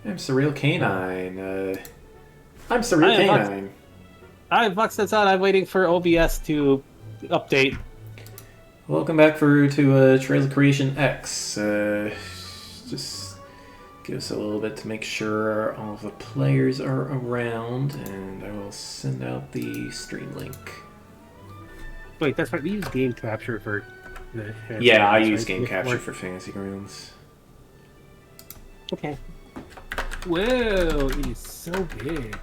I'm Surreal Canine. I'm Surreal Canine. Hi, Bucks. That's out. I'm waiting for OBS to update. Welcome back to Trails of Creation X. Just give us a little bit to make sure all of the players are around, and I will send out the stream link. Wait, that's right. We use game capture for the. Yeah, I use game capture for Fantasy Grounds. Okay. Whoa, it is so big.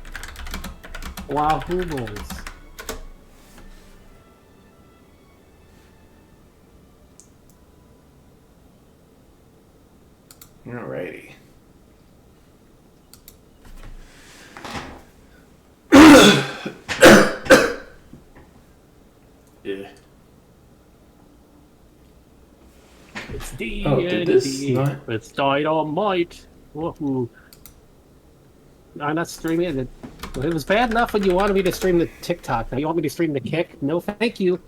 Wow, Hubbles. Alrighty. Yeah. It's D. Oh, did this not? It's dynamite. Woohoo. I'm not streaming it. It was bad enough when you wanted me to stream the TikTok. Now you want me to stream the Kick? No, thank you.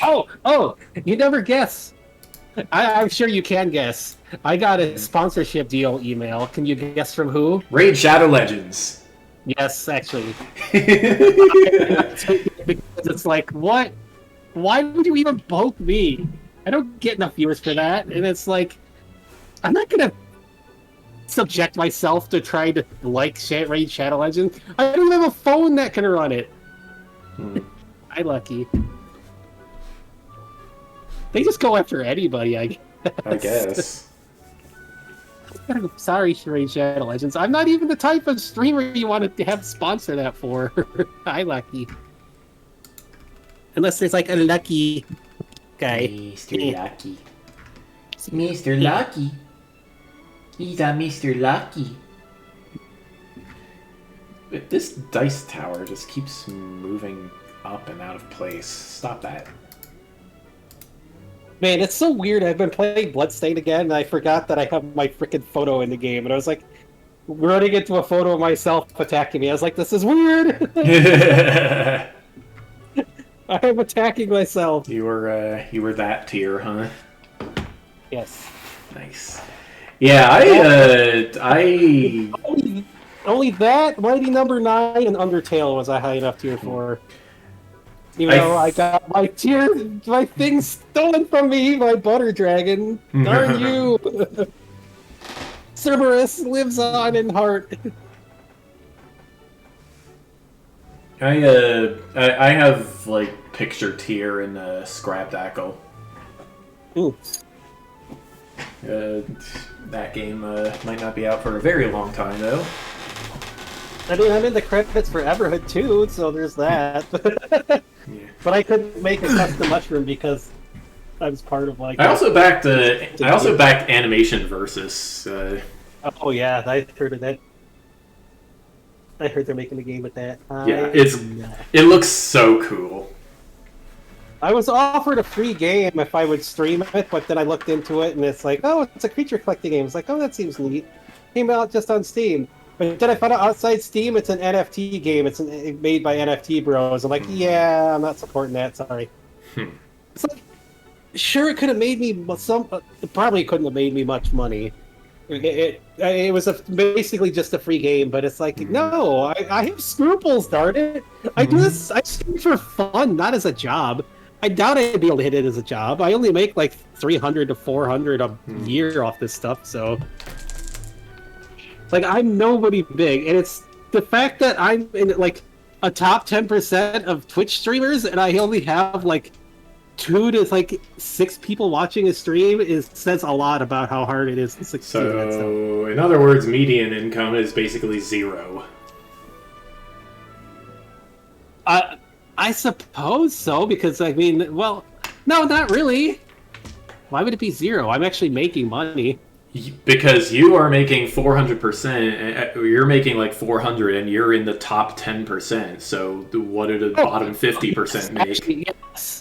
Oh, you never guess. I'm sure you can guess. I got a sponsorship deal email. Can you guess from who? Raid Shadow Legends. Yes, actually. Because it's like, what? Why would you even poke me? I don't get enough viewers for that. And it's like, I'm not going to subject myself to trying to Raid Shadow Legends. I don't have a phone that can run it. I lucky. They just go after anybody, I guess. I guess. Sorry, Raid Shadow Legends. I'm not even the type of streamer you want to have sponsor that for. I lucky. Unless there's like a lucky guy. Mr. Lucky. Mr. Lucky. He's a Mr. Lucky. But this dice tower just keeps moving up and out of place. Stop that. Man, it's so weird. I've been playing Bloodstained again, and I forgot that I have my freaking photo in the game. And I was like, running into a photo of myself attacking me. I was like, this is weird. I am attacking myself. You were that tier, huh? Yes. Nice. Yeah, I only that Mighty Number 9 and Undertale was I high enough tier for. Even though I got my thing stolen from me by Butter Dragon. Darn you! Cerberus lives on in heart. I have like picture tier in Scrapdackle. Ooh. That game might not be out for a very long time though. I mean, I'm in the credits for Everhood too, so there's that. Yeah. But I couldn't make a custom mushroom because I was part of like. I also backed Animation Versus. Oh yeah, I heard of that. I heard they're making a game with that. Yeah, it looks so cool. I was offered a free game if I would stream it, but then I looked into it and it's like, oh, it's a creature collecting game. It's like, oh, that seems neat. Came out just on Steam. But then I found out outside Steam, it's an NFT game. It's made by NFT Bros. I'm like, yeah, I'm not supporting that. Sorry. It's like, sure, it could have made me it probably couldn't have made me much money. It was basically just a free game, but it's like, no, I have scruples, darn it. I do this, I stream for fun, not as a job. I doubt I'd be able to hit it as a job. I only make like 300 to 400 a year off this stuff, so. Like, I'm nobody big, and it's the fact that I'm in, like, a top 10% of Twitch streamers, and I only have, like, 2 to, like, 6 people watching a stream says a lot about how hard it is to succeed at that stuff. So, in other words, median income is basically 0. I suppose so, because, I mean, well, no, not really. Why would it be 0? I'm actually making money. Because you are making 400%, you're making like 400, and you're in the top 10%. So what did the bottom 50% make? Actually,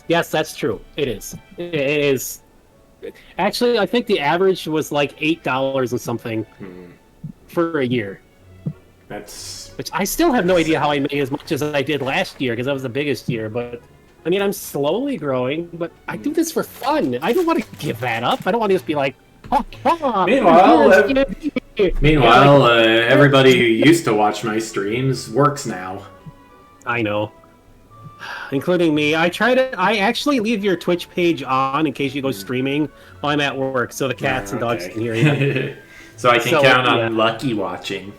yes, that's true. It is. It is. Actually, I think the average was like $8 or something for a year. Which I still have no idea how I made as much as I did last year, because that was the biggest year. But I mean, I'm slowly growing, but I do this for fun. I don't want to give that up. I don't want to just be like, Meanwhile, Meanwhile, everybody who used to watch my streams works now. I know. Including me. I actually leave your Twitch page on in case you go streaming while I'm at work, so the cats and dogs can hear you. So I can count on Lucky watching.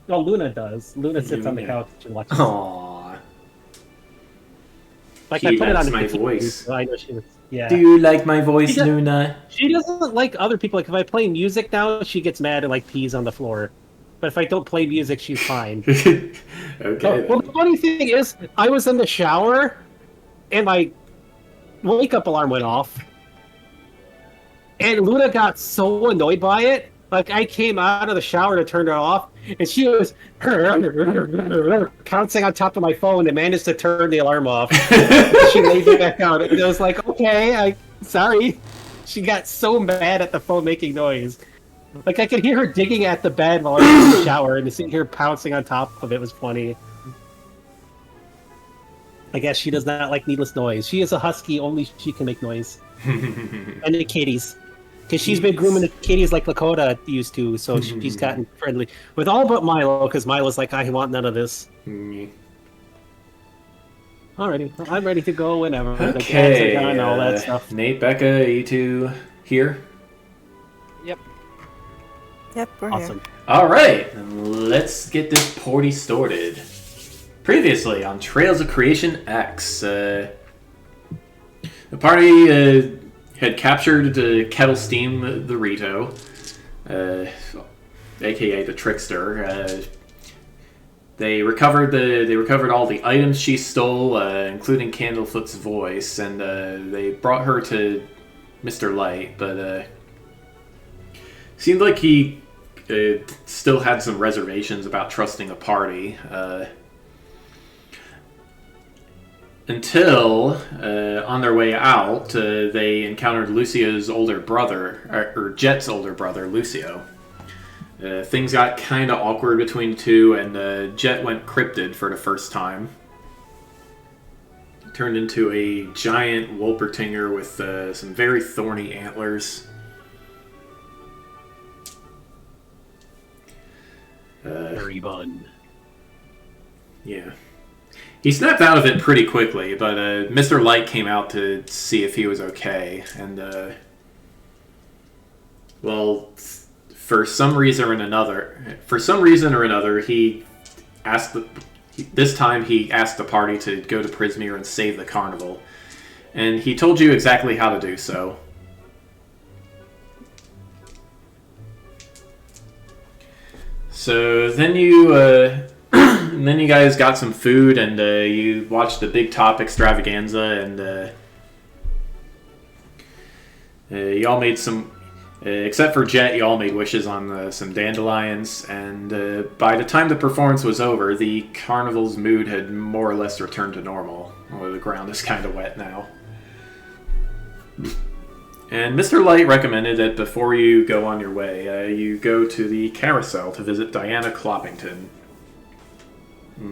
Well, Luna does. Luna sits on the couch and watches. Aww. Like, I put it on my the voice. So I know she was. Yeah. Do you like my voice, Luna? She doesn't like other people. Like, if I play music now, she gets mad and, like, pees on the floor. But if I don't play music, she's fine. Okay. Well, the funny thing is, I was in the shower, and my wake-up alarm went off. And Luna got so annoyed by it. Like, I came out of the shower to turn it off, and she was pouncing on top of my phone and managed to turn the alarm off. She laid it back out, and it was like, okay, sorry. She got so mad at the phone making noise. Like, I could hear her digging at the bed while I was in the shower, and sitting here pouncing on top of it was funny. I guess she does not like needless noise. She is a husky, only she can make noise. And the kitties. Because she's been grooming the kitties like Lakota used to, so she's gotten friendly. With all but Milo, because Milo's like, I want none of this. Alrighty, I'm ready to go whenever. Okay, the cats are done, all that stuff. Nate, Becca, you two here? Yep, we're Awesome. here. Alright, let's get this party started. Previously on Trails of Creation X, the party had captured Kettle Steam the Rito, aka the Trickster. They recovered all the items she stole, including Candlefoot's voice, and they brought her to Mr. Light, but seemed like he still had some reservations about trusting the party. Until, on their way out, they encountered Lucio's older brother, or Jet's older brother, Lucio. Things got kind of awkward between the two, and Jet went cryptid for the first time. Turned into a giant Wolpertinger with some very thorny antlers. Very fun. Yeah. He snapped out of it pretty quickly, but Mr. Light came out to see if he was okay, and well, for some reason or another, he asked this time he asked the party to go to Prismere and save the carnival, and he told you exactly how to do so. So then you. And then you guys got some food, and you watched the Big Top extravaganza, and you all made some, except for Jet, you all made wishes on some dandelions, and by the time the performance was over, the carnival's mood had more or less returned to normal, although the ground is kind of wet now. And Mr. Light recommended that before you go on your way, you go to the carousel to visit Diana Cloppington.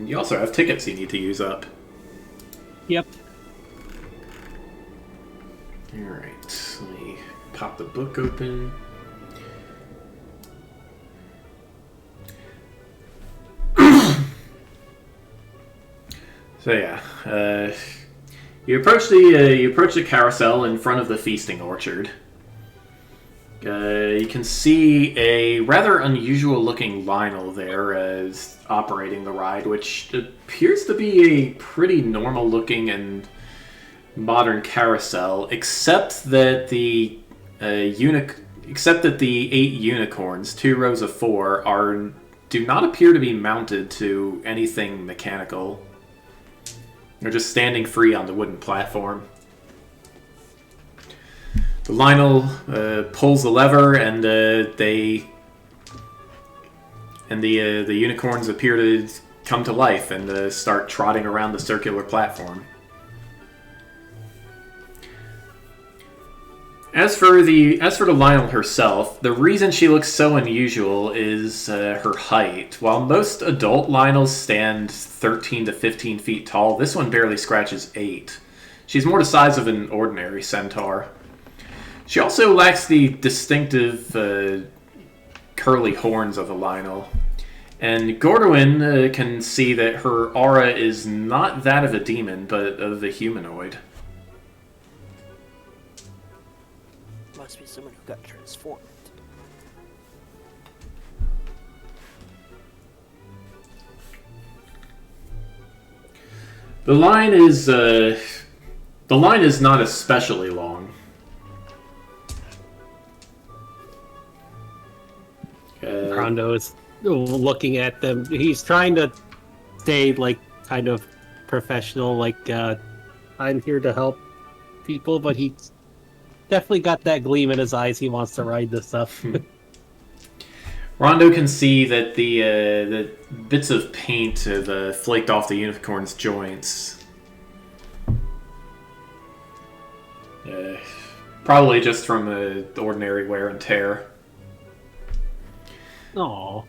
You also have tickets you need to use up. Yep. Alright, let me pop the book open. So yeah, you approach the carousel in front of the feasting orchard. You can see a rather unusual-looking Lionel there as operating the ride, which appears to be a pretty normal-looking and modern carousel, except that the 8 unicorns, 2 rows of 4, do not appear to be mounted to anything mechanical. They're just standing free on the wooden platform. The Lionel pulls the lever, and the unicorns appear to come to life and start trotting around the circular platform. As for the Lionel herself, the reason she looks so unusual is her height. While most adult Lionels stand 13 to 15 feet tall, this one barely scratches 8. She's more the size of an ordinary centaur. She also lacks the distinctive curly horns of a Lionel. And Gordwin can see that her aura is not that of a demon, but of a humanoid. Must be someone who got transformed. The line is not especially long. Rondo is looking at them. He's trying to stay like kind of professional, like I'm here to help people, but he's definitely got that gleam in his eyes. He wants to ride this stuff. Rondo can see that the bits of paint have flaked off the unicorn's joints. Probably just from ordinary wear and tear. Aww.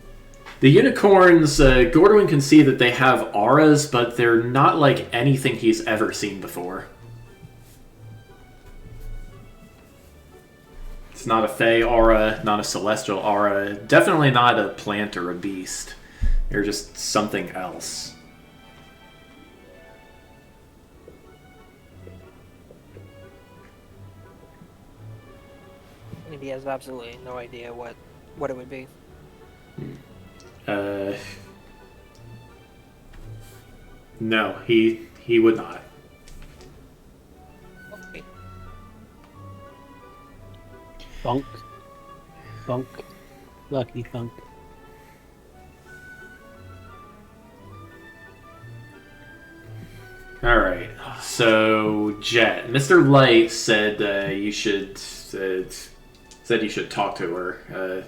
The unicorns, Gordwin can see that they have auras, but they're not like anything he's ever seen before. It's not a Fey aura, not a celestial aura, definitely not a plant or a beast. They're just something else. And he has absolutely no idea what it would be. No, he would not. Okay. Thunk. Thunk. Lucky thunk. Alright, so Jet. Mr. Light said you should talk to her.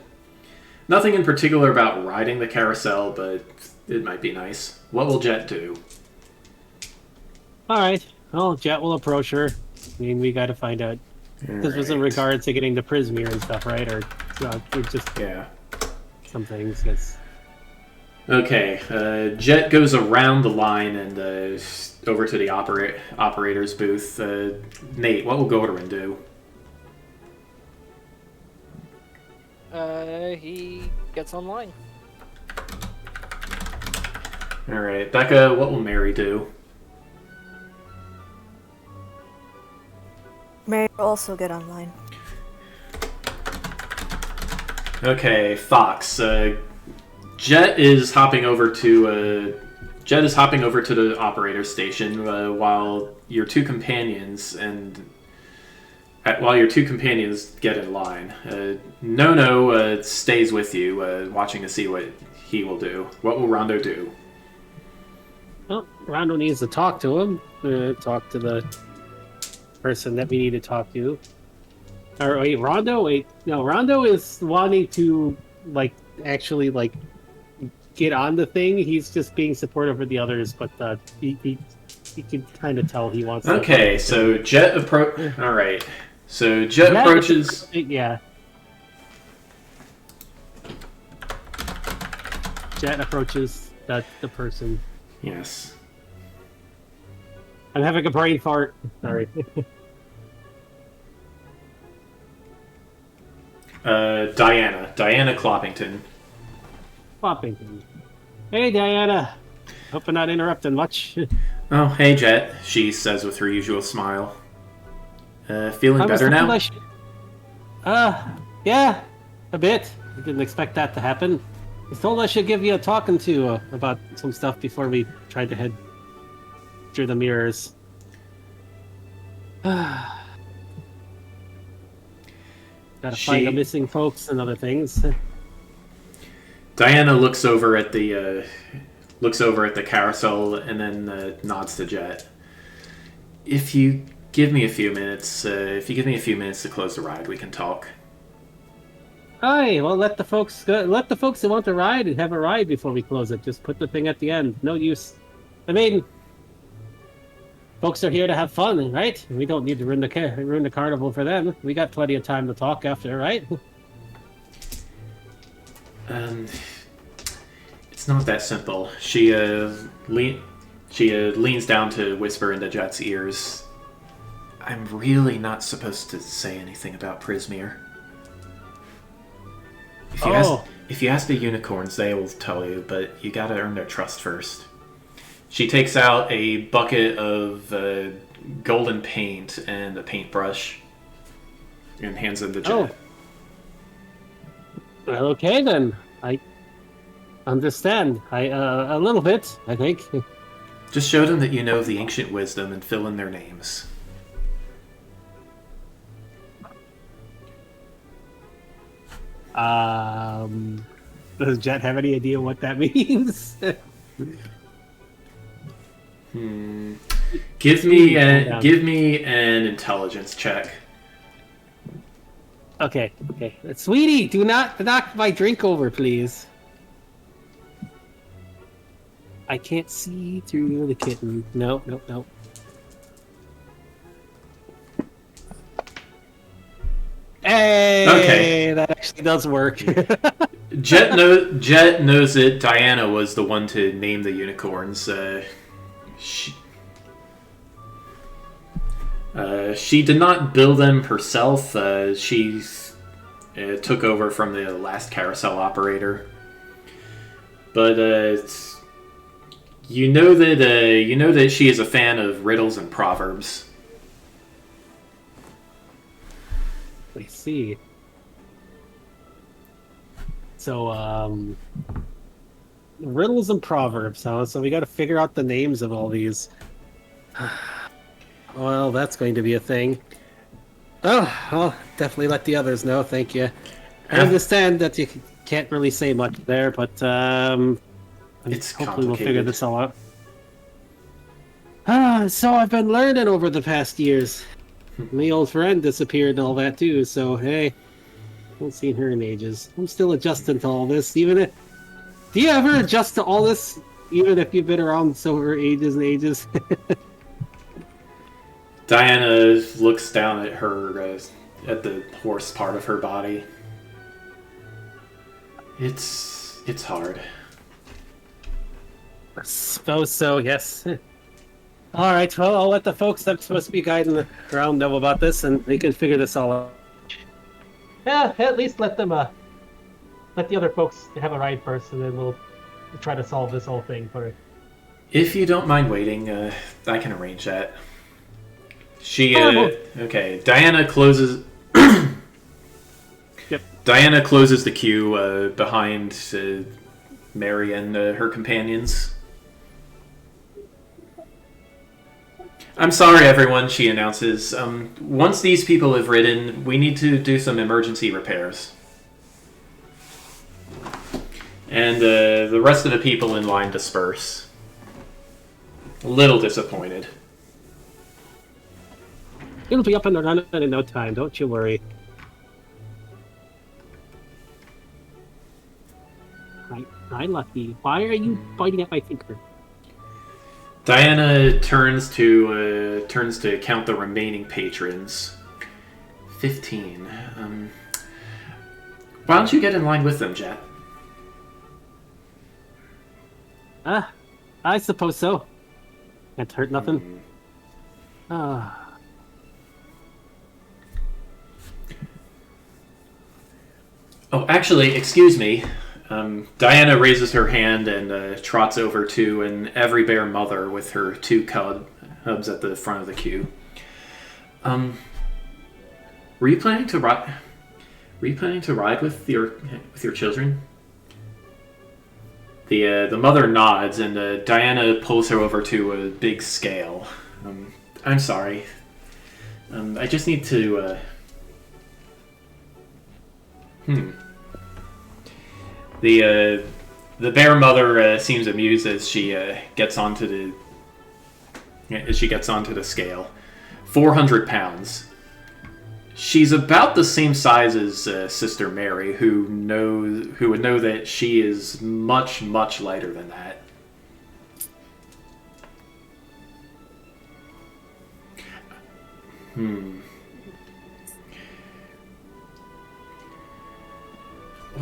Nothing in particular about riding the carousel, but it might be nice. What will Jet do? Alright. Well, Jet will approach her. I mean, we gotta find out. This was in regards to getting the Prismere and stuff, right? Or just Yeah. some things. Yes. Okay, Jet goes around the line and over to the operator's booth. Nate, what will Goderin do? He gets online. Alright, Becca, what will Mary do? Mary will also get online. Okay, Fox. Jet is hopping over to the operator station while your two companions get in line. No stays with you, watching to see what he will do. What will Rondo do? Well, Rondo needs to talk to him. Talk to the person that we need to talk to. Or wait, Rondo? Wait, no, Rondo is wanting to actually get on the thing. He's just being supportive of the others, but he can kind of tell he wants. Okay, so Jet All right, so Jet approaches. Yeah. Jet approaches the person. Yes. I'm having a brain fart. Sorry. Diana Cloppington. Poppington. Hey, Diana. Hope I'm not interrupting much. Oh, hey, Jet, she says with her usual smile. Feeling better now? Yeah, a bit. I didn't expect that to happen. I was told I should give you a talking to about some stuff before we tried to head through the mirrors. Gotta find the missing folks and other things. Diana looks over at the carousel and then nods to Jet. If you give me a few minutes to close the ride, we can talk. Aye, well, let the folks who want to ride have a ride before we close it. Just put the thing at the end. No use. I mean, folks are here to have fun, right? We don't need to ruin the carnival for them. We got plenty of time to talk after, right? It's not that simple. She leans down to whisper into Jet's ears. I'm really not supposed to say anything about Prismere. If you ask the unicorns, they will tell you, but you gotta earn their trust first. She takes out a bucket of golden paint and a paintbrush and hands them to Jet. Oh. Well, okay then. I understand. A little bit, I think. Just show them that you know the ancient wisdom and fill in their names. Does Jet have any idea what that means? Give me an intelligence check. Okay. Sweetie, do not knock my drink over, please. I can't see through the kitten. No. Hey, Okay. that actually does work. Jet knows that Diana was the one to name the unicorns. She did not build them herself. She took over from the last carousel operator. But you know that she is a fan of riddles and proverbs. I see. So, riddles and proverbs, huh? So we got to figure out the names of all these. Well, that's going to be a thing. Oh, I'll definitely let the others know. Thank you. I understand that you can't really say much there, but It's hopefully we'll figure complicated. this all out. So I've been learning over the past years. My old friend disappeared and all that too, so hey, haven't seen her in ages. I'm still adjusting to all this, do you ever adjust to all this, even if you've been around so for ages and ages? Diana looks down at her, at the horse part of her body. It's hard. I suppose so, yes. Alright, well, I'll let the folks that are supposed to be guiding around know about this, and they can figure this all out. Yeah, at least let them, let the other folks have a ride first, and then we'll try to solve this whole thing for it. If you don't mind waiting, I can arrange that. She, okay. Diana closes. Yep. Diana closes the queue behind Mary and her companions. I'm sorry, everyone, she announces. Once these people have ridden, we need to do some emergency repairs. And the rest of the people in line disperse. A little disappointed. It'll be up and running in no time, don't you worry. Hi, Lucky. Why are you biting at my finger? Diana turns to count the remaining patrons. 15. Why don't you get in line with them, Jet? I suppose so. Can't hurt nothing. Oh, actually, excuse me. Diana raises her hand and trots over to an every bear mother with her two cubs at the front of the queue. Were you planning to ride? Were you planning to ride with your children? The mother nods and Diana pulls her over to a big scale. I'm sorry. I just need to. The bear mother seems amused as she gets onto the scale. 400 pounds. She's about the same size as Sister Mary, who would know that she is much, much lighter than that.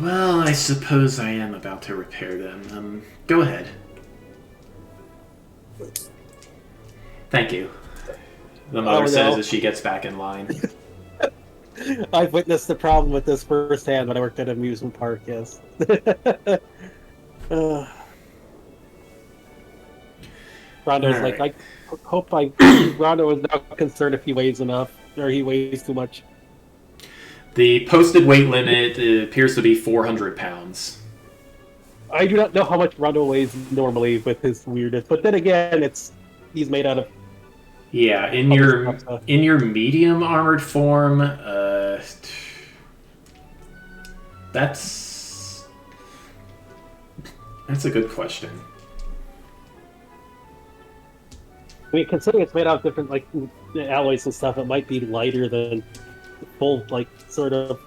Well, I suppose I am about to repair them. Go ahead. Thank you. The mother says as she gets back in line. I've witnessed the problem with this firsthand when I worked at an amusement park. Yes. uh, Rondo's like, Alright. I hope Rondo is now concerned if he weighs enough or he weighs too much. The posted weight limit appears to be 400 pounds. I do not know how much Rondo weighs normally with his weirdness, but then again, he's made out of. Yeah, in other stuff, so. your medium armored form, that's a good question. I mean, considering it's made out of different like alloys and stuff, it might be lighter than full like sort of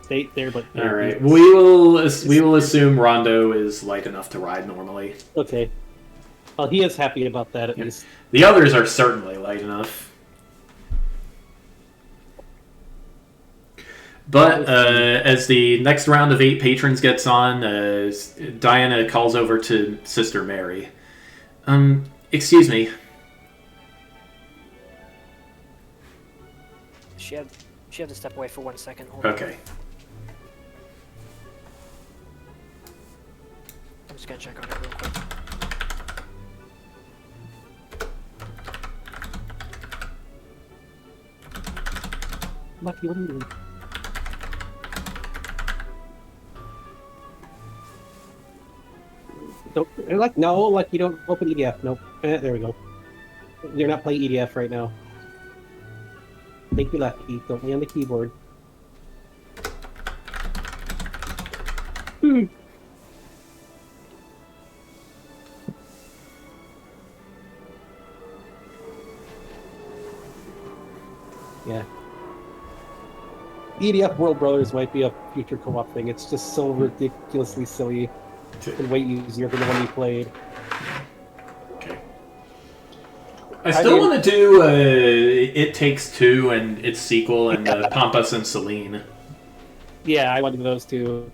state there. But All right, we will assume Rondo is light enough to ride normally. Okay. Well, he is happy about that at least. The others are certainly light enough. But as the next round of 8 patrons gets on, Diana calls over to Sister Mary. Excuse me. She had to step away for 1 second. Hold Okay. on. I'm just gonna check on her real quick. Lucky, what are you doing? No, you don't open EDF. Nope. There we go. You're not playing EDF right now. Take your left key. Don't lay on the keyboard. Yeah. EDF World Brothers might be a future co-op thing. It's just so ridiculously silly and way easier than the one you played. Okay. I still want to do It Takes Two and its sequel and Pampas and Celine. Yeah, I wanted those too.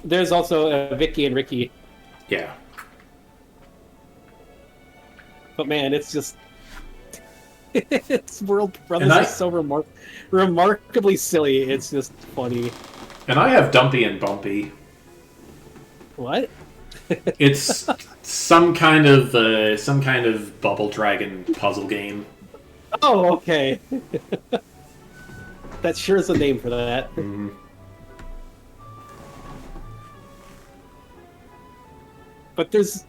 There's also Vicky and Ricky. Yeah. But man, it's just... it's World Brothers is so remarkably silly. It's just funny. And I have Dumpy and Bumpy. What? It's some kind of Bubble Dragon puzzle game. Oh, okay. That sure is a name for that. Mm-hmm. But there's...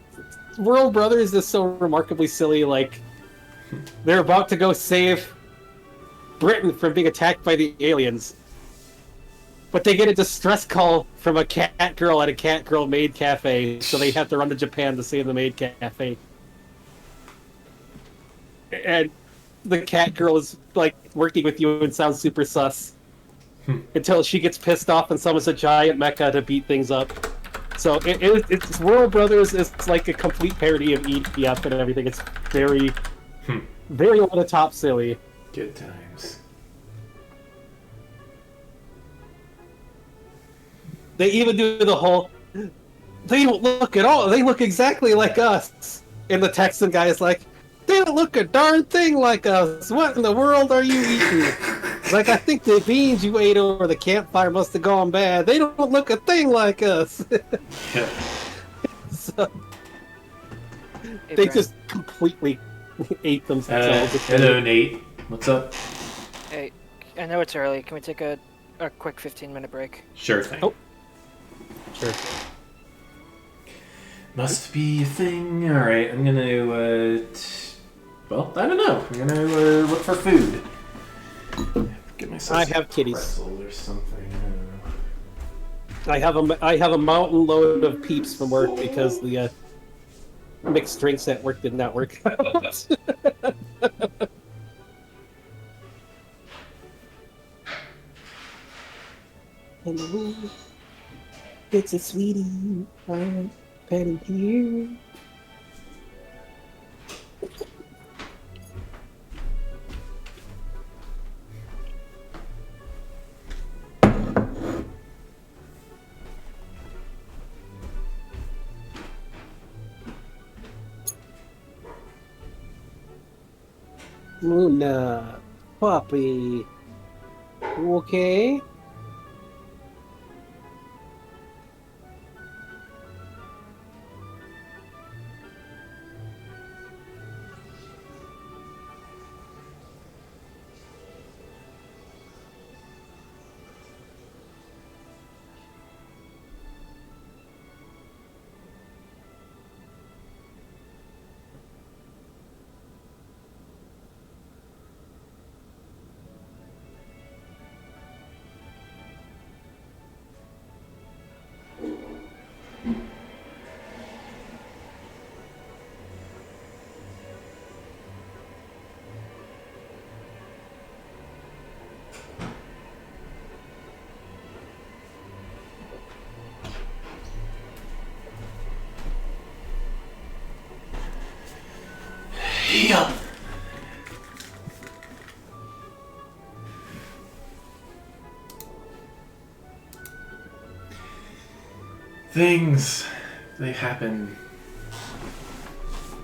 World Brothers is so remarkably silly, like... They're about to go save Britain from being attacked by the aliens. But they get a distress call from a cat girl at a cat girl maid cafe, so they have to run to Japan to save the maid cafe. And the cat girl is, like, working with you and sounds super sus. Until she gets pissed off and summons a giant mecha to beat things up. So it's World Brothers is like a complete parody of EDF and everything. It's very... very over the top silly. Good times. They even do the whole... They don't look at all. They look exactly like us. And the Texan guy is like, they don't look a darn thing like us. What in the world are you eating? Like, I think the beans you ate over the campfire must have gone bad. They don't look a thing like us. Yeah. So, Hey, they Brad. just completely ate themselves. Hello, Nate. What's up? Hey, I know it's early. Can we take a quick 15-minute break? Sure thing. Oh. Sure. Must be a thing. All right, I'm gonna. Well, I don't know. I'm gonna look for food. Get myself. I have kitties. Pretzel or something. I have a mountain load of peeps from work because the mixed drinks at work did not work out. Hello, it's a sweetie. I'm petting you. Luna, puppy. Okay. Yeah. Things, they happen.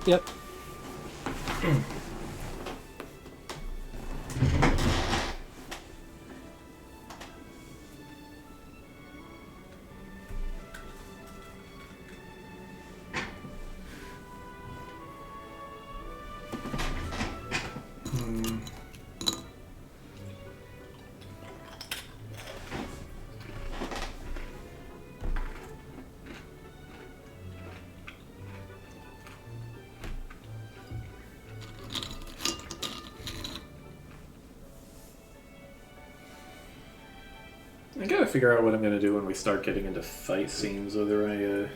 Yep. I gotta figure out what I'm gonna do when we start getting into fight scenes, whether I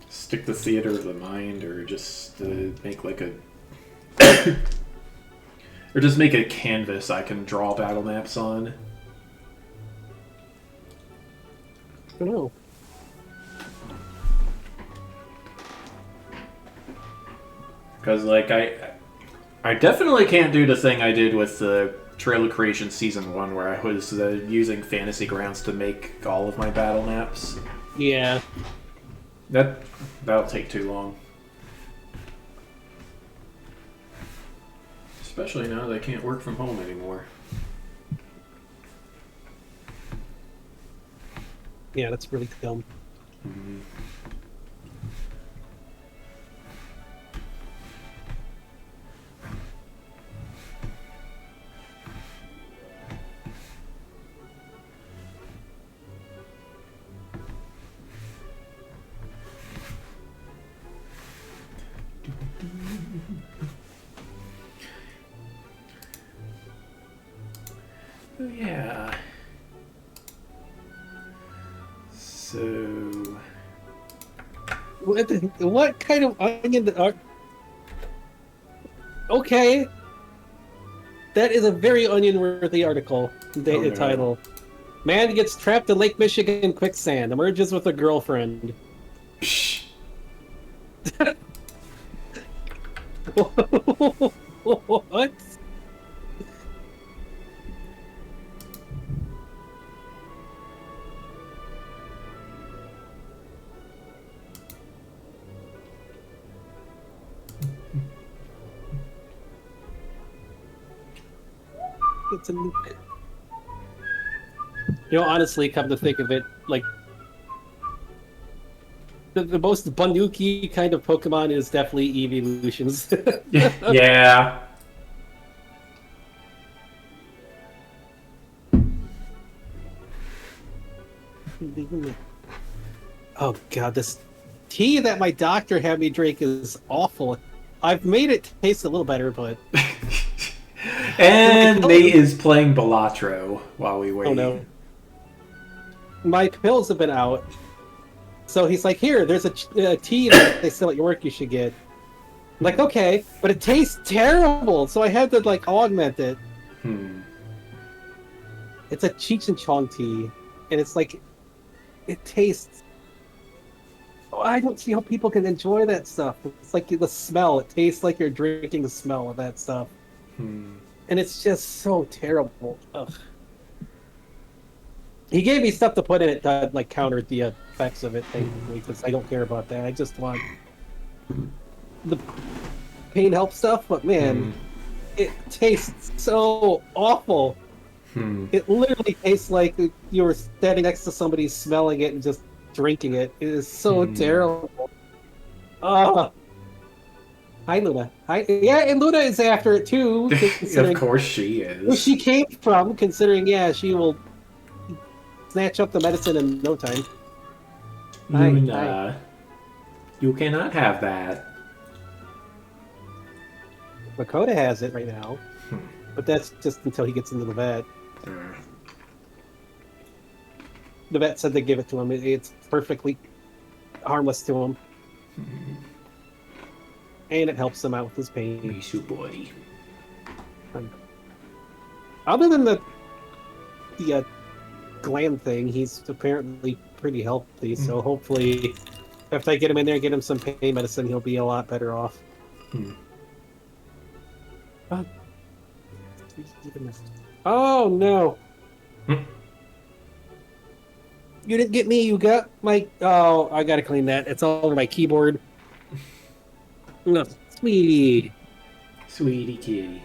stick to theater of the mind or just make like a or just make a canvas I can draw battle maps on. I don't know. Because like I definitely can't do the thing I did with the Trailer Creation Season 1 where I was using Fantasy Grounds to make all of my battle maps. Yeah. That'll take too long. Especially now that I can't work from home anymore. Yeah, that's really dumb. Mm-hmm. Oh, yeah. So... What kind of onion are... Okay. That is a very onion-worthy article. Oh, no. Title. Man gets trapped in Lake Michigan quicksand. Emerges with a girlfriend. Psh. What? It's a nuke. You know, honestly, come to think of it, like the most Banuki kind of Pokemon is definitely evolutions. Yeah. Oh god, this tea that my doctor had me drink is awful. I've made it taste a little better, but And Nate is playing Balatro while we wait. oh no. My pills have been out. So he's like, here, there's a tea that they sell at your work you should get. I'm like, okay, but it tastes terrible, so I had to like augment it. It's a Cheech and Chong tea, and it's like, it tastes. Oh, I don't see how people can enjoy that stuff. It's like the smell. It tastes like you're drinking the smell of that stuff, and it's just so terrible. Ugh. He gave me stuff to put in it to like counter the effects of it, thankfully, because I don't care about that. I just want the pain help stuff, but man, it tastes so awful. It literally tastes like you were standing next to somebody smelling it and just drinking it. It is so terrible. Oh. Hi, Luna. Hi. Yeah, and Luna is after it too. Of course she is. Where she came from, considering, yeah, she will snatch up the medicine in no time. Luna, you cannot have that. Makoto has it right now, but that's just until he gets into the vet. The vet said they give it to him. It's perfectly harmless to him. And it helps him out with his pain. Misu body. Other than the gland thing, he's apparently pretty healthy, so hopefully if I get him in there and get him some pain medicine, he'll be a lot better off. Oh, no. You didn't get me, you got my... Oh, I gotta clean that. It's all over my keyboard. No, sweetie. Sweetie kitty.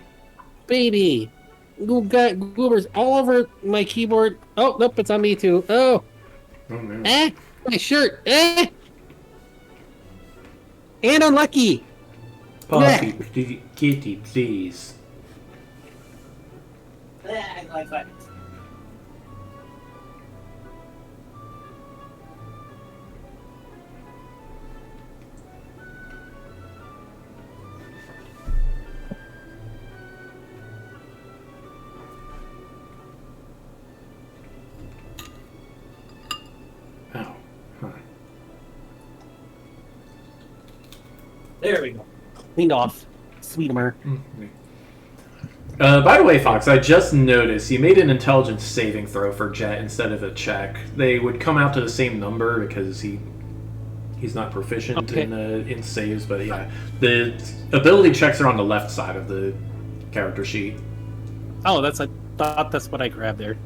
Baby. You got goobers all over my keyboard. Oh, nope, it's on me too. Oh. Oh, no. My shirt. And unlucky. Puppy, kitty, please. I like that. Oh, huh. There we go. Cleaned off. Sweetener. By the way, Fox, I just noticed you made an intelligence saving throw for Jet instead of a check. They would come out to the same number because he's not proficient in saves, but yeah, the ability checks are on the left side of the character sheet. Oh, I thought that's what I grabbed there.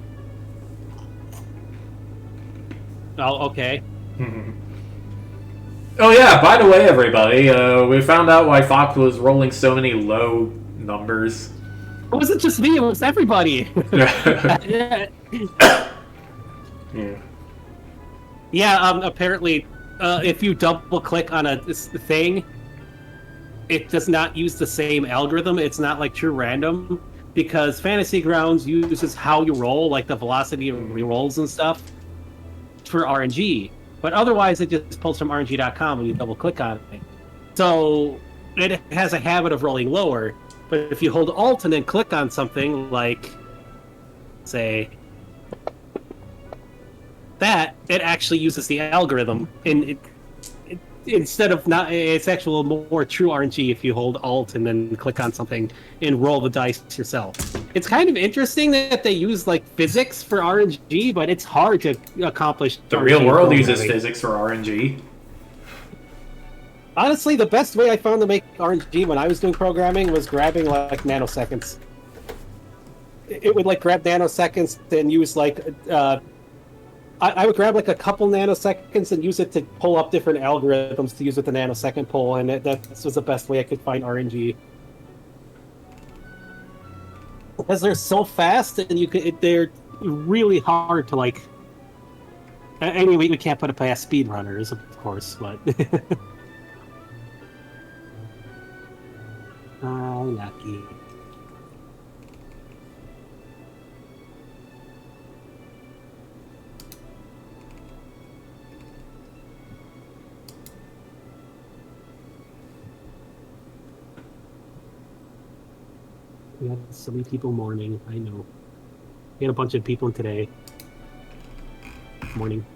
Oh, okay. Oh yeah, by the way, everybody, we found out why Fox was rolling so many low numbers. It wasn't just me, it was everybody. Yeah, apparently, if you double click on a thing, it does not use the same algorithm. It's not like true random, because Fantasy Grounds uses how you roll, like the velocity of rerolls and stuff, for RNG. But otherwise, it just pulls from RNG.com when you double click on it. So it has a habit of rolling lower. But if you hold Alt and then click on something like, say, that, it actually uses the algorithm. And instead of not, it's actual more true RNG if you hold Alt and then click on something and roll the dice yourself. It's kind of interesting that they use like physics for RNG, but it's hard to accomplish. The real world uses physics for RNG. Honestly, the best way I found to make RNG when I was doing programming was grabbing like nanoseconds. It would like grab nanoseconds and use like I would grab like a couple nanoseconds and use it to pull up different algorithms to use with the nanosecond pull, and that was the best way I could find RNG. Because they're so fast, and they're really hard to like. Anyway, we can't put it past speedrunners, of course, but. Lucky. We had so many people mourning, I know. We had a bunch of people today. Morning.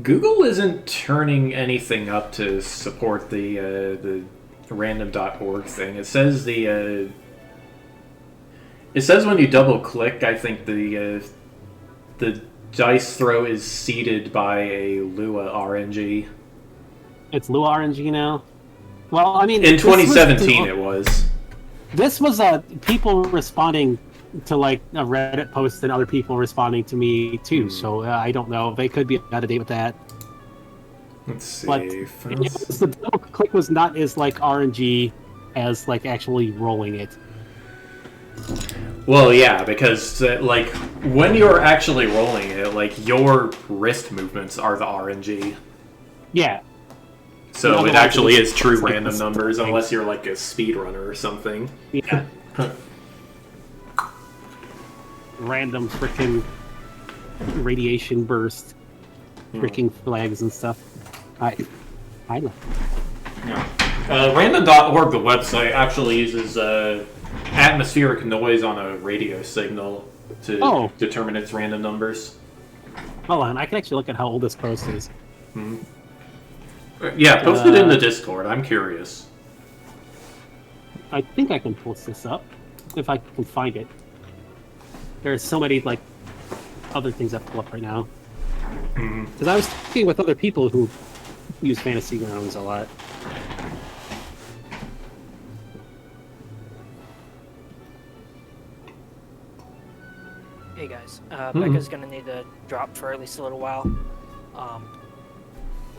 Google isn't turning anything up to support the random.org thing. It says it says when you double click, I think the dice throw is seeded by a Lua RNG. It's Lua RNG now? Well, I mean... In 2017 it was. This was people responding to like a Reddit post and other people responding to me too. So I don't know. They could be out of date with that. Let's see. But the double click was not as like RNG as like actually rolling it. Well, yeah, because like when you're actually rolling it, like your wrist movements are the RNG. Yeah. So it actually is true random numbers, unless you're like a speedrunner or something. Yeah. Random freaking radiation burst, freaking flags and stuff. I know. Yeah. Random.org, the website, actually uses atmospheric noise on a radio signal to determine its random numbers. Hold on, I can actually look at how old this post is. Yeah, post it in the Discord. I'm curious. I think I can post this up if I can find it. There's so many like other things that pull up right now. Because I was talking with other people who use Fantasy Grounds a lot. Hey guys, Becca's gonna need to drop for at least a little while.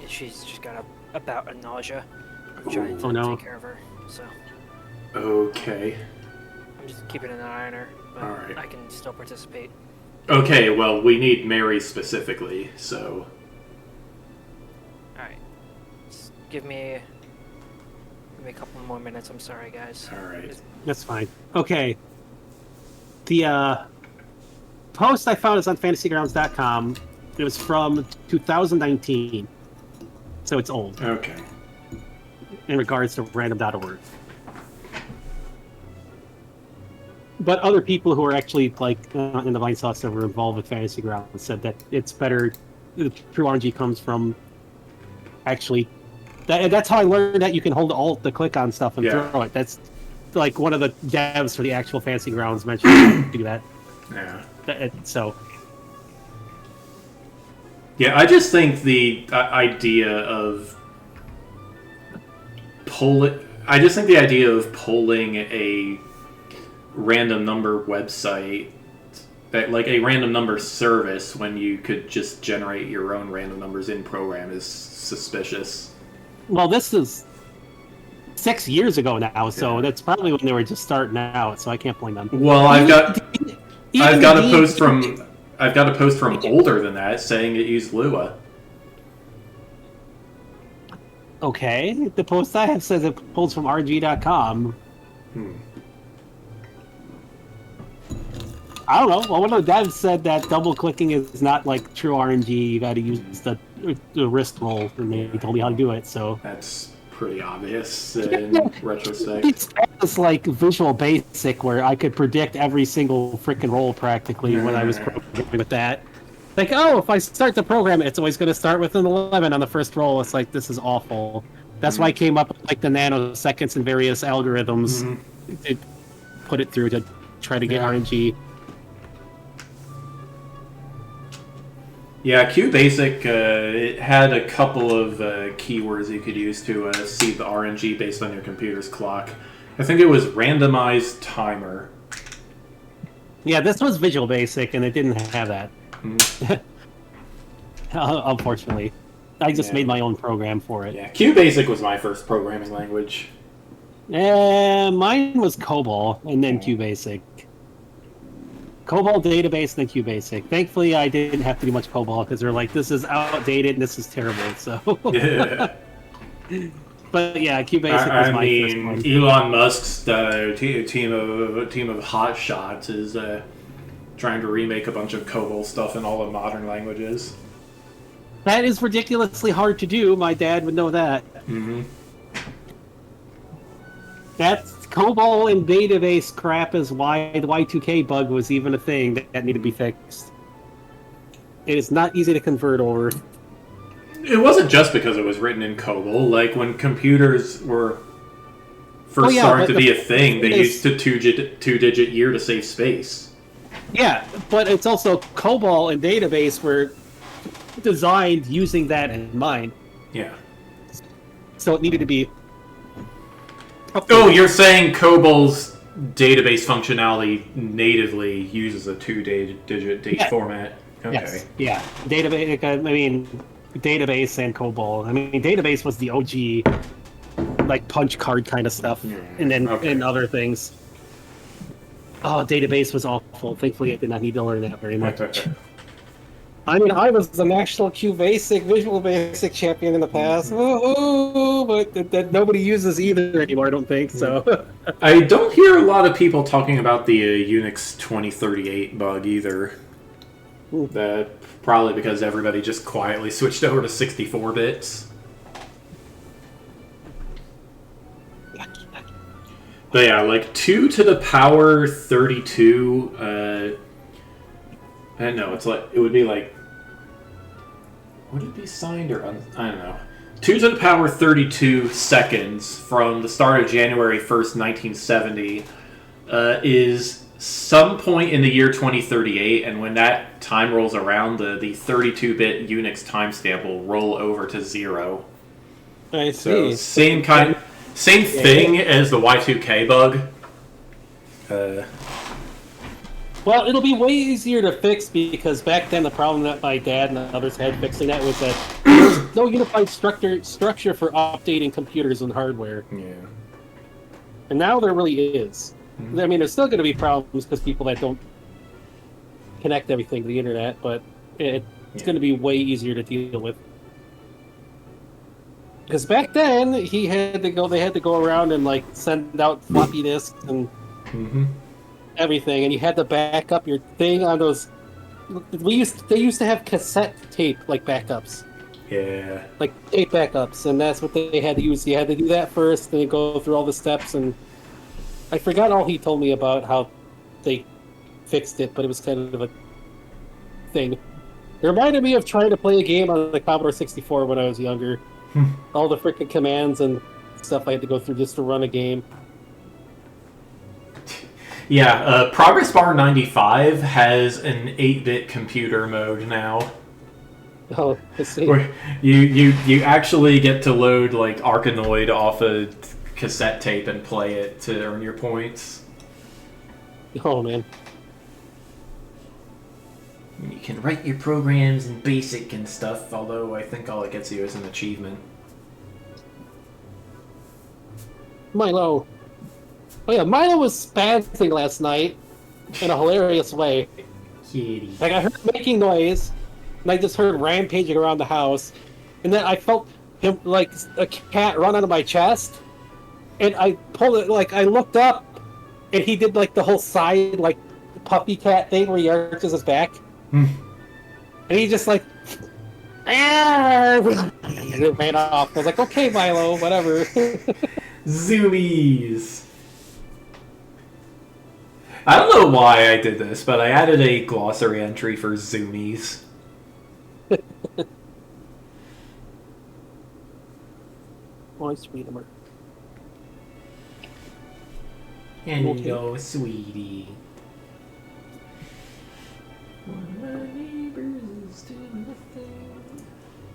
She's just got a bout of nausea. I'm trying to take care of her, so. Okay. I'm just keeping an eye on her, but Alright. I can still participate. Okay, well, we need Mary specifically, so... Alright. Just give me a couple more minutes, I'm sorry guys. Alright. That's fine. Okay. The post I found is on fantasygrounds.com. It was from 2019. So it's old. Okay. In regards to random.org. But other people who are actually like in the Vinesauce server involved with Fantasy Grounds said that it's better. The true RNG comes from actually. That's how I learned that you can hold Alt to click on stuff and throw it. That's like one of the devs for the actual Fantasy Grounds mentioned how to do that. Yeah. So. Yeah, I just think the idea of polling a random number website, like a random number service, when you could just generate your own random numbers in program is suspicious. Well, this is 6 years ago now, so that's probably when they were just starting out. So I can't blame them. Well, I've got a post from older than that saying it used Lua. Okay, the post I have says it pulls from RG.com. I don't know. Well, one of the devs said that double clicking is not like true RNG. You got to use the wrist roll, and they told me how to do it. So that's pretty obvious in retrospect. It's like Visual Basic, where I could predict every single freaking roll practically when I was programming with that. Like, oh, if I start the program, it's always going to start with an 11 on the first roll. It's like, this is awful. That's why I came up with like the nanoseconds and various algorithms to put it through to try to get RNG. Yeah, QBasic, it had a couple of keywords you could use to see the RNG based on your computer's clock. I think it was randomized timer. Yeah, this was Visual Basic, and it didn't have that. Unfortunately. I just made my own program for it. Yeah, QBasic was my first programming language. Mine was COBOL, and then QBasic. COBOL database, and then QBasic. Thankfully, I didn't have to do much COBOL, because they're like, this is outdated, and this is terrible, so... Yeah. But yeah, QBasic was my first one. Elon Musk's team of hotshots is trying to remake a bunch of COBOL stuff in all the modern languages. That is ridiculously hard to do. My dad would know that. That's COBOL and database crap is why the Y2K bug was even a thing that needed to be fixed. It is not easy to convert over. It wasn't just because it was written in COBOL. Like, when computers were first starting to be a thing, they used a two-digit year to save space. Yeah, but it's also COBOL and database were designed using that in mind. Yeah. So it needed to be... Oh, you're saying COBOL's database functionality natively uses a two-digit date format. Okay. Yes. Yeah. Database. I mean, database and COBOL. I mean, database was the OG, like punch card kind of stuff, and then and other things. Oh, database was awful. Thankfully, I did not need to learn that very much. I mean, I was the National Q Basic, Visual Basic champion in the past, but that nobody uses either anymore, I don't think, so... I don't hear a lot of people talking about the Unix 2038 bug either. That probably because everybody just quietly switched over to 64 bits. But yeah, like 2 to the power 32, I don't know, it's like, it would be like, would it be signed or, I don't know. 2 to the power 32 seconds from the start of January 1st, 1970, is some point in the year 2038, and when that time rolls around, the 32-bit Unix timestamp will roll over to 0. I see. So same thing as the Y2K bug. Well, it'll be way easier to fix because back then the problem that my dad and others had fixing that was that there was no unified structure for updating computers and hardware. Yeah. And now there really is. I mean, there's still going to be problems because people that don't connect everything to the internet, but it's going to be way easier to deal with. Because back then, they had to go around and like send out floppy disks and everything, and you had to back up your thing on those. They used to have cassette tape like backups. Yeah. Like tape backups, and that's what they had to use. You had to do that first, and then go through all the steps. And I forgot all he told me about how they fixed it, but it was kind of a thing. It reminded me of trying to play a game on the Commodore 64 when I was younger. All the frickin' commands and stuff I had to go through just to run a game. Yeah, Progress Bar 95 has an 8-bit computer mode now. Oh, I see. Where you actually get to load like Arkanoid off a cassette tape and play it to earn your points. Oh, man. You can write your programs in BASIC and stuff, although I think all it gets you is an achievement. Milo. Oh yeah, Milo was spazzing last night in a hilarious way. Kitty. Like, I heard him making noise, and I just heard rampaging around the house, and then I felt him, like, a cat run onto my chest, and I pulled it, like, I looked up, and he did, like, the whole side, like, puppy cat thing where he arches his back. And he just, like, and it ran off. I was like, okay, Milo, whatever. Zoomies! I don't know why I did this, but I added a glossary entry for zoomies. Oh, sweetheart. Hello, sweetie. One of my neighbors is doing nothing.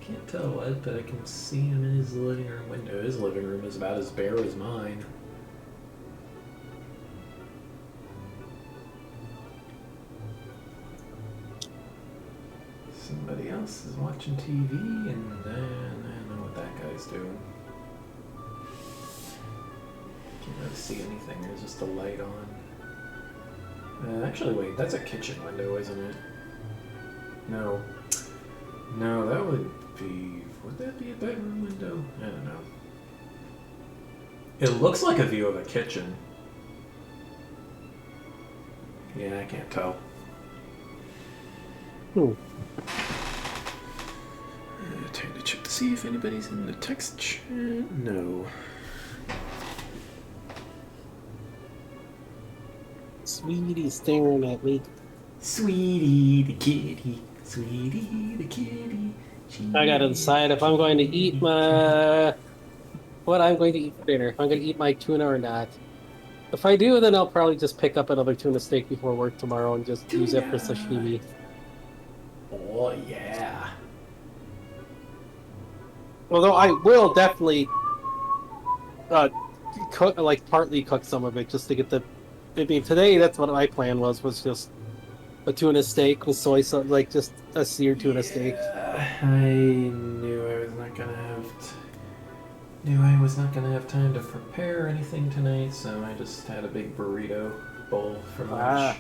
Can't tell what, but I can see him in his living room window. His living room is about as bare as mine. Somebody else is watching TV, and I don't know what that guy's doing. Can't really see anything. There's just a light on. Actually, wait, that's a kitchen window, isn't it? No. No, that would be... Would that be a bedroom window? I don't know. It looks like a view of a kitchen. Yeah, I can't tell. Time to check to see if anybody's in the text chat. No. Sweetie's staring at me. Sweetie the kitty, sweetie the kitty. I gotta decide if I'm going to eat what I'm going to eat for dinner. If I'm going to eat my tuna or not. If I do, then I'll probably just pick up another tuna steak before work tomorrow and just use it for sashimi. Oh yeah. Although I will definitely cook, like partly cook some of it just to get the I mean, today that's what my plan was just a tuna steak with soy sauce, like just a seared tuna steak. I knew I was not gonna have time to prepare anything tonight, so I just had a big burrito bowl for lunch. Ah.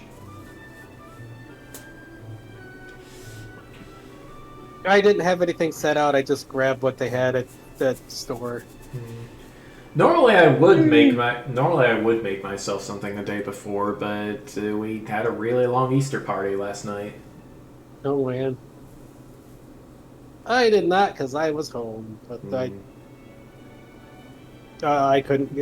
I didn't have anything set out. I just grabbed what they had at the store. Normally I would make myself something the day before, but we had a really long Easter party last night. Oh man, I did not because I was home, but I couldn't.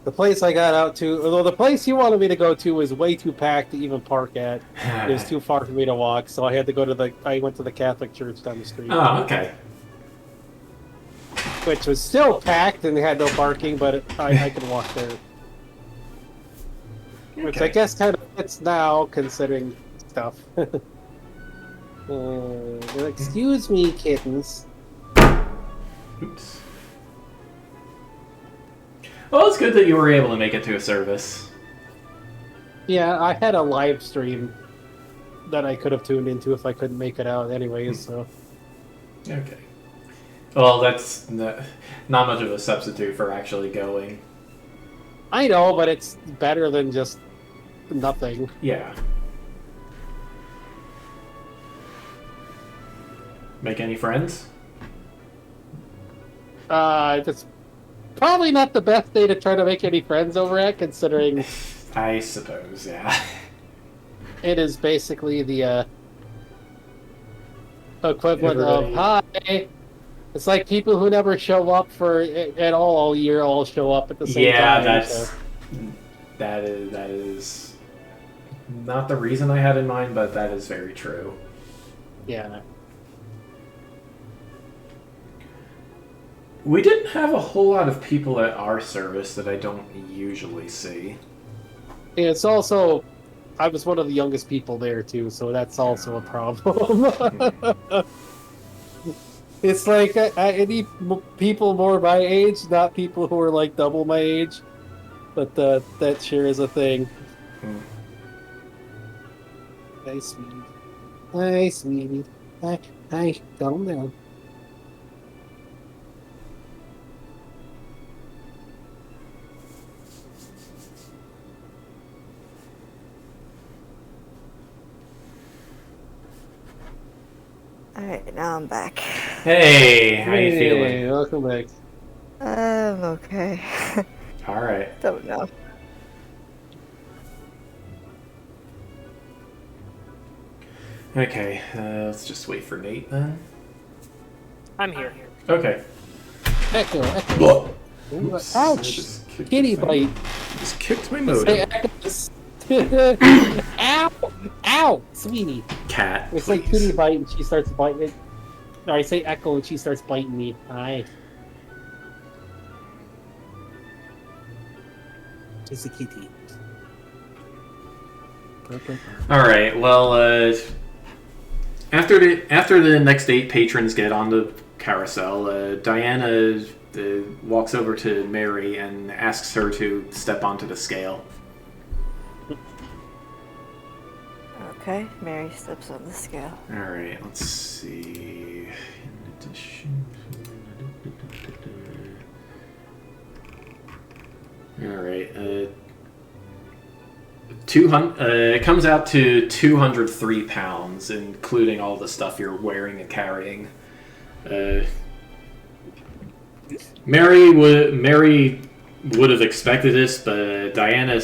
The place I got out to, although the place you wanted me to go to was way too packed to even park at. It was too far for me to walk, so I had to go to I went to the Catholic church down the street. Oh, okay. Which was still packed and they had no parking, but I could walk there. Which I guess kind of fits now, considering stuff. Excuse me, kittens. Oops. Well, it's good that you were able to make it to a service. Yeah, I had a live stream that I could have tuned into if I couldn't make it out anyways, so... Okay. Well, that's not much of a substitute for actually going. I know, but it's better than just nothing. Yeah. Make any friends? It's probably not the best day to try to make any friends over at, considering... I suppose, yeah. It is basically the equivalent of, hi! It's like people who never show up for at all year all show up at the same time. Yeah, that is not the reason I had in mind, but that is very true. Yeah. We didn't have a whole lot of people at our service that I don't usually see. It's also, I was one of the youngest people there too, so that's also a problem. It's like I need people more my age, not people who are like double my age. But that sure is a thing. Hi, sweetie. Hi, sweetie. Hi, calm down. Alright, now I'm back. Hey, how you feeling? Welcome back. I'm okay. Alright. Don't know. Okay, let's just wait for Nate then. I'm here. Okay. Echo. Whoa. Ooh, Oops, I ouch! just kicked Kitty my- bite. Just kicked my Say modem. echo. Ow! Ow! Sweetie. Cat, It's please. like kitty bite and she starts biting it. Or I say echo and she starts biting me. Hi. It's a kitty. Alright, well, after the next 8 patrons get on the carousel, Diana walks over to Mary and asks her to step onto the scale. Okay, Mary steps on the scale. Alright, let's see. In addition... Alright, it comes out to 203 pounds, including all the stuff you're wearing and carrying. Mary would have expected this, but Diana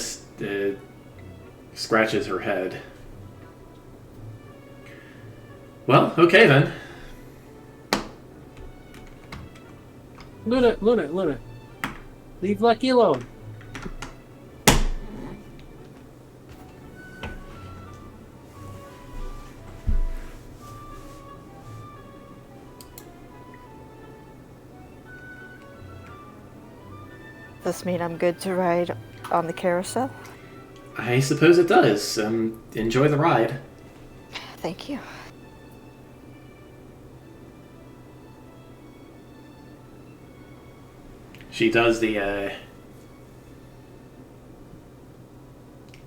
scratches her head. Well, okay then. Luna. Leave Lucky alone. Does this mean I'm good to ride on the carousel? I suppose it does. Enjoy the ride. Thank you. She does the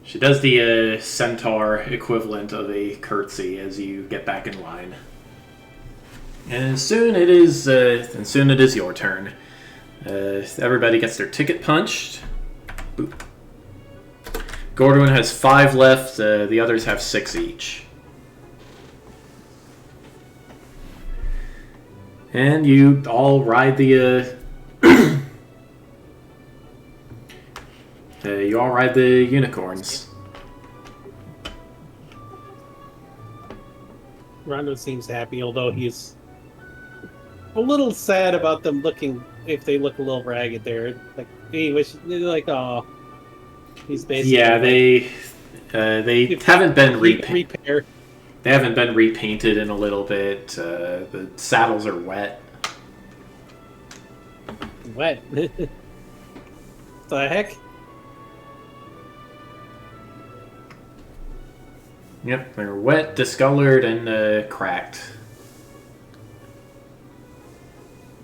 She does the centaur equivalent of a curtsy as you get back in line. And soon it is your turn. Everybody gets their ticket punched. Boop. Gordon has 5 left. The others have 6 each. And you all ride the you all ride the unicorns. Rondo seems happy, although he's a little sad about them looking, if they look a little ragged there. Like, he wish, like, oh, he's basically. Yeah, they haven't been repair. They haven't been repainted in a little bit. The saddles are wet. Wet. The heck? Yep, they're wet, discolored, and cracked.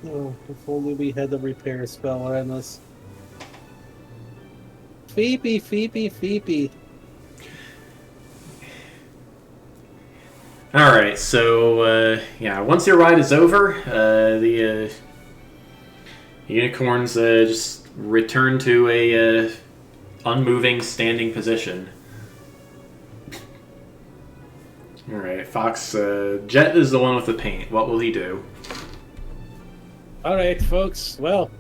Oh, if only we had the repair spell on us. Phoebe, Phoebe, Phoebe. Alright, so, yeah, once your ride is over, the unicorns just return to a unmoving standing position. Alright, Fox, Jet is the one with the paint. What will he do? Alright, folks, well.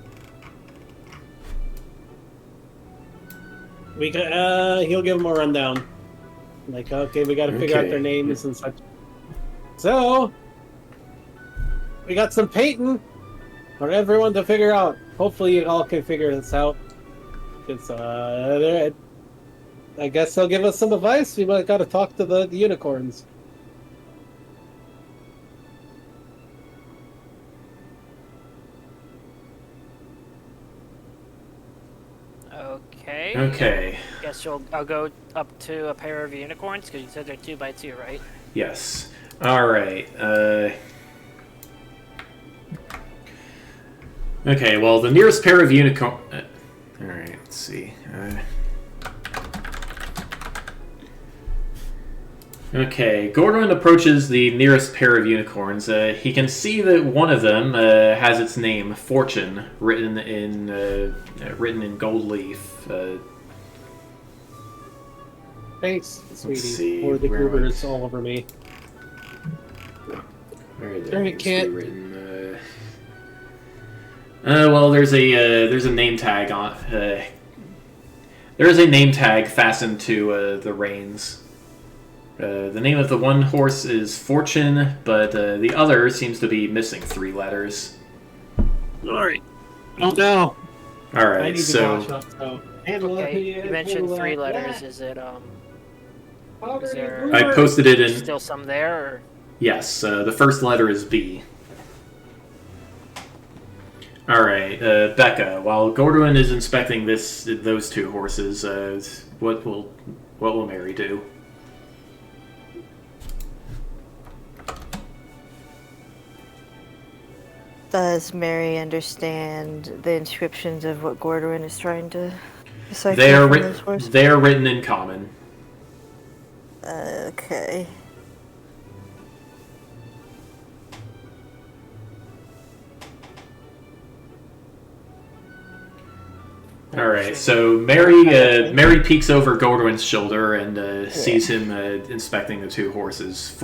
He'll give them a rundown. Like, okay, we gotta figure out their names and such. So, we got some painting for everyone to figure out. Hopefully you all can figure this out. Because, I guess they'll give us some advice. We might gotta talk to the unicorns. Okay. Okay. Guess I'll go up to a pair of unicorns, because you said they're 2 by 2, right? Yes. Alright, okay, well, the nearest pair of unicorn... Alright, let's see. Okay, Gordon approaches the nearest pair of unicorns. He can see that one of them has its name, Fortune, written in gold leaf. Thanks, sweetie. See, Or the where goobers all over me. Where are Darn it, Kit. written? Well, there's a name tag on. There is a name tag fastened to the reins. The name of the one horse is Fortune, but the other seems to be missing 3 letters. Alright. Oh no! Alright, I need to wash up, so... Okay, you mentioned 3 letters. Is it, is there I posted it in... still some there, or? Yes, the first letter is B. Alright, Becca, while Gordon is inspecting those 2 horses, what will Mary do? Does Mary understand the inscriptions of what Gordon is trying to decipher They are from those horses? they are written in common. Okay. Alright, so Mary peeks over Gordon's shoulder and sees him inspecting the 2 horses.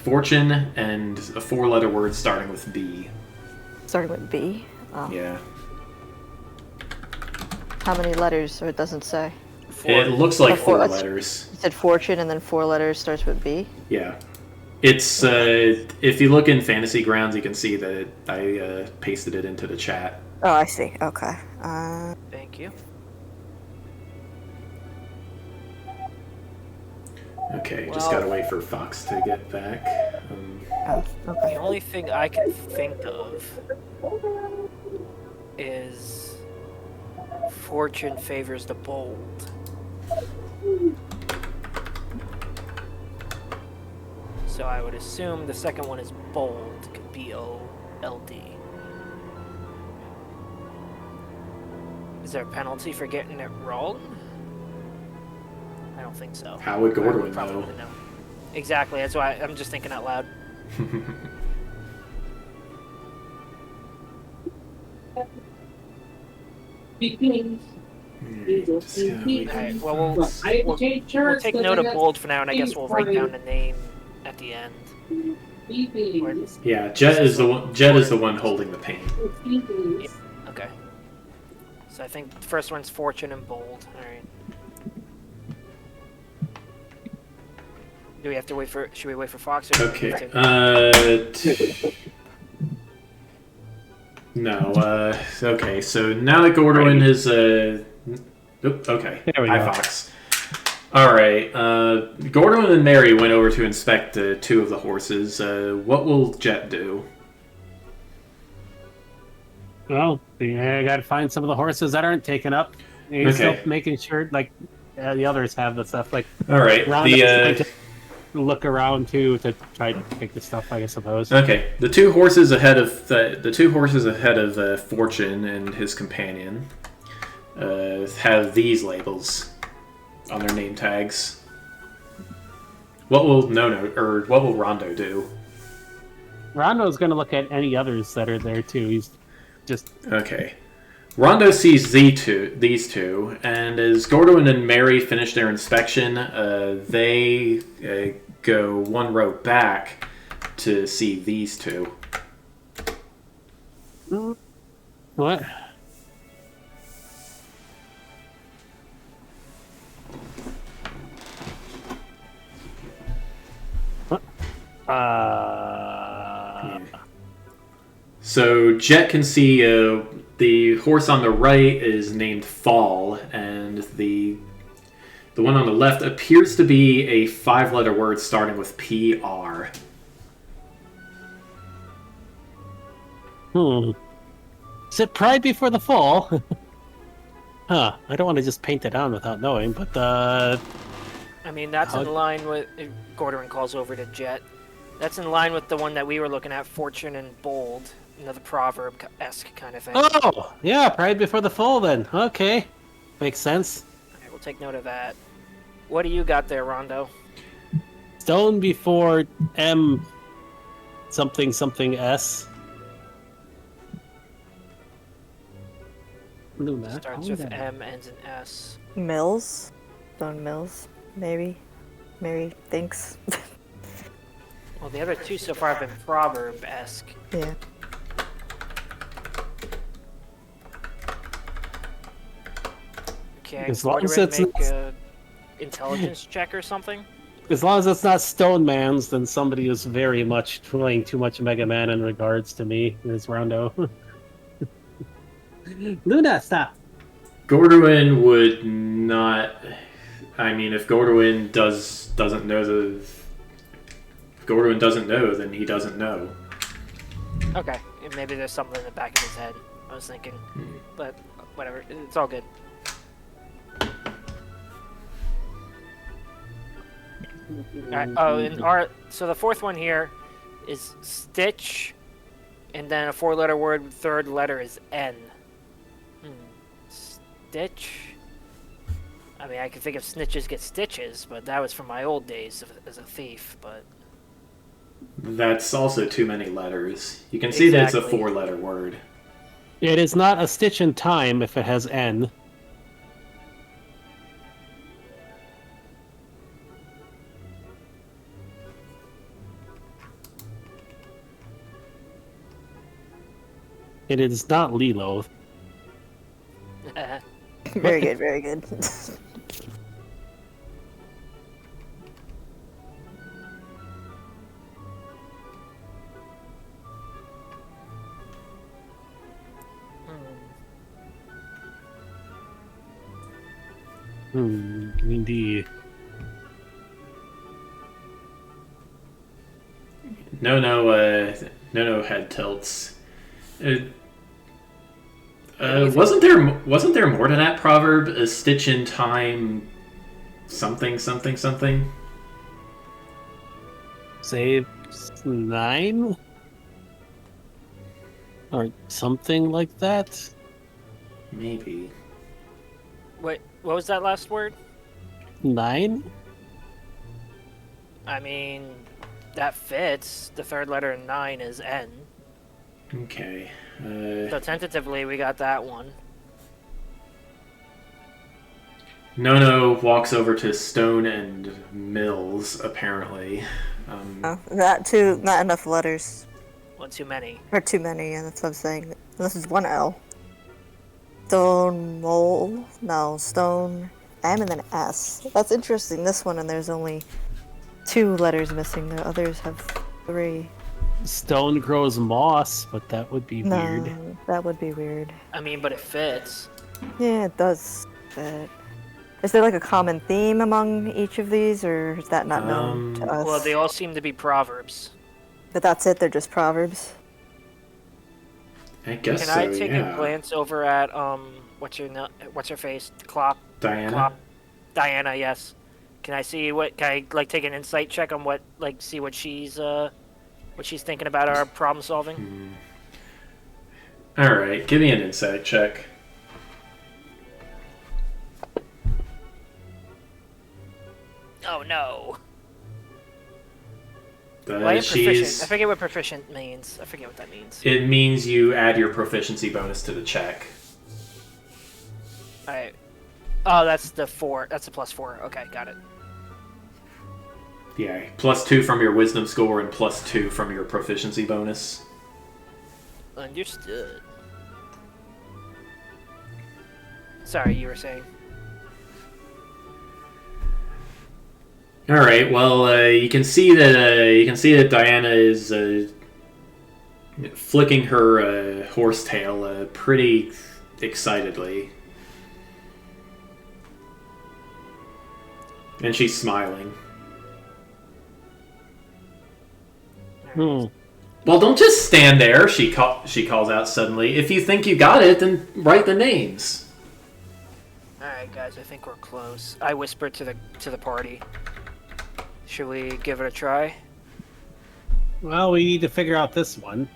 Fortune and a 4-letter word starting with B. Starting with B? Oh. Yeah. How many letters? Or it doesn't say. It looks like 4 4 letters. You said Fortune and then 4 letters starts with B? Yeah. It's, if you look in Fantasy Grounds, you can see that I pasted it into the chat. Oh, I see. Okay. Thank you. Okay, just Well- gotta wait for Fox to get back. Oh, The okay. only thing I can think of is fortune favors the bold. So I would assume the second one is bold, B-O-L-D. Is there a penalty for getting it wrong? don't think so. How would Gordon Probably know? wouldn't know. Exactly. That's why I'm just thinking out loud. Alright, well, we'll take note of bold for now, and I guess we'll write down the name at the end. Or- Yeah, Jet is the one. Jet is the one holding the paint. Yeah, okay. So I think the first one's Fortune and bold. Alright. Do we have to wait for? Should we wait for Fox? Or Okay. No. Okay. So now that Gordon is okay. There we Hi, go. Fox. All right. Gordon and Mary went over to inspect two of the horses. What will Jet do? Well, I got to find some of the horses that aren't taken up. You're still Okay. making sure, like, the others have the stuff. Like, All right. Ronda's going to look around too to try to take the stuff, I suppose. Okay. The two horses ahead of Fortune and his companion have these labels on their name tags. What will what will Rondo do? Rondo's going to look at any others that are there too. He's just Okay. Rondo sees these two, and as Gordon and Mary finish their inspection, they go one row back to see these two. what? So Jet can see the horse on the right is named Fall, and the one on the left appears to be a 5-letter word starting with PR. Is it Pride Before the Fall? Huh. I don't want to just paint it down without knowing, but I mean, that's in line with. Gordon calls over to Jet. That's in line with the one that we were looking at, Fortune and Bold. Another proverb-esque kind of thing. Oh, yeah, Pride Before the Fall then. Okay. Makes sense. Okay, we'll take note of that. What do you got there, Rondo? Stone before M something something S. Luna. Starts with M, ends in S. Mills? Stone Mills? Maybe. Mary thinks. Well, the other two so far have been proverb-esque. Yeah. Okay, As long as Gordon it's make not- a intelligence check or something? As long as it's not Stone Man's, then somebody is very much playing too much Mega Man in regards to me, is Rondo. Luna, stop! Gordon would not. I mean, if Gordon doesn't know if Gordon doesn't know, then he doesn't know. Okay, maybe there's something in the back of his head. I was thinking, but whatever. It's all good. Alright, oh, and so the fourth one here is Stitch, and then a 4-letter word, third letter is N. Stitch? I mean, I can think of snitches get stitches, but that was from my old days as a thief, but... That's also too many letters. You can see that it's a Exactly. 4-letter word. It is not a stitch in time if it has N. It is not Lilo. Very good, very good. Indeed. No head tilts. Wasn't there more to that proverb? A stitch in time, something, something, something. Say 9? Or something like that? Maybe. Wait, what was that last word? 9? I mean, that fits. The third letter in 9 is N. Okay. So tentatively, we got that one. Nono walks over to Stone and Mills, apparently. That too, not enough letters. One too many. Or too many, yeah, that's what I'm saying. This is one L. Stone, mole, no, stone, M and then S. That's interesting, this one, and there's only 2 letters missing. The others have 3. Stone grows moss, but that would be weird. No, that would be weird. I mean, but it fits. Yeah, it does fit. Is there like a common theme among each of these, or is that not known to us? Well, they all seem to be proverbs. But that's it, they're just proverbs? I guess Can so, I take yeah. a glance over at what's her face? Clop. Diana? Clop. Diana, yes. Can I see what? Can I like take an insight check on what? Like see what she's thinking about our problem solving? Alright, give me an insight check. Oh no. Well, I am proficient. I forget what proficient means. I forget what that means. It means you add your proficiency bonus to the check. Alright. Oh, that's the 4. That's the +4. Okay, got it. Yeah, +2 from your wisdom score and +2 from your proficiency bonus. Understood. Sorry, you were saying. All right. Well, you can see that Diana is flicking her horsetail pretty excitedly, and she's smiling. Hmm. Well, don't just stand there. She calls out suddenly. If you think you got it, then write the names. Alright, guys, I think we're close. I whisper to the party. Should we give it a try? Well, we need to figure out this one.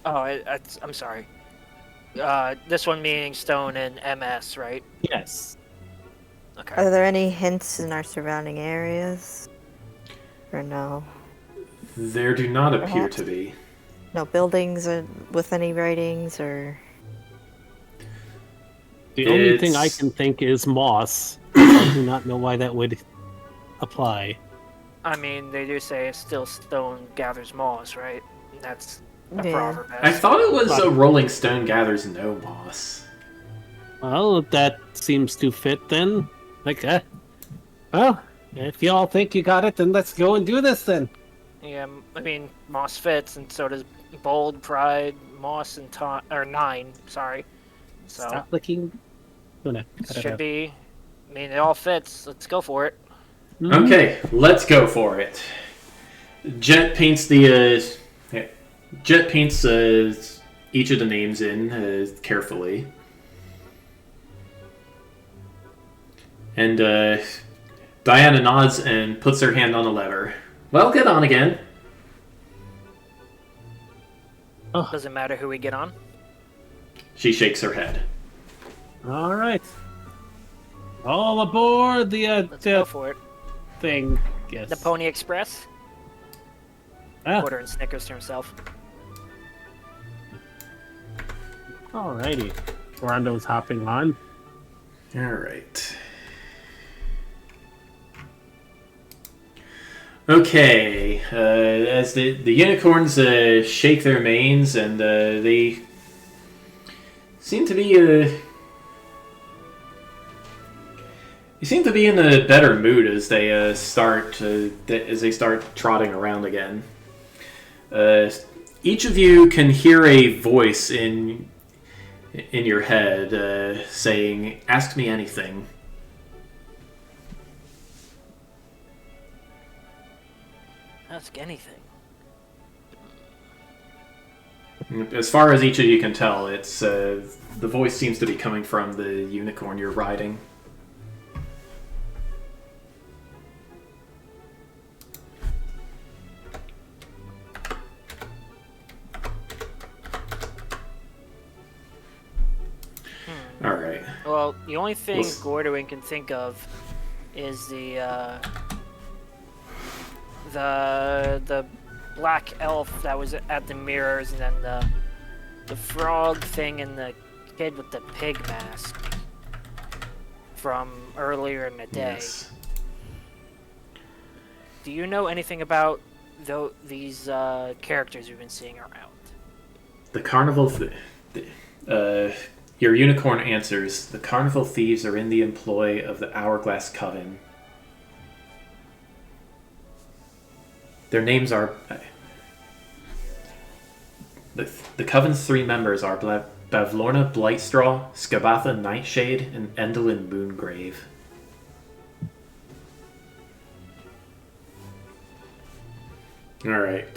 Oh, I'm sorry. This one meaning Stone and MS, right? Yes. Okay. Are there any hints in our surrounding areas? Or no? There do not appear Perhaps. to be. No buildings with any writings, or... The only thing I can think is moss. I do not know why that would apply. I mean, they do say still stone gathers moss, right? That's a Yeah. proverb. I thought it was a Rolling Stone gathers no moss. Well, that seems to fit then. Like, well, if y'all think you got it, then let's go and do this then. Yeah, I mean, moss fits, and so does bold, pride, moss, and 9. Sorry. So Stop licking. Gonna cut it should out. be. I mean, it all fits. Let's go for it. Okay, let's go for it. Jet paints each of the names in carefully, and Diana nods and puts her hand on the lever. Well, get on again. Doesn't matter who we get on. She shakes her head. All right. All aboard Let's go for it. thing. Yes. The Pony Express. Ah, Ordering Snickers to himself. alrighty. Rondo's hopping on. All right. Okay. As the unicorns shake their manes and they seem to be in a better mood as they start trotting around again. Each of you can hear a voice in your head saying, "Ask me anything." Ask anything. As far as each of you can tell, it's the voice seems to be coming from the unicorn you're riding. All right. Well, the only thing Well, Gordoin can think of is the black elf that was at the mirrors, and then the frog thing, and the kid with the pig mask from earlier in the day. Yes. Do you know anything about these characters you've been seeing around? The carnival. Your unicorn answers. The carnival thieves are in the employ of the Hourglass Coven. Their names are. The Coven's 3 members are Bavlorna Blightstraw, Skabatha Nightshade, and Endelyn Moongrave. All right.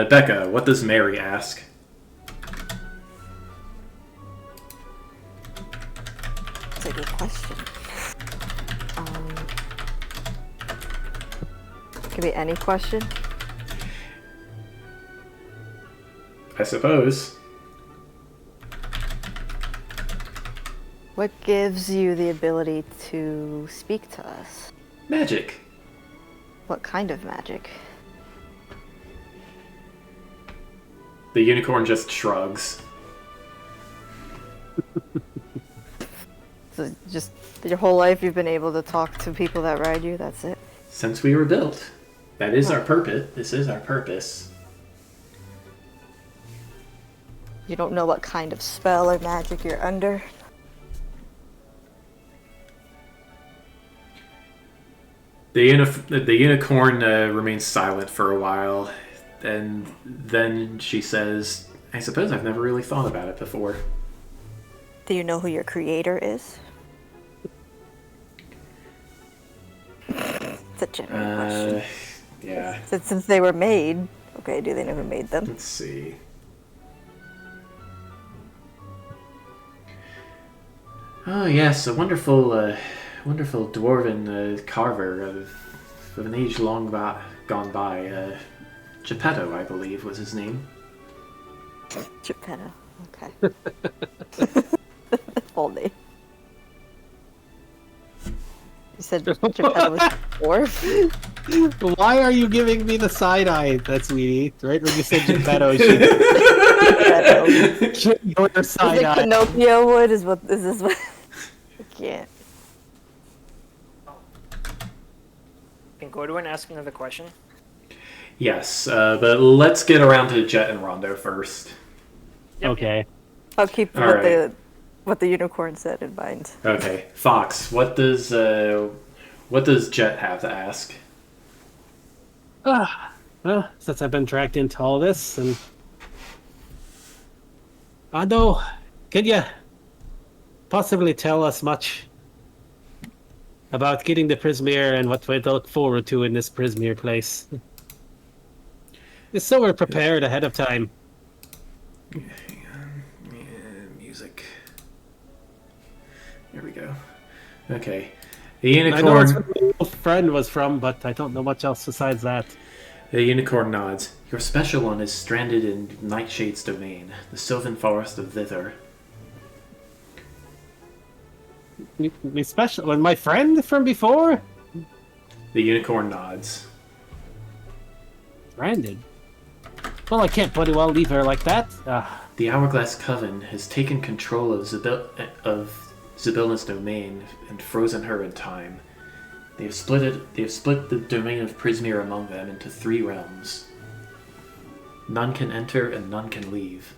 Becca? What does Mary ask? That's a good question. Could be any question. I suppose. What gives you the ability to speak to us? Magic. What kind of magic? The unicorn just shrugs. So just your whole life you've been able to talk to people that ride you, that's it? Since we were built. That is our purpose. This is our purpose. You don't know what kind of spell or magic you're under? The unicorn remains silent for a while, and then she says, I suppose I've never really thought about it before. Do you know who your creator is? It's a general question. Yeah. Since they were made, okay, do they know who made them? Let's see. Oh yes, a wonderful dwarven carver of an age long gone by. Geppetto, I believe, was his name. Geppetto, okay. Full name. You said Geppetto was a dwarf? Why are you giving me the side eye? That's sweetie. Right when you said Geppetto, Geppetto. she your Is side it eye. Pinocchio wood? Is this what? I can't. Can Gorduin ask another question? Yes, but let's get around to Jet and Rondo first. Yep. Okay. I'll keep All right. what the unicorn said in mind. Okay, Fox, what does Jet have to ask? Well, since I've been dragged into all this, and Ando, could you possibly tell us much about getting the Prismere and what we look forward to in this Prismere place? Just so we're prepared ahead of time. Hang on. Yeah, music. Here we go. Okay. The I know that's unicorn. where my old friend was from, but I don't know much else besides that. The unicorn nods. Your special one is stranded in Nightshade's domain, the Sylvan Forest of Thither. Me special, well, my friend from before, The unicorn nods. stranded. Well, I can't bloody well leave her like that. The Hourglass Coven has taken control of Zybilla's domain and frozen her in time. They have split the domain of Prismere among them into 3 realms. None can enter and none can leave.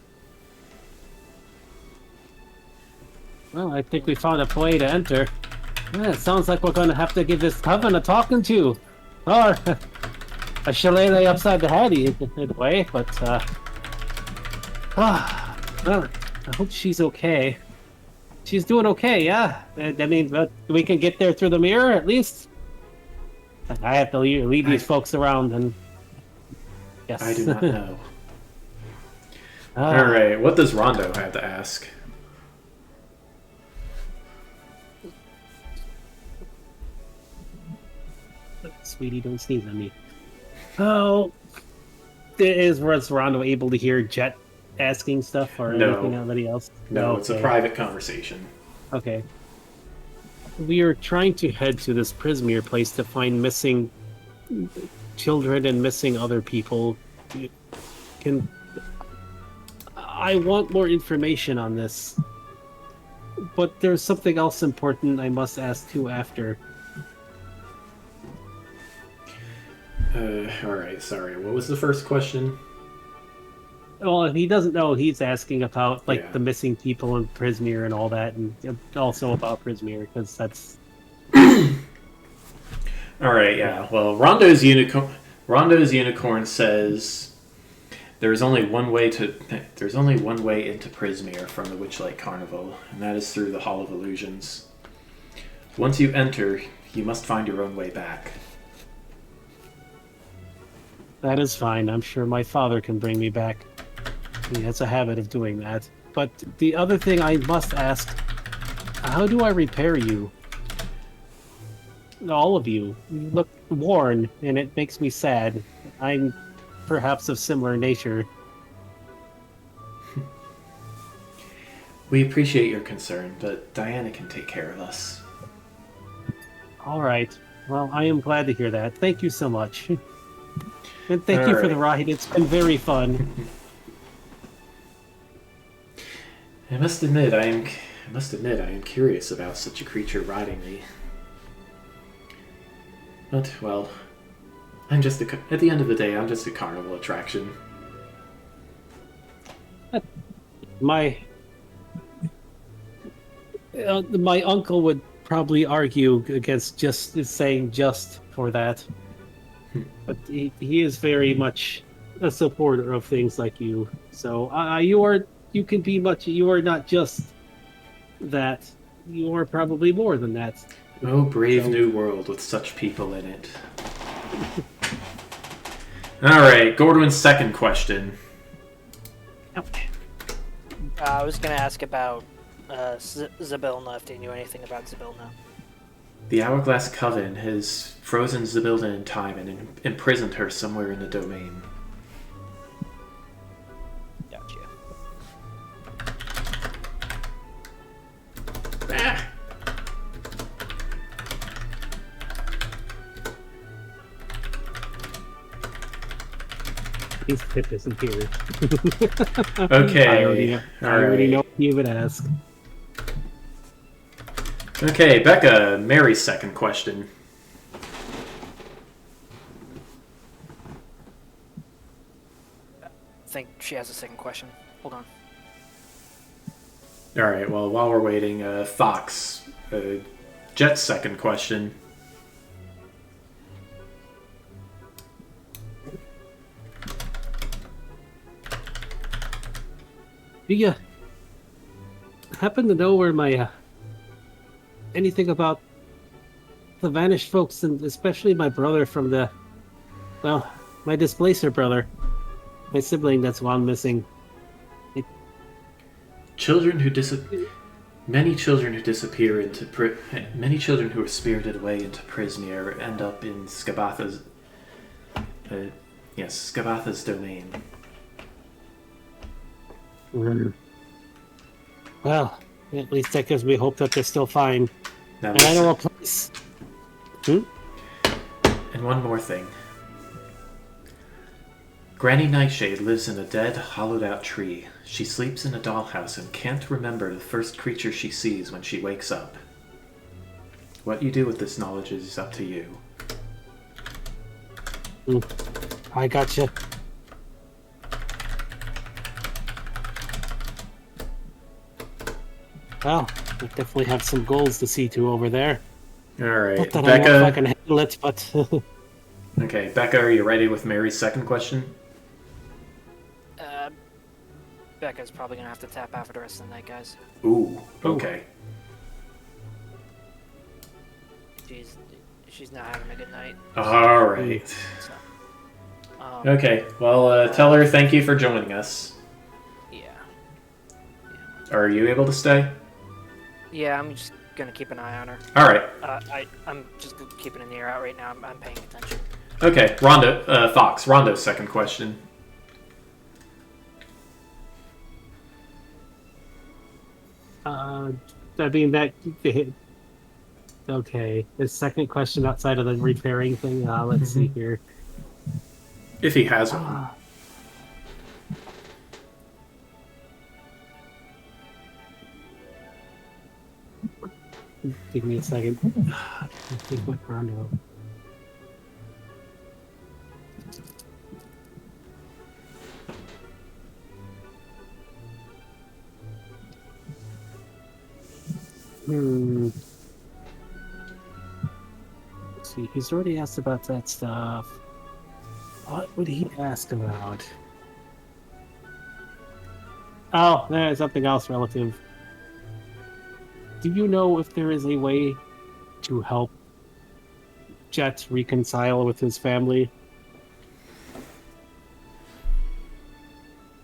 Well, I think we found a way to enter. Yeah, it sounds like we're going to have to give this coven a talking to. Or a shillelagh upside the head in a way, but well, I hope she's okay. She's doing okay, yeah. I mean, but we can get there through the mirror at least. I have to lead these folks around, and yes. I do not know. Alright, what does Rondo have to ask? Sweetie, don't sneeze on me. Oh, was Rondo able to hear Jet asking stuff or No. anything? Anybody else? No, it's a Okay. private conversation. Okay. we are trying to head to this Prismere place to find missing children and missing other people. Can I want more information on this? But there's something else important I must ask too after. Alright, sorry. What was the first question? Well, if he doesn't know, he's asking about Yeah. the missing people in Prismere and all that, and also about Prismere because that's Alright, yeah. Well, Rondo's unicorn says there's only one way into Prismere from the Witchlight Carnival, and that is through the Hall of Illusions. Once you enter, you must find your own way back. that is fine. I'm sure my father can bring me back. He has a habit of doing that. But the other thing I must ask, how do I repair you? All of you. You look worn, and it makes me sad. I'm perhaps of similar nature. We appreciate your concern, but Diana can take care of us. All right. Well, I am glad to hear that. Thank you so much. And thank you for the ride. It's been very fun. I must admit, I am curious about such a creature riding me. But, well, at the end of the day, I'm just a carnival attraction. My uncle would probably argue against just saying just for that. But he is very much a supporter of things like you. So you are not just that. You are probably more than that. Oh, brave new world with such people in it. Alright, Gordon's second question. I was going to ask about Zybilna, if they knew anything about Zybilna. The Hourglass Coven has frozen Zybilna in time and imprisoned her somewhere in the domain. Gotcha. Ah! His tip isn't here. Okay. I already know what you would ask. Okay, Becca, Mary's second question. I think she has a second question. Hold on. Alright, well, while we're waiting, Fox, Jet's second question. Do you happen to know where my anything about the vanished folks, and especially my brother from my displacer brother, my sibling that's gone missing? Many children who disappear into many children who are spirited away into Prismere end up in Skabatha's Skabatha's domain. Well, at least that gives me hope that they're still fine. Now, And I know a place. And one more thing. Granny Nightshade lives in a dead, hollowed-out tree. She sleeps in a dollhouse and can't remember the first creature she sees when she wakes up. What you do with this knowledge is up to you. I gotcha. Well, I definitely have some goals to see to over there. Alright, Not that I know if I Becca. can handle it, but Okay, Becca, are you ready with Mary's second question? Becca's probably going to have to tap out for the rest of the night, guys. Ooh, okay. She's not having a good night. Alright. So, Okay, well, tell her thank you for joining us. yeah. Are you able to stay? Yeah, I'm just going to keep an eye on her. Alright. I'm just keeping an ear out right now. I'm paying attention. Okay, Fox, Rondo's second question. I mean that Okay. His second question outside of the repairing thing. Let's see here. If he has one. Ah. Give me a second. I think what Rondo. Let's see, he's already asked about that stuff. What would he ask about? Oh, there's something else relative. Do you know if there is a way to help Jet reconcile with his family?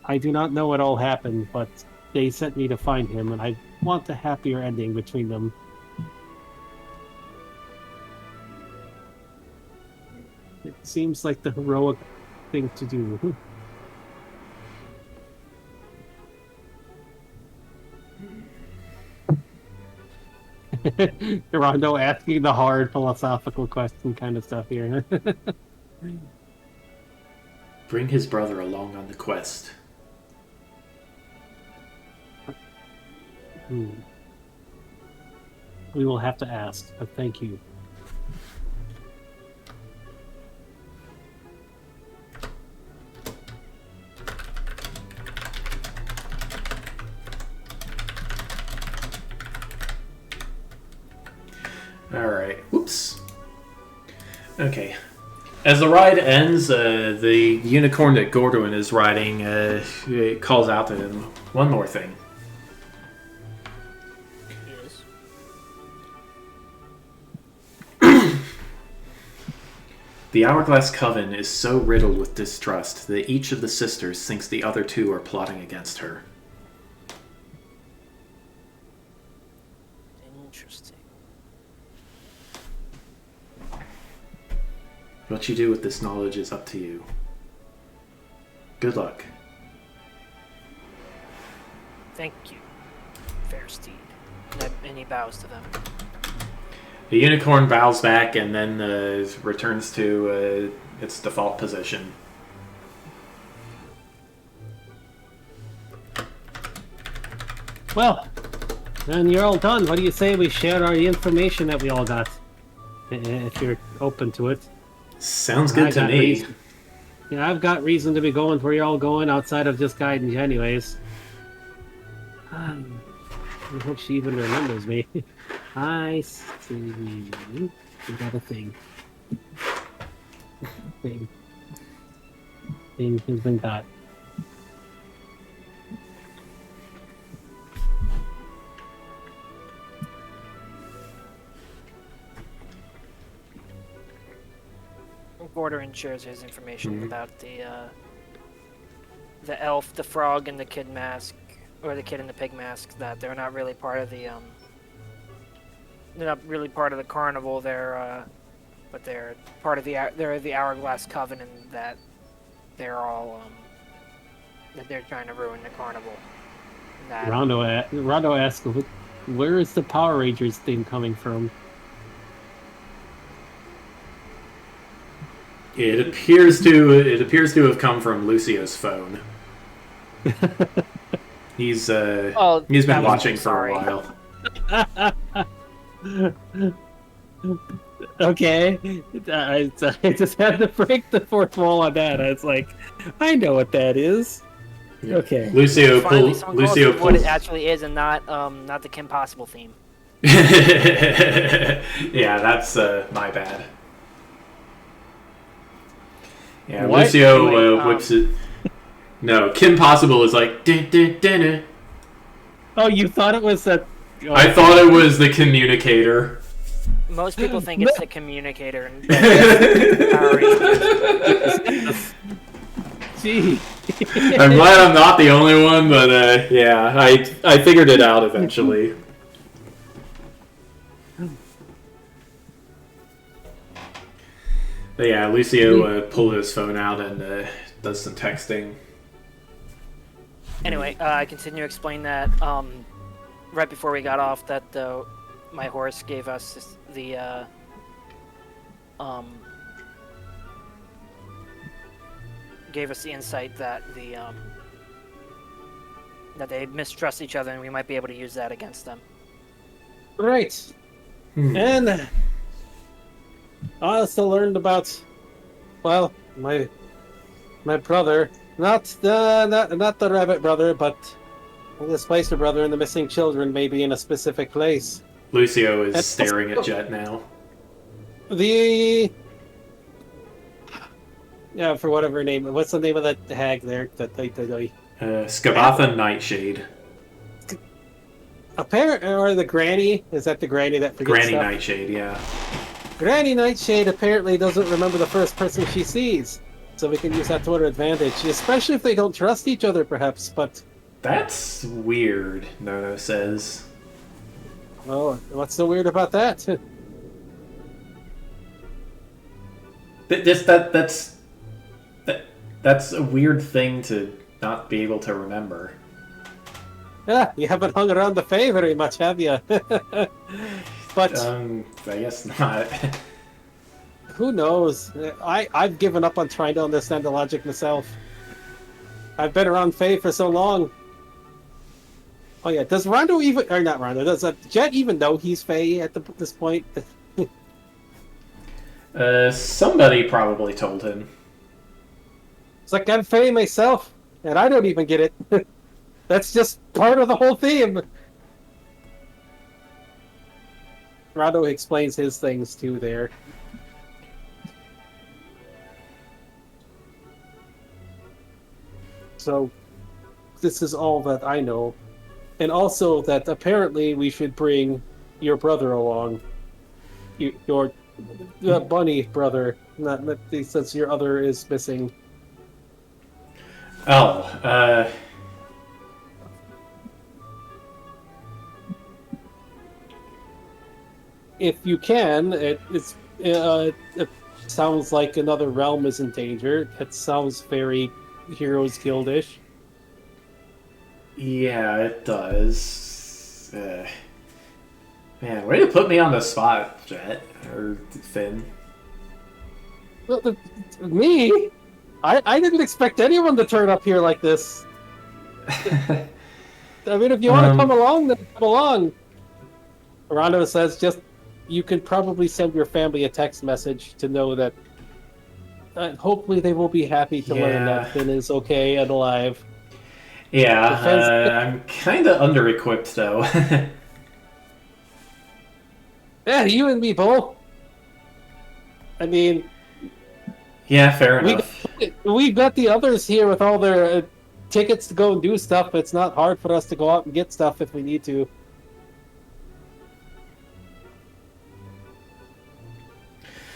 I do not know what all happened, but they sent me to find him, and I want a happier ending between them. It seems like the heroic thing to do. Rondo asking the hard philosophical question kind of stuff here. Bring his brother along on the quest. We will have to ask, but thank you. Alright. Whoops. Okay. As the ride ends, the unicorn that Gordon is riding calls out to him one more thing. Yes. The Hourglass Coven is so riddled with distrust that each of the sisters thinks the other two are plotting against her. Interesting. What you do with this knowledge is up to you. Good luck. Thank you, fair steed. And he bows to them. The unicorn bows back and then returns to its default position. Well, then you're all done. What do you say we share our information that we all got? If you're open to it. Sounds good to me. Reason. Yeah, I've got reason to be going where you're all going outside of just guidance anyways. I hope she even remembers me. I see. We got a thing. Thing has been got. Gordon shares his information about the elf, the frog, and the kid mask, or the kid in the pig mask. That they're not really part of the they're not really part of the carnival. But they're part of the Hourglass Coven, and that they're all that they're trying to ruin the carnival. Rondo asks, "Where is the Power Rangers theme coming from?" It appears to have come from Lucio's phone. He's been watching for a while. Okay, I just had to break the fourth wall on that. I was like, I know what that is. Okay, Lucio pulls what it pulls. actually is, and not the Kim Possible theme. Yeah, that's my bad. Yeah, What? Lucio Anyway, whips it. No, Kim Possible is like dun, dun, dun, dun. Oh, you thought it was that? Oh. I thought it was the communicator. Most people think it's the communicator. And Gee. I'm glad I'm not the only one, but yeah, I figured it out eventually. But yeah, Lucio pulled his phone out and does some texting. Anyway, I continue to explain that right before we got off that my horse gave us the insight that that they mistrust each other, and we might be able to use that against them. Right. And I also learned about, well, my brother, not the rabbit brother, but the Spicer brother and the missing children may be in a specific place. Lucio is staring at Jet now. For whatever name. What's the name of that hag there? Skabatha Nightshade. Or the granny? Is that the granny that forgets Granny stuff? Nightshade, yeah. Granny Nightshade apparently doesn't remember the first person she sees, so we can use that to our advantage, especially if they don't trust each other, perhaps, but... That's weird, Nono says. Well, what's so weird about that? That's a weird thing to not be able to remember. Yeah, you haven't hung around the Fae very much, have you? But... I guess not. Who knows? I've given up on trying to understand the logic myself. I've been around Fae for so long. Oh yeah, does Rondo even... Or not Rondo, does Jet even know he's Fae at this point? Somebody probably told him. It's like, I'm Fae myself, and I don't even get it. That's just part of the whole theme. Rondo explains his things too there. So, this is all that I know. And also that apparently we should bring your brother along. Your bunny brother, not since your other is missing. Oh, If you can, it sounds like another realm is in danger. It sounds very Heroes Guild-ish. yeah, it does. Man, way to put me on the spot, Jet. Or Finn. Well, me? I didn't expect anyone to turn up here like this. I mean, if you want to come along, then come along. Rondo says you could probably send your family a text message to know that hopefully they will be happy to learn that Finn is okay and alive. Yeah, I'm kind of under-equipped, though. Yeah, you and me both. I mean... Yeah, fair enough. We got the others here with all their tickets to go and do stuff. It's not hard for us to go out and get stuff if we need to.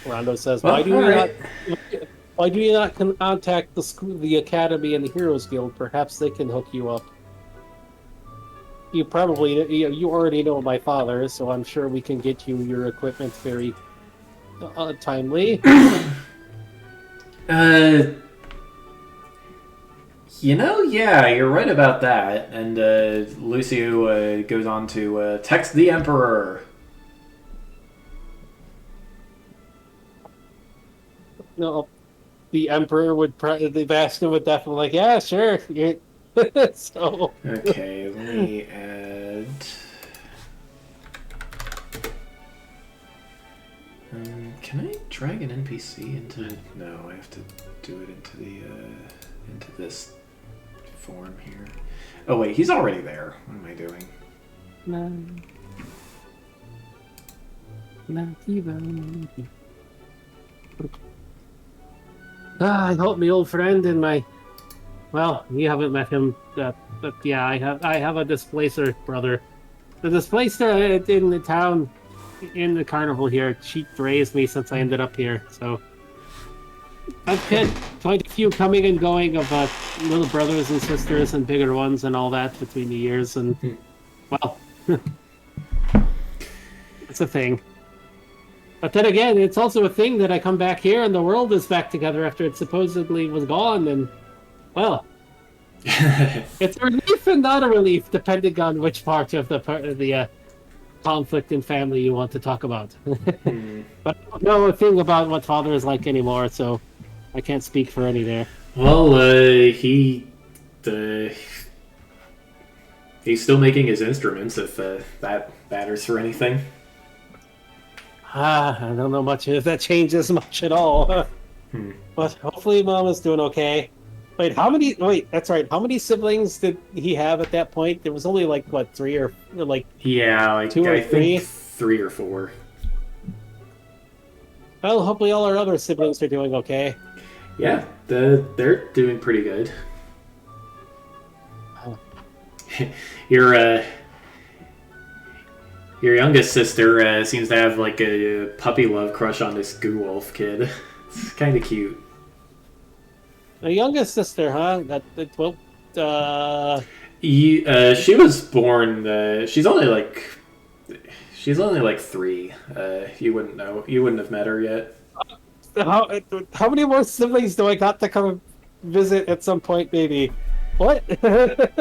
Rondo says, Well, why do you not contact the Academy and the Heroes Guild? Perhaps they can hook you up. You already know my father, so I'm sure we can get you your equipment very timely. Yeah, you're right about that. And Lucio goes on to text the Emperor. No, the Emperor the Bastion would definitely like, yeah, sure. So. Okay, let me add. Can I drag an NPC into? No, I have to do it into the into this form here. Oh wait, he's already there. What am I doing? No. Not even. I hope my old friend and my... Well, you haven't met him, but yeah, I have a displacer brother. The displacer in the town, in the carnival here, she raised me since I ended up here, so... I've had quite a few coming and going of little brothers and sisters and bigger ones and all that between the years, and... Well... it's a thing. But then again, it's also a thing that I come back here and the world is back together after it supposedly was gone, and, well, it's a relief and not a relief, depending on which part of the conflict in family you want to talk about. Hmm. But I don't know a thing about what father is like anymore, so I can't speak for any there. Well, he's still making his instruments. If that matters for anything. I don't know much if that changes much at all. Hmm. But hopefully mom is doing okay. Wait, that's right. How many siblings did he have at that point? There was only like, what, three or like Yeah, like two or I three? think 3 or 4. Well, hopefully all our other siblings are doing okay. Yeah, they're doing pretty good. Oh. Your your youngest sister seems to have like a puppy love crush on this Goo Wolf kid. It's kind of cute. The youngest sister, huh? She was born. She's only like 3. You wouldn't know. You wouldn't have met her yet. How many more siblings do I got to come visit at some point, maybe? What?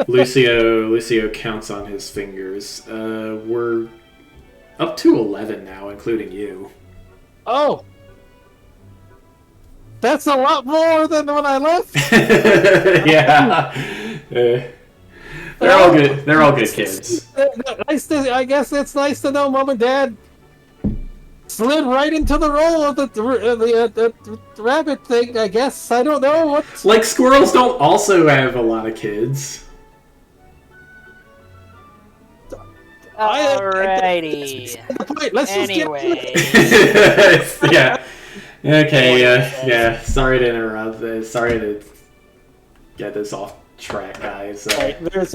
Lucio counts on his fingers. We're up to 11 now, including you. Oh! That's a lot more than when I left! Yeah. They're all good. They're all good kids. I guess it's nice to know Mom and Dad slid right into the role of the rabbit thing, I guess. I don't know what... Like, squirrels don't also have a lot of kids. Alrighty. Let's Anyway. Yeah. Okay, yeah. Sorry to interrupt. Sorry to get this off track, guys. Right, there's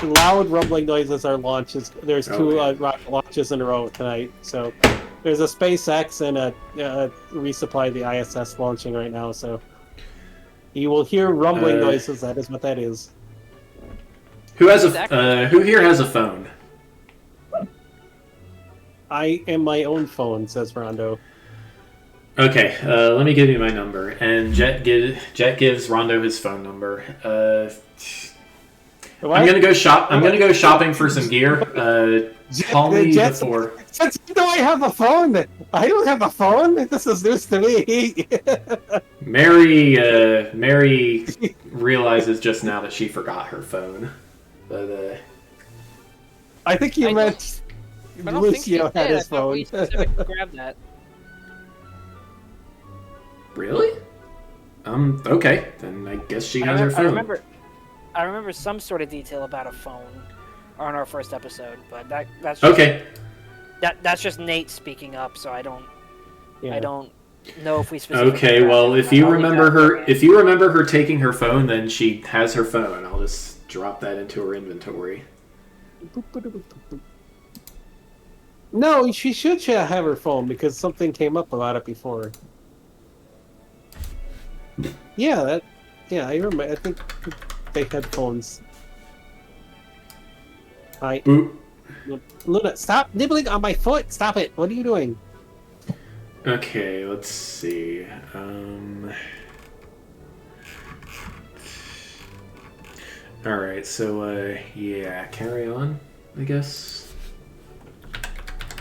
loud rumbling noises are launches. There's two rocket launches in a row tonight. So there's a SpaceX and a resupply the ISS launching right now. So you will hear rumbling noises. That is what that is. Who here has a phone? I am my own phone, says Rondo. Okay, let me give you my number. And Jet gives Rondo his phone number. I'm gonna go shopping for some gear. Call me before. Since do I have a phone? I don't have a phone. This is news to me. Mary realizes just now that she forgot her phone. But I think you meant Lucio had his phone. We specifically grabbed that. Really? Okay. Then I guess she has her phone. I remember some sort of detail about a phone on our first episode, but that's just, okay. That's just Nate speaking up, so I don't know if we specifically. Okay, well, if you remember her taking her phone, then she has her phone. I'll just drop that into her inventory. No, she should have her phone because something came up about it before. Yeah, I remember. I think they had phones. Luna, stop nibbling on my foot! Stop it! What are you doing? Okay, let's see. Alright, so, yeah, carry on, I guess.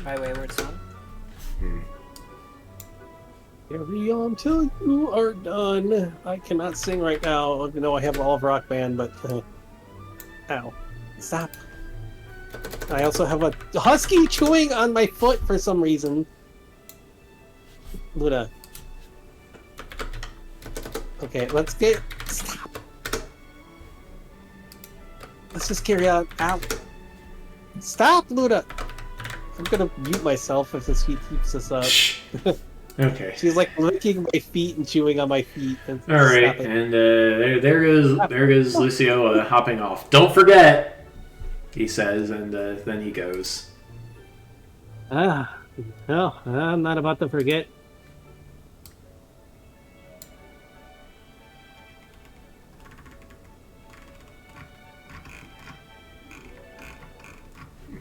My wayward son. Carry on till you are done. I cannot sing right now, even though I have all of Rock Band, but... ow. Stop. I also have a husky chewing on my foot for some reason. Luna. Okay, let's get... Stop. Let's just carry on. Ow. Stop, Luna! I'm gonna mute myself if this keeps us up. Okay. She's like licking my feet and chewing on my feet. All right, and there goes Lucio hopping off. Don't forget, he says, and then he goes. No, I'm not about to forget.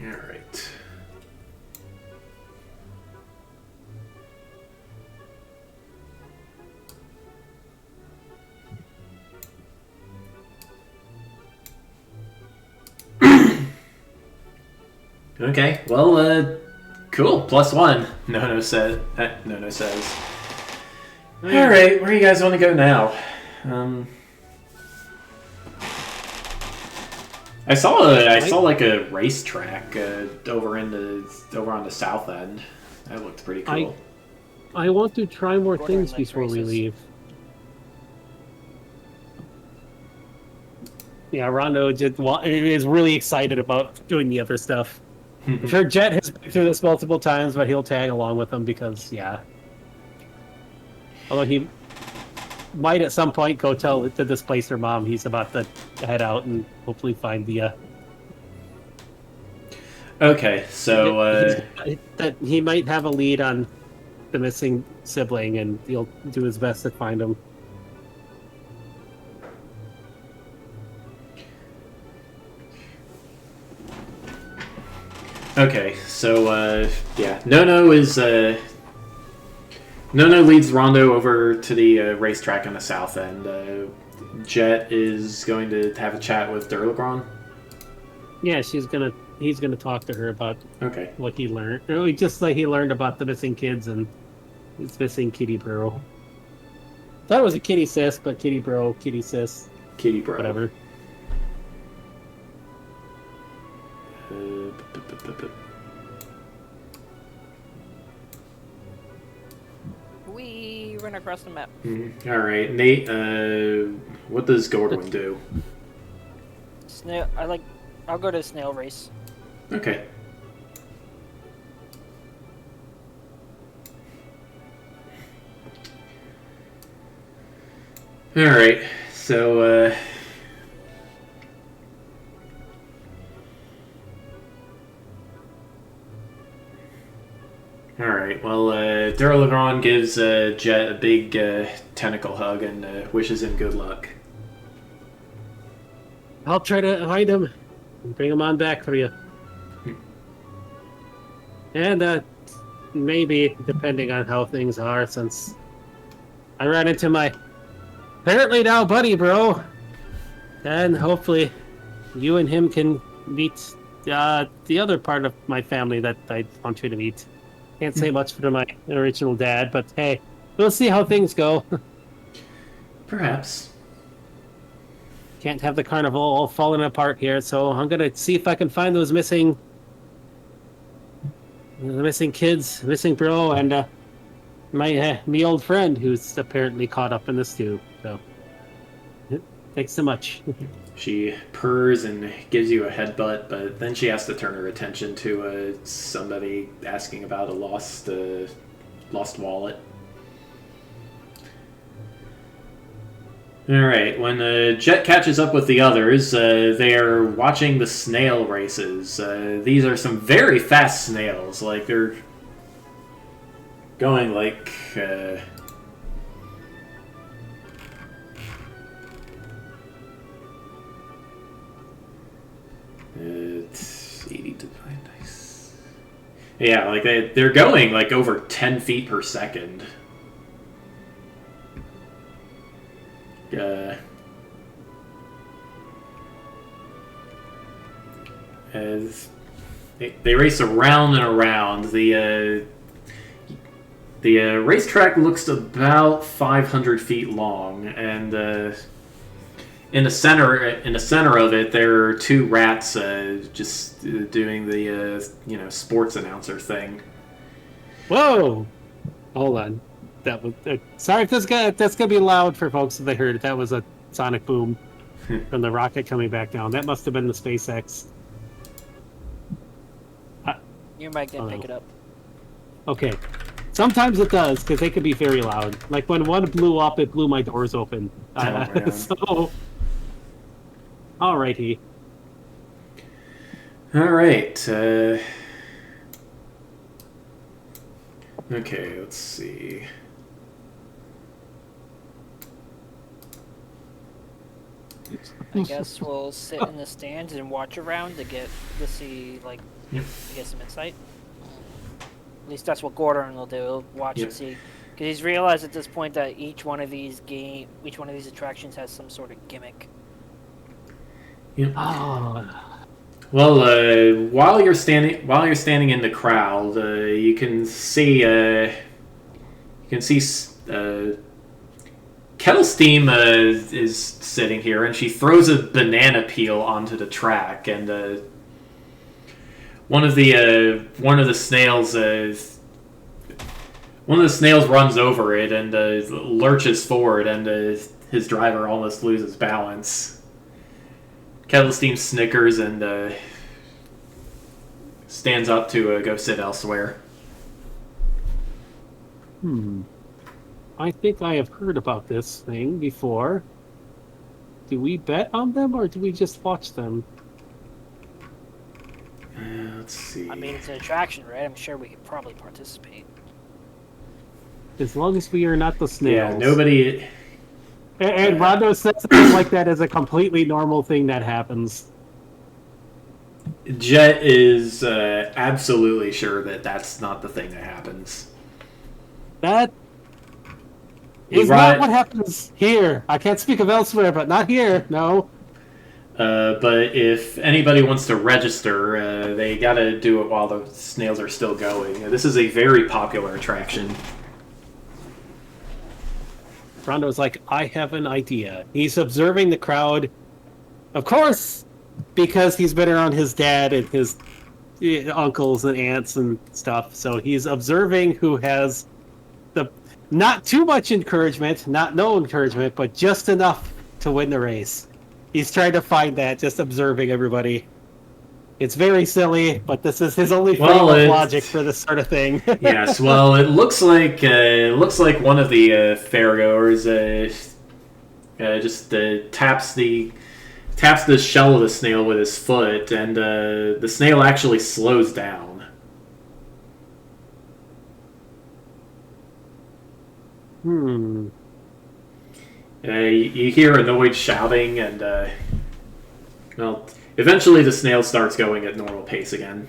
All right. Okay, well, cool. +1. No said. No says. All right, where do you guys want to go now? I saw like a racetrack over on the south end. That looked pretty cool. I want to try more Gordon things likes before we races. leave. Yeah, Rondo is really excited about doing the other stuff. I'm sure Jet has been through this multiple times, but he'll tag along with them because, yeah. Although he might at some point go tell to displace her mom he's about to head out and hopefully find the. Okay, so that he might have a lead on the missing sibling, and he'll do his best to find him. okay, so yeah, Nono leads Rondo over to the racetrack on the south end. Jet is going to have a chat with Durlagron. Yeah, he's gonna talk to her about Okay. what he learned. Or just like he learned about the missing kids and his missing kitty bro. Thought it was a kitty sis, but kitty bro, kitty sis, Kitty bro. whatever. We run across the map. All right, Nate. What does Gordon do? Snail. I'll go to snail race. Okay. All right. So all right. Well, Durlagron gives Jet a big tentacle hug and wishes him good luck. I'll try to find him and bring him on back for you. And maybe, depending on how things are, since I ran into my apparently now buddy bro, and hopefully you and him can meet the other part of my family that I want you to meet. Can't say much for my original dad, but hey, we'll see how things go. Perhaps. Can't have the carnival all falling apart here, so I'm gonna see if I can find those missing kids, missing bro, and me old friend who's apparently caught up in this too. So, thanks so much. She purrs and gives you a headbutt, but then she has to turn her attention to somebody asking about a lost wallet. Alright, when Jet catches up with the others, they are watching the snail races. These are some very fast snails. Like, they're going like... it's 80 to 5, nice. Yeah, like they're going like over 10 feet per second. As they race around and around, the racetrack looks about 500 feet long, and in the center of it, there are two rats just doing the sports announcer thing. Whoa! Hold on. That was sorry if that's gonna be loud for folks if they heard it. That was a sonic boom from the rocket coming back down. That must have been the SpaceX. Your mic didn't pick it up. Okay. Sometimes it does, because they can be very loud. Like when one blew up, it blew my doors open. So, alrighty. Alright. Okay, let's see. I guess we'll sit in the stands and watch around to see Yep. to get some insight. At least that's what Gordon will do. He'll watch Yep. and see, because he's realized at this point that each one of these attractions has some sort of gimmick. Yep. Oh. Well, while you're standing in the crowd, you can see Kettle Steam is sitting here, and she throws a banana peel onto the track, and one of the snails runs over it and lurches forward, and his driver almost loses balance. Kettle Steam snickers and stands up to go sit elsewhere. I think I have heard about this thing before. Do we bet on them, or do we just watch them? Let's see. I mean, it's an attraction, right? I'm sure we could probably participate. As long as we are not the snails. Yeah, nobody... And Rondo says something like that as a completely normal thing that happens. Jet is absolutely sure that that's not the thing that happens. That is not what happens here. I can't speak of elsewhere, but not here, no. But if anybody wants to register, they gotta do it while the snails are still going. This is a very popular attraction. Rondo's like, I have an idea. He's observing the crowd. Of course, because he's been around his dad and his uncles and aunts and stuff. So he's observing who has the not too much encouragement, not no encouragement, but just enough to win the race. He's trying to find that, just observing everybody. It's very silly, but this is his only frame of logic for this sort of thing. Yes, well, it looks like one of the fairgoers just taps the shell of the snail with his foot, and the snail actually slows down. You hear annoyed shouting, and well, eventually the snail starts going at normal pace again.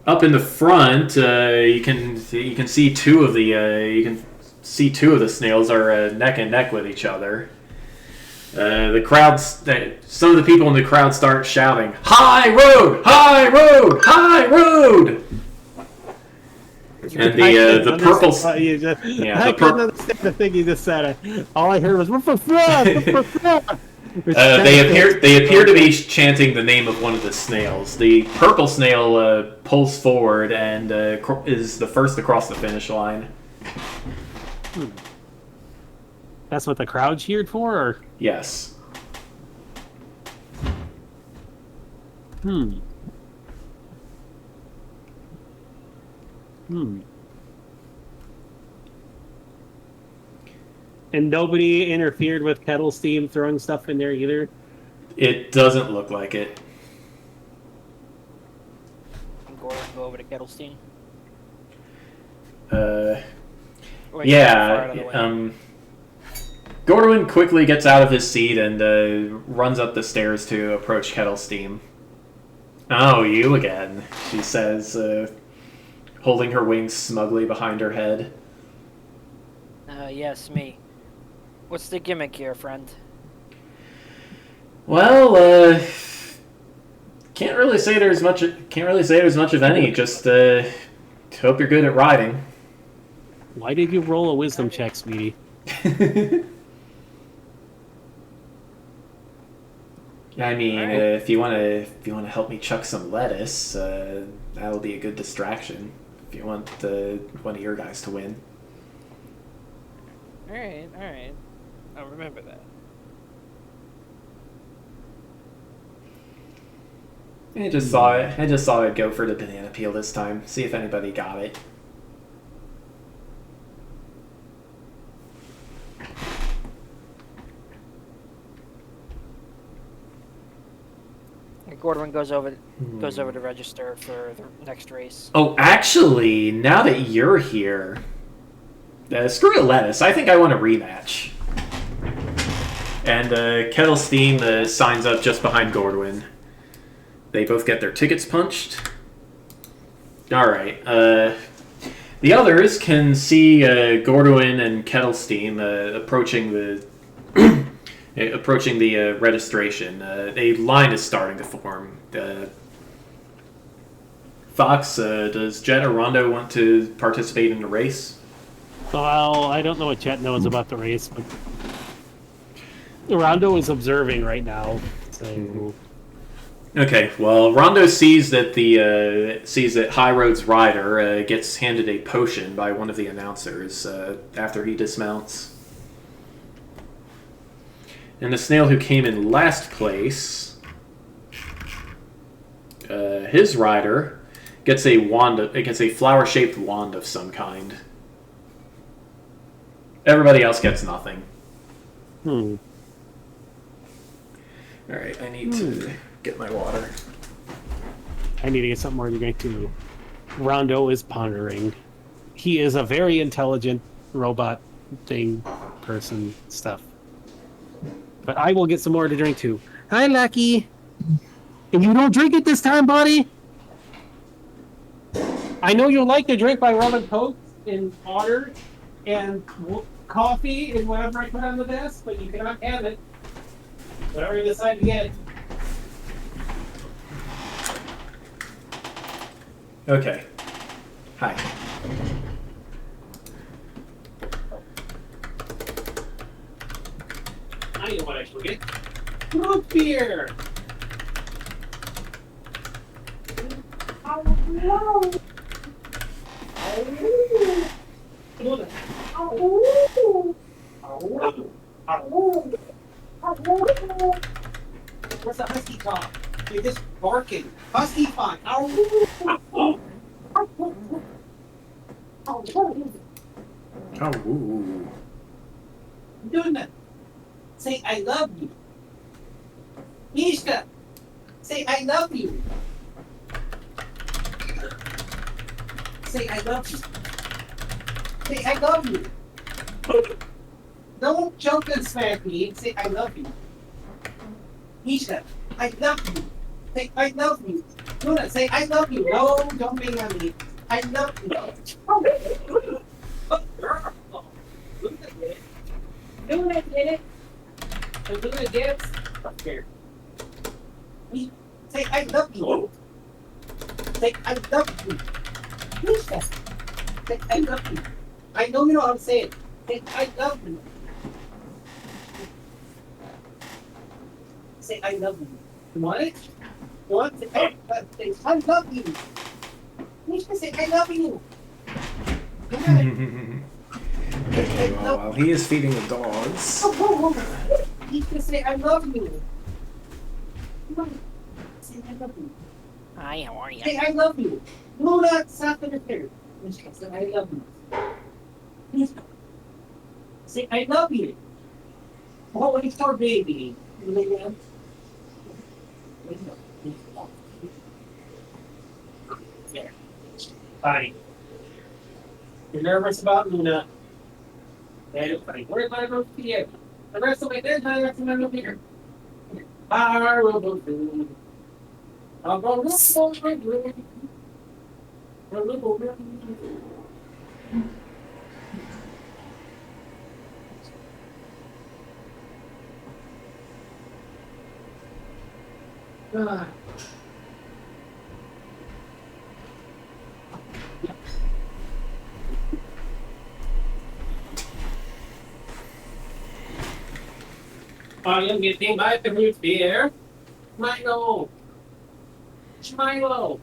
Up in the front, you can see two of the snails are neck and neck with each other. The crowds, some of the people in the crowd start shouting, "High road! High road! High road!" And the purple, I couldn't understand the thing you just said. All I heard was "We're for front! We're for front!" They appear to be chanting the name of one of the snails. The purple snail pulls forward and is the first to cross the finish line. That's what the crowd cheered for, or? Yes. And nobody interfered with Kettle Steam throwing stuff in there either? It doesn't look like it. Can Gordon go over to Kettlestein? Gordon quickly gets out of his seat and runs up the stairs to approach Kettle Steam. "Oh, you again," she says, holding her wings smugly behind her head. Yes, me. What's the gimmick here, friend? Well, can't really say there's much of any. Just hope you're good at riding. Why did you roll a wisdom check, sweetie? I mean, if you want to help me chuck some lettuce, that'll be a good distraction. If you want one of your guys to win. All right. I'll remember that. I just thought I'd go for the banana peel this time. See if anybody got it. Gordon goes over to register for the next race. Oh, actually, now that you're here, screw the lettuce. I think I want a rematch. And Kettle Steam signs up just behind Gordwin. They both get their tickets punched. Alright. The others can see Gordwin and Kettle Steam approaching approaching the registration. A line is starting to form. Fox, does Jet or Rondo want to participate in the race? Well, I don't know what Chet knows about the race, but Rondo is observing right now. So Okay, well, Rondo sees that High Road's rider gets handed a potion by one of the announcers after he dismounts. And the snail who came in last place, his rider gets a flower-shaped wand of some kind. Everybody else gets nothing. Hmm. All right, I need to get my water. I need to get something more to drink too. Rondo is pondering. He is a very intelligent robot thing, person, stuff. But I will get some more to drink too. Hi, Lucky. If you don't drink it this time, buddy. I know you like to drink my rum and coke and water and coffee and whatever I put on the desk, but you cannot have it. Whatever you decide to get. Okay. Hi. I know what I should get. Root beer! What's the husky talk? You're just barking. Husky fun. Oh, ooh. Doing that. Say I love you. Mishka, say I love you. Say I love you. Say I love you. Don't jump and smack me. Say I love you. Mishka, I love you. Say I love you. Luna, say I love you. No, don't be on me. I love you. Luna did it. Luna did it. And Luna gets up here. Say I love you. Say I love you. Mishka, say I love you. I know you know what I'm saying. Say I love you. Say I love you. You want it? You want it? Say I love you. Mishka, say I love you. Okay, well, while he is feeding the dogs. Mishka, say I love you. Say I love you. Hi, how are you? Say I love you. Luna, stop interfering. Mishka, say I love you. Mishka, say I love you. Oh, it's our baby. You lay down. There. Fine. You're nervous about Luna. That's fine. Where's my roast beer? The rest of my dead, the rest of my roast beer. Horrible food. I'll go little. I am getting my root beer. Milo. Milo.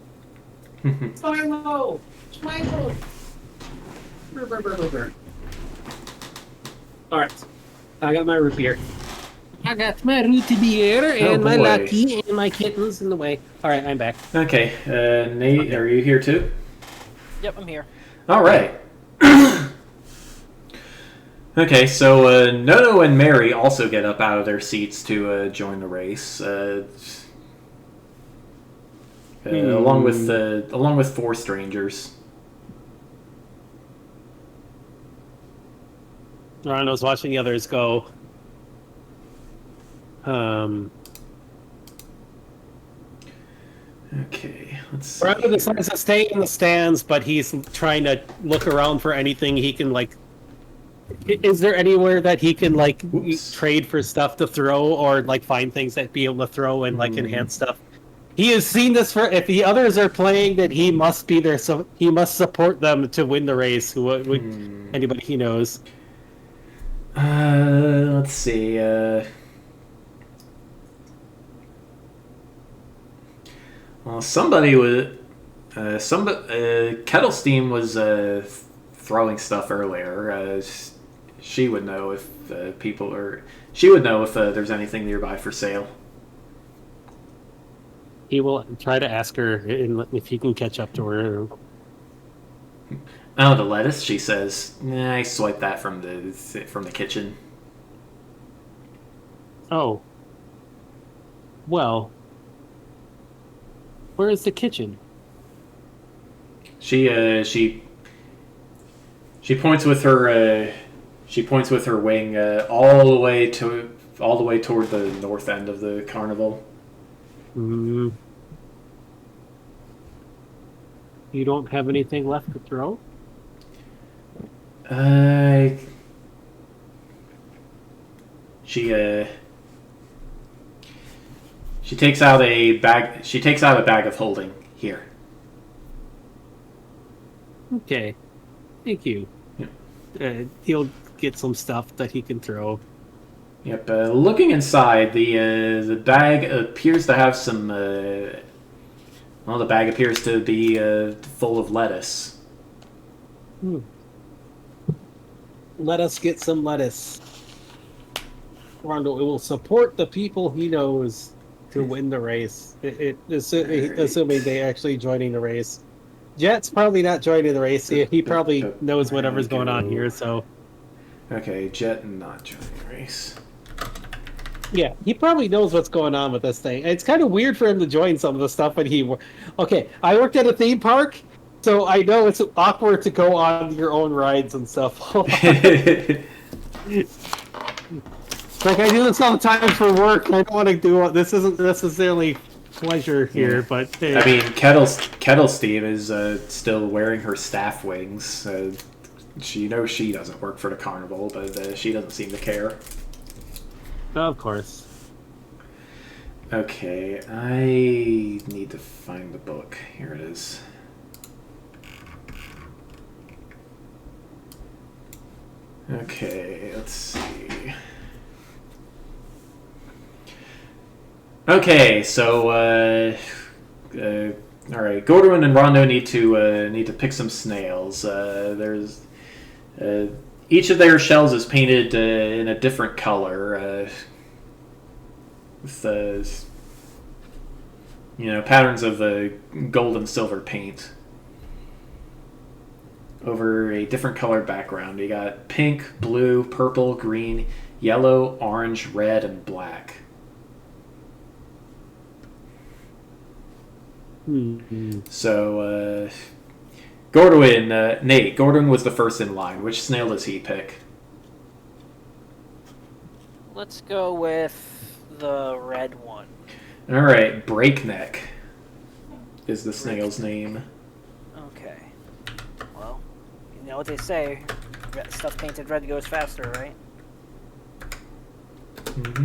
Milo. Milo. All right. I got my root beer. I got my root beer and my boy. lucky and my kittens in the way. All right, I'm back. Okay, Nate, are you here too? Yep, I'm here. All right. Okay, so Nono and Mary also get up out of their seats to join the race, along with four strangers. Rondo's watching the others go. Okay, let's see. Rondo decides to stay in the stands, but he's trying to look around for anything he can like Is there anywhere that he can like Oops. trade for stuff to throw, or like find things that be able to throw and like enhance stuff? He has seen this for. If the others are playing, then he must be there. So he must support them to win the race. Anybody he knows? Let's see. Well, somebody was. Kettle Steam was throwing stuff earlier. She would know if people are. She would know if there's anything nearby for sale. He will try to ask her if he can catch up to her. Oh, the lettuce. She says, nah, "I swiped that from the kitchen." Oh. Well. Where is the kitchen? She points with her wing all the way toward the north end of the carnival. You don't have anything left to throw? She takes out a bag. She takes out a bag of holding. Here. Okay. Thank you. Yep. He'll get some stuff that he can throw. Yep. Looking inside, the bag appears to have some. Well, the bag appears to be full of lettuce. Let us get some lettuce. Rondo, it will support the people he knows to win the race. Assuming they actually joining the race. Jet's probably not joining the race. He probably knows whatever's going on here. So, okay, Jet not joining the race. Yeah, he probably knows what's going on with this thing. It's kind of weird for him to join some of the stuff when he. Okay, I worked at a theme park, so I know it's awkward to go on your own rides and stuff. Like, I do this all the time for work. I don't want to do it. This isn't necessarily pleasure here, but I mean, Kettle Steve is still wearing her staff wings. She knows she doesn't work for the carnival, but she doesn't seem to care. Of course. Okay, I need to find the book. Here it is. Okay, let's see. Okay, so all right, Gordon and Rondo need to pick some snails. There's each of their shells is painted in a different color, with patterns of gold and silver paint over a different color background. You got pink, blue, purple, green, yellow, orange, red, and black. So, Nate, Gordon was the first in line. Which snail does he pick? Let's go with the red one. All right, Breakneck is the snail's name. Okay. Well, you know what they say. Stuff painted red goes faster, right? Mm-hmm.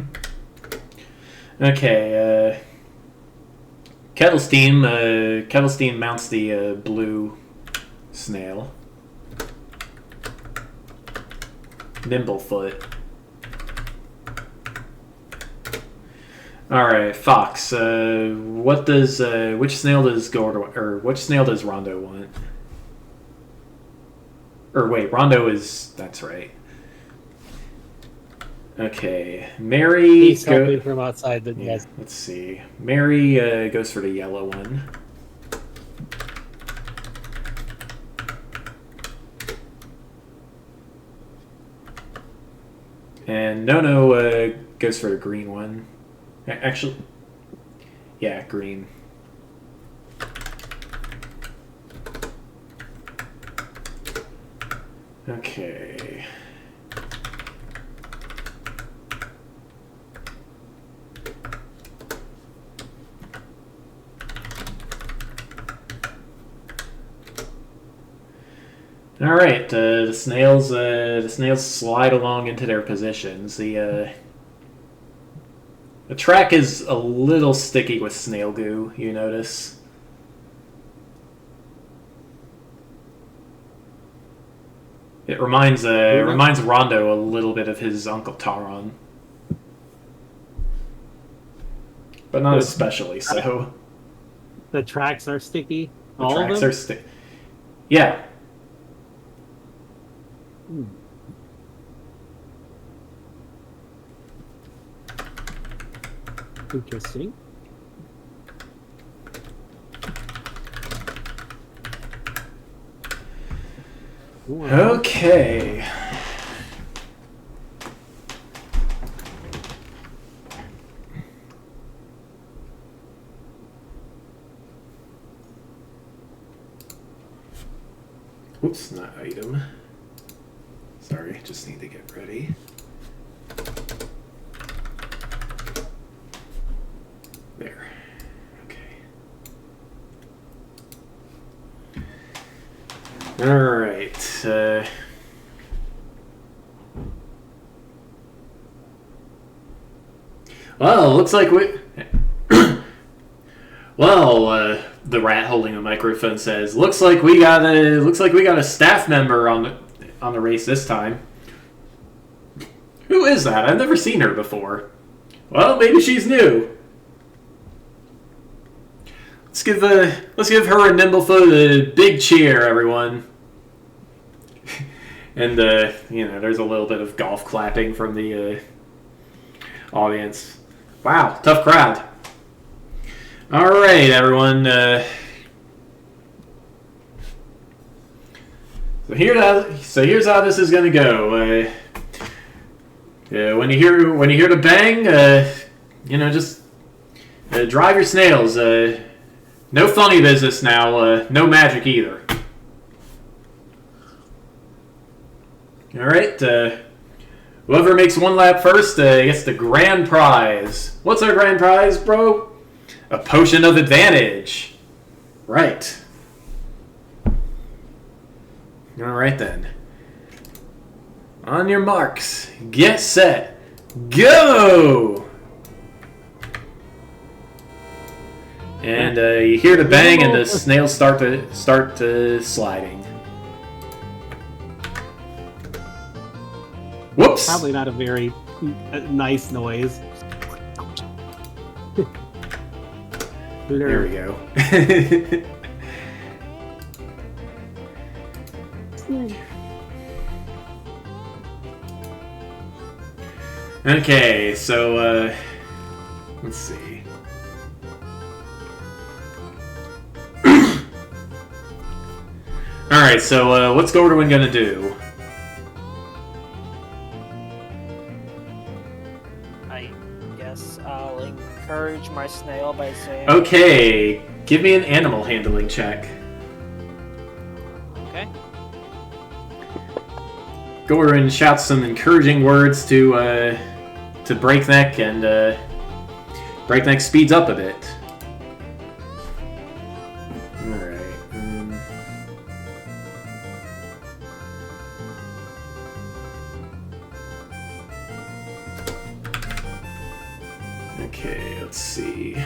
Okay, Kettlestein mounts the blue snail. Nimblefoot. All right, Fox. Which snail does which snail does Rondo want? Or wait, Rondo is. That's right. Okay, Mary. He's coming from outside. Yes. Let's see. Mary goes for the yellow one. And Nono goes for the green one. Actually, yeah, green. Okay. All right, the snails slide along into their positions. The track is a little sticky with snail goo. You notice. It reminds Rondo a little bit of his Uncle Taron, but not especially so. The tracks are sticky. The All tracks of them? are sticky. Yeah. Interesting. Okay. Oops, not item. Sorry, just need to get ready. There. Okay. All right. Well, looks like we. Well, the rat holding the microphone says, "Looks like we got a staff member on the race this time." Who is that? I've never seen her before. Well, maybe she's new. Let's give her and Nimblefoot a big cheer, everyone. And there's a little bit of golf clapping from the audience. Wow, tough crowd. All right, everyone. So here's how this is gonna go. When you hear the bang, just drive your snails. No funny business now. No magic either. All right. Whoever makes one lap first gets the grand prize. What's our grand prize, bro? A potion of advantage. Right. All right then. On your marks, get set, go! And you hear the bang, and the snails start sliding. Whoops! Probably not a very nice noise. There we go. Okay, so let's see. All right, so what's Gordon gonna do? I guess I'll encourage my snail by saying. Okay, give me an animal handling check. Okay. Gordon shouts some encouraging words to Breakneck, and Breakneck speeds up a bit. Alright. Okay, let's see.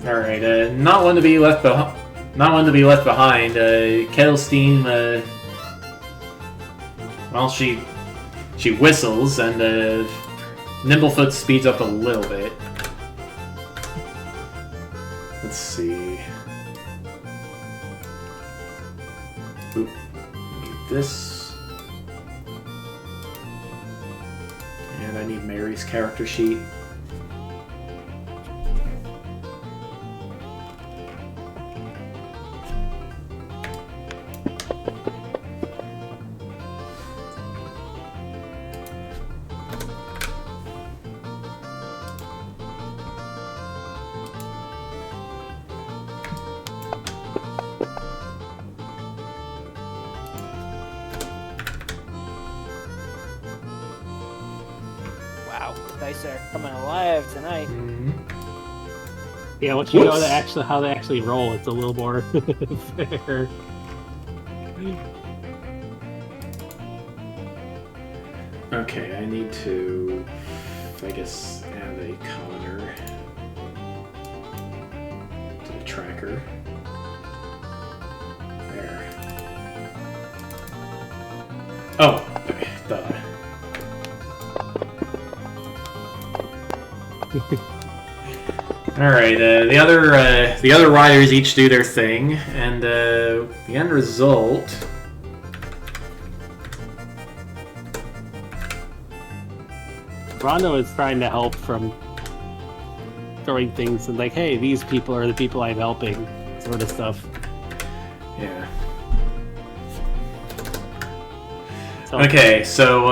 All right, not one to be left behind. Not one to be left behind. Kettlestein. Well, she whistles, and Nimblefoot speeds up a little bit. Let's see. Oop. Need this, and I need Mary's character sheet. dice are coming alive tonight. Mhm. Yeah, once you know Whoops. how they actually roll, it's a little more fair. Okay, I need to, I guess, add a counter to the tracker. There. Oh, duh. All right. The other riders each do their thing, and the end result. Rondo is trying to help from throwing things and like, hey, these people are the people I'm helping, sort of stuff. Yeah. So, Okay, so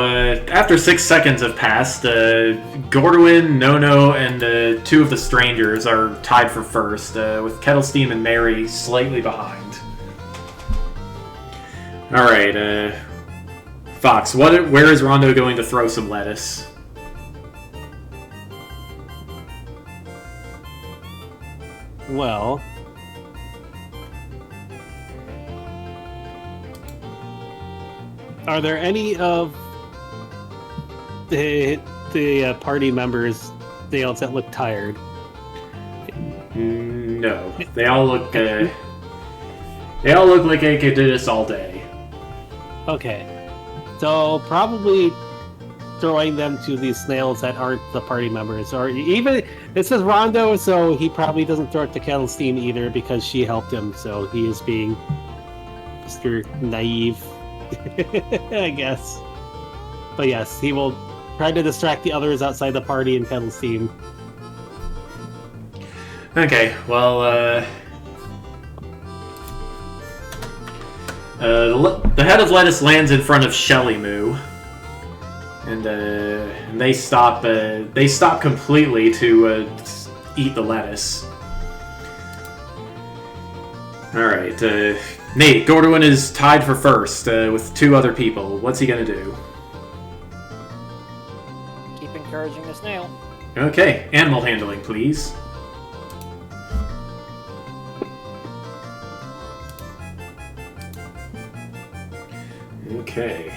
after 6 seconds have passed, Gordwin, Nono, and two of the strangers are tied for first, with Kettlesteam and Mary slightly behind. All right, Fox, where is Rondo going to throw some lettuce? well, are there any of the party members that look tired? No, they all look like they could do this all day. Okay, so probably throwing them to these snails that aren't the party members, or even it says Rondo, so he probably doesn't throw it to Kettlestein either because she helped him, so he is being Mr. Naive, I guess. But yes, he will try to distract the others outside the party in Kettlestein. Okay, well, the head of lettuce lands in front of Shelly Moo, and they stop completely to eat the lettuce. All right, Nate, Gordwin is tied for first with two other people. What's he gonna do? Keep encouraging the snail. Okay, animal handling, please. Okay.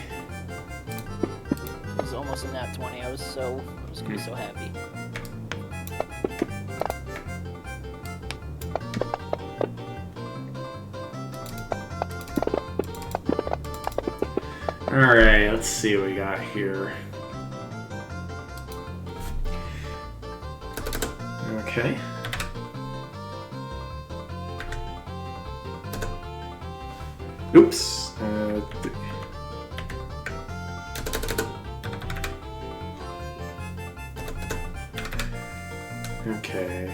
It was almost a nat 20. I was gonna be so happy. Alright, let's see what we got here. Okay. Oops. Okay.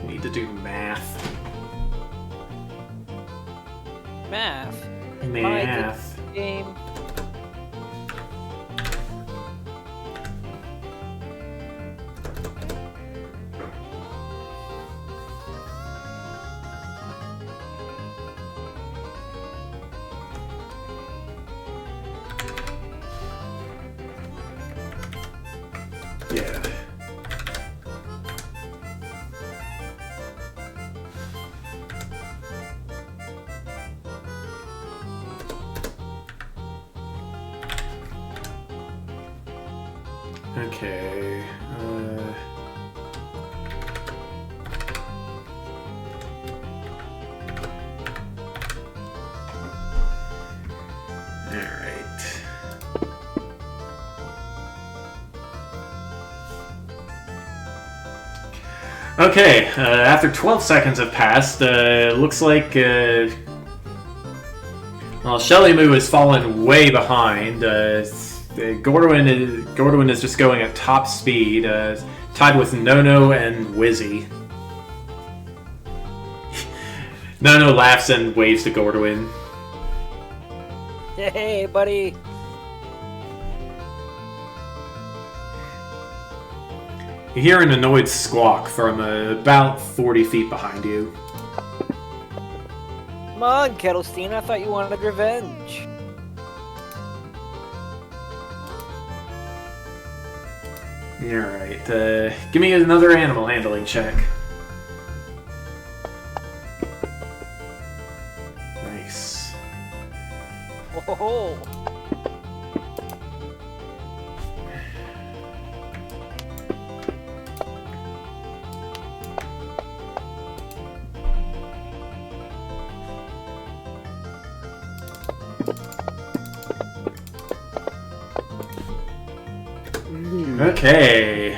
Need to do math. Math. Math. Game. Yeah. Okay. All right. Okay, after 12 seconds have passed, looks like, well, Shelly Moo has fallen way behind. Gordwin is just going at top speed, tied with Nono and Wizzy. Nono laughs and waves to Gordwin. Hey, buddy. You hear an annoyed squawk from about 40 feet behind you. Come on, Kettlestein, I thought you wanted revenge. Alright, give me another animal handling check. Nice. Whoa. Okay,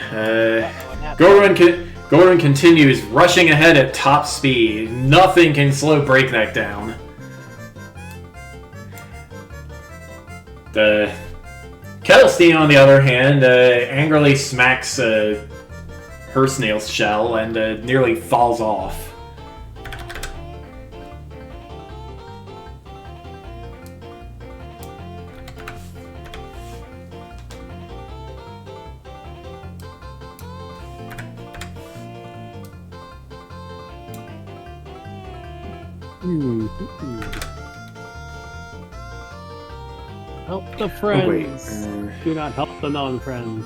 Gordon continues rushing ahead at top speed. Nothing can slow Breakneck down. The Kettlestein, on the other hand, angrily smacks her snail's shell and nearly falls off. Help the Oh, wait. friends. Do not help the non-friends.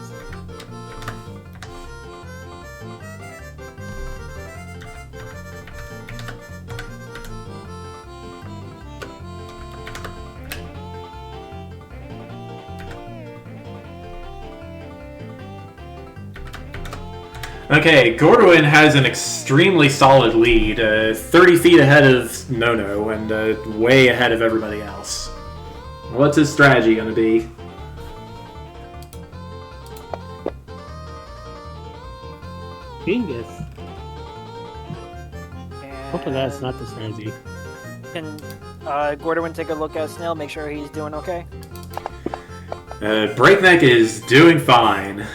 Okay, Gordwin has an extremely solid lead, 30 feet ahead of Nono and way ahead of everybody else. What's his strategy going to be? Dingus. Hopefully that's not the strategy. Can Gordon take a look at Snail, make sure he's doing okay? Breakneck is doing fine.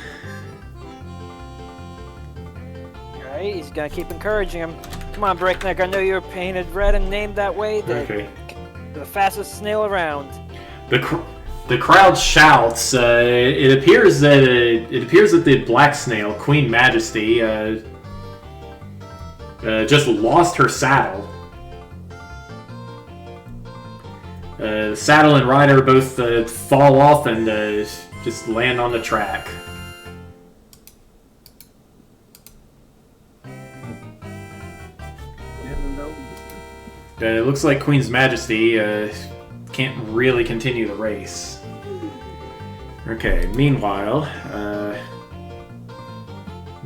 Alright, he's gonna keep encouraging him. Come on, Breakneck, I know you're painted red and named that way. Okay. The fastest snail around. The crowd shouts. It appears that the black snail, Queen Majesty, just lost her saddle. The saddle and rider both fall off and just land on the track. It looks like Queen's Majesty can't really continue the race. Okay. Meanwhile,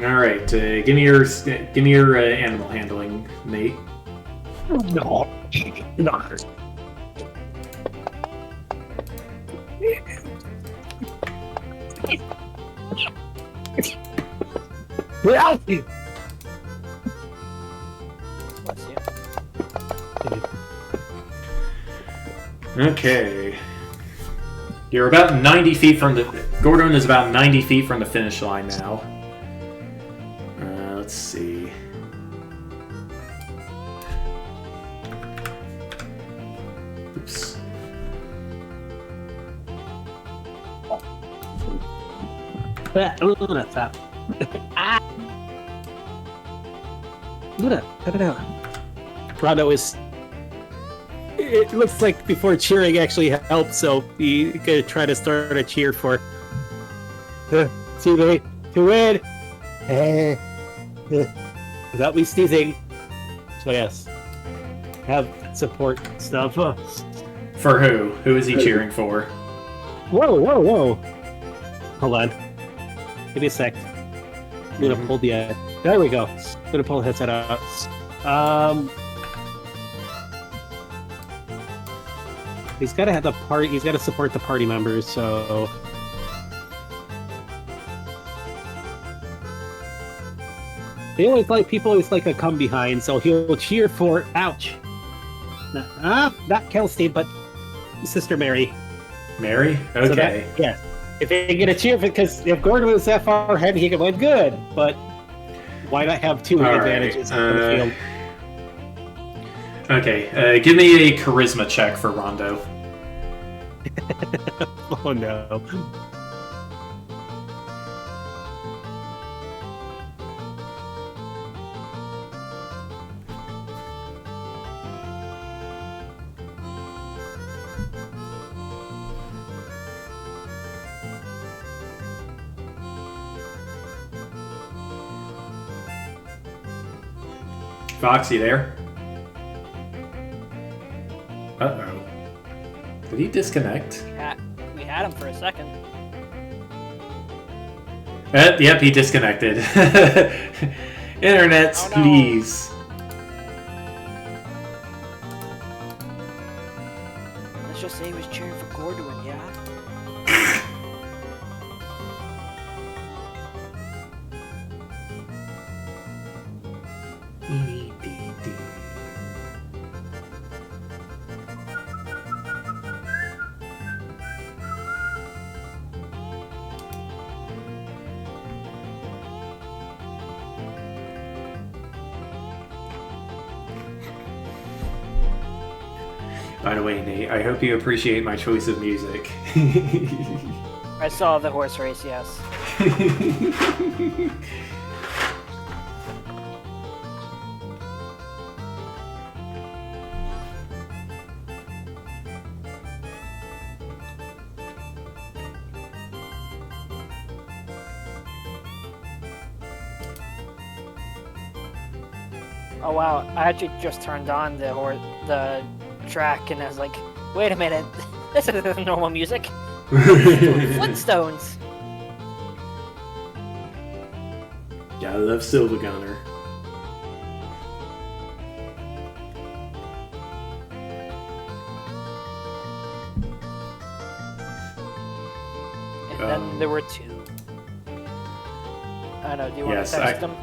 all right. Give me your animal handling, Nate. No. Bless you. Okay. You're about 90 feet from the... Gordon is about 90 feet from the finish line now. Let's see. Oops. Luna, stop. Luna, cut it out. Rondo is... It looks like before cheering actually helped, so you could try to start a cheer for teammate to win. Without me sneezing. So yes, have support stuff. For who? Who is he cheering for? Whoa. Hold on. Give me a sec. I'm gonna pull the... there we go. I'm gonna pull the headset out. He's got to have the party. He's got to support the party members. So they always like people always like a come behind. So he'll cheer for. Ouch! Not Kelstein, but Sister Mary. Mary? Okay. So yes. If they get a cheer, because if Gordon was that far ahead, he could win good. But why not have two All advantages right. on the field? Okay. Give me a charisma check for Rondo. Oh no. Fox, you there? Uh-oh. Did he disconnect? We had him for a second. Yep, he disconnected. Internet, Oh, no. please. Let's just say he was cheering for Gorduin, yeah? By the way, Nate, I hope you appreciate my choice of music. I saw the horse race, yes. Oh wow, I actually just turned on the track and I was like, wait a minute, this isn't normal music. Flintstones. Yeah, I love Silver Gunner. And then there were two. I don't know, do you want Yes, to text them?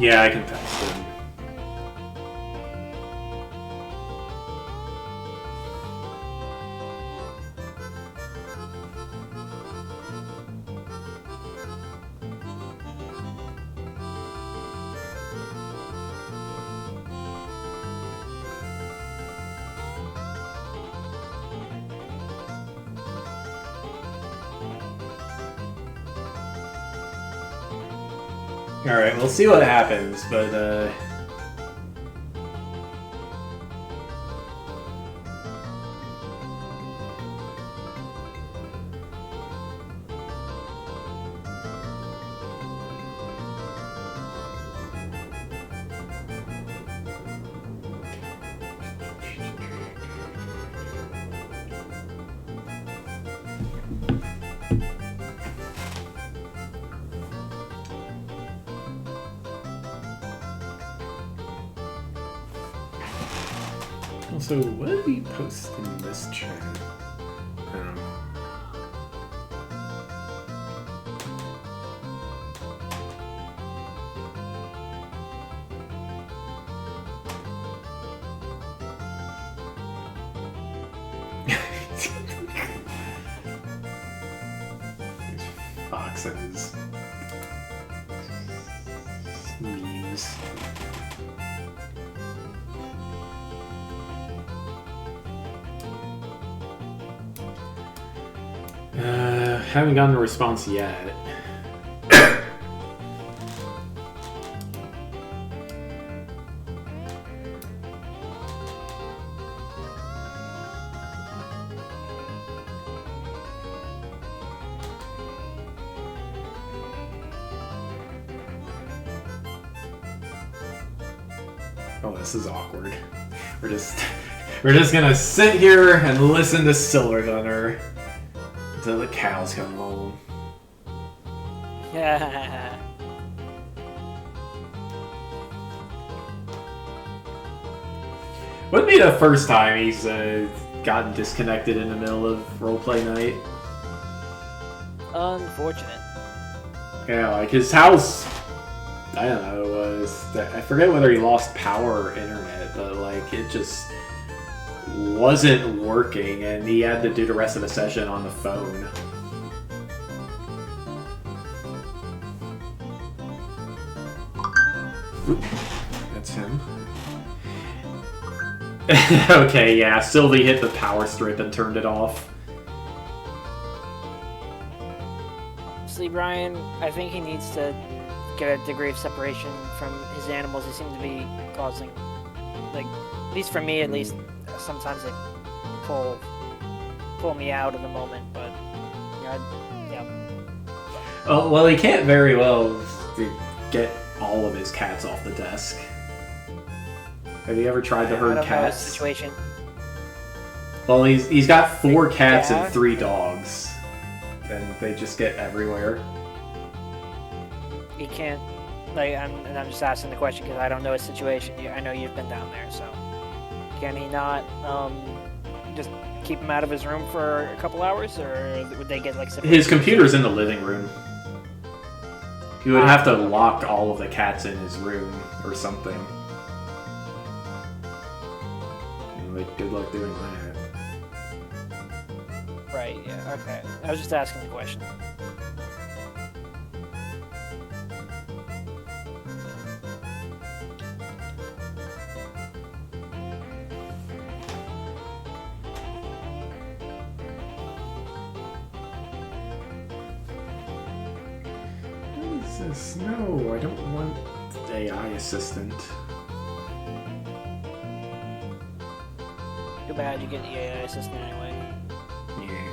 Yeah, I can text him. Alright, we'll see what happens, but also, what did he post in this chat? Foxes. Memes. Haven't gotten a response yet. Oh, this is awkward. We're just gonna sit here and listen to Silver Gunner until the cows come home. Yeah. Wouldn't be the first time he's gotten disconnected in the middle of roleplay night. Unfortunate. Yeah, like his house, I don't know, I forget whether he lost power or internet, but like it just wasn't working and he had to do the rest of the session on the phone. Oop, that's him. Okay, yeah, Sylvie hit the power strip and turned it off. See, Brian, I think he needs to get a degree of separation from his animals. They seem to be causing, like, at least for me, at least, sometimes they pull me out of the moment. But yeah. Oh well, he can't very well get all of his cats off the desk. Have you ever tried to I herd don't know his cats? situation. Well, he's got 4 cats Yeah. and 3 dogs, and they just get everywhere. He can't. Like, I'm just asking the question because I don't know his situation. I know you've been down there, so can he not just keep him out of his room for a couple hours, or would they get like His computer's in the living room. He would have to lock all of the cats in his room or something. And, like, good luck doing that. Right? Yeah. Okay. I was just asking the question. What is this? No, I don't want AI assistant. Too bad you get the AI assistant anyway. Yeah.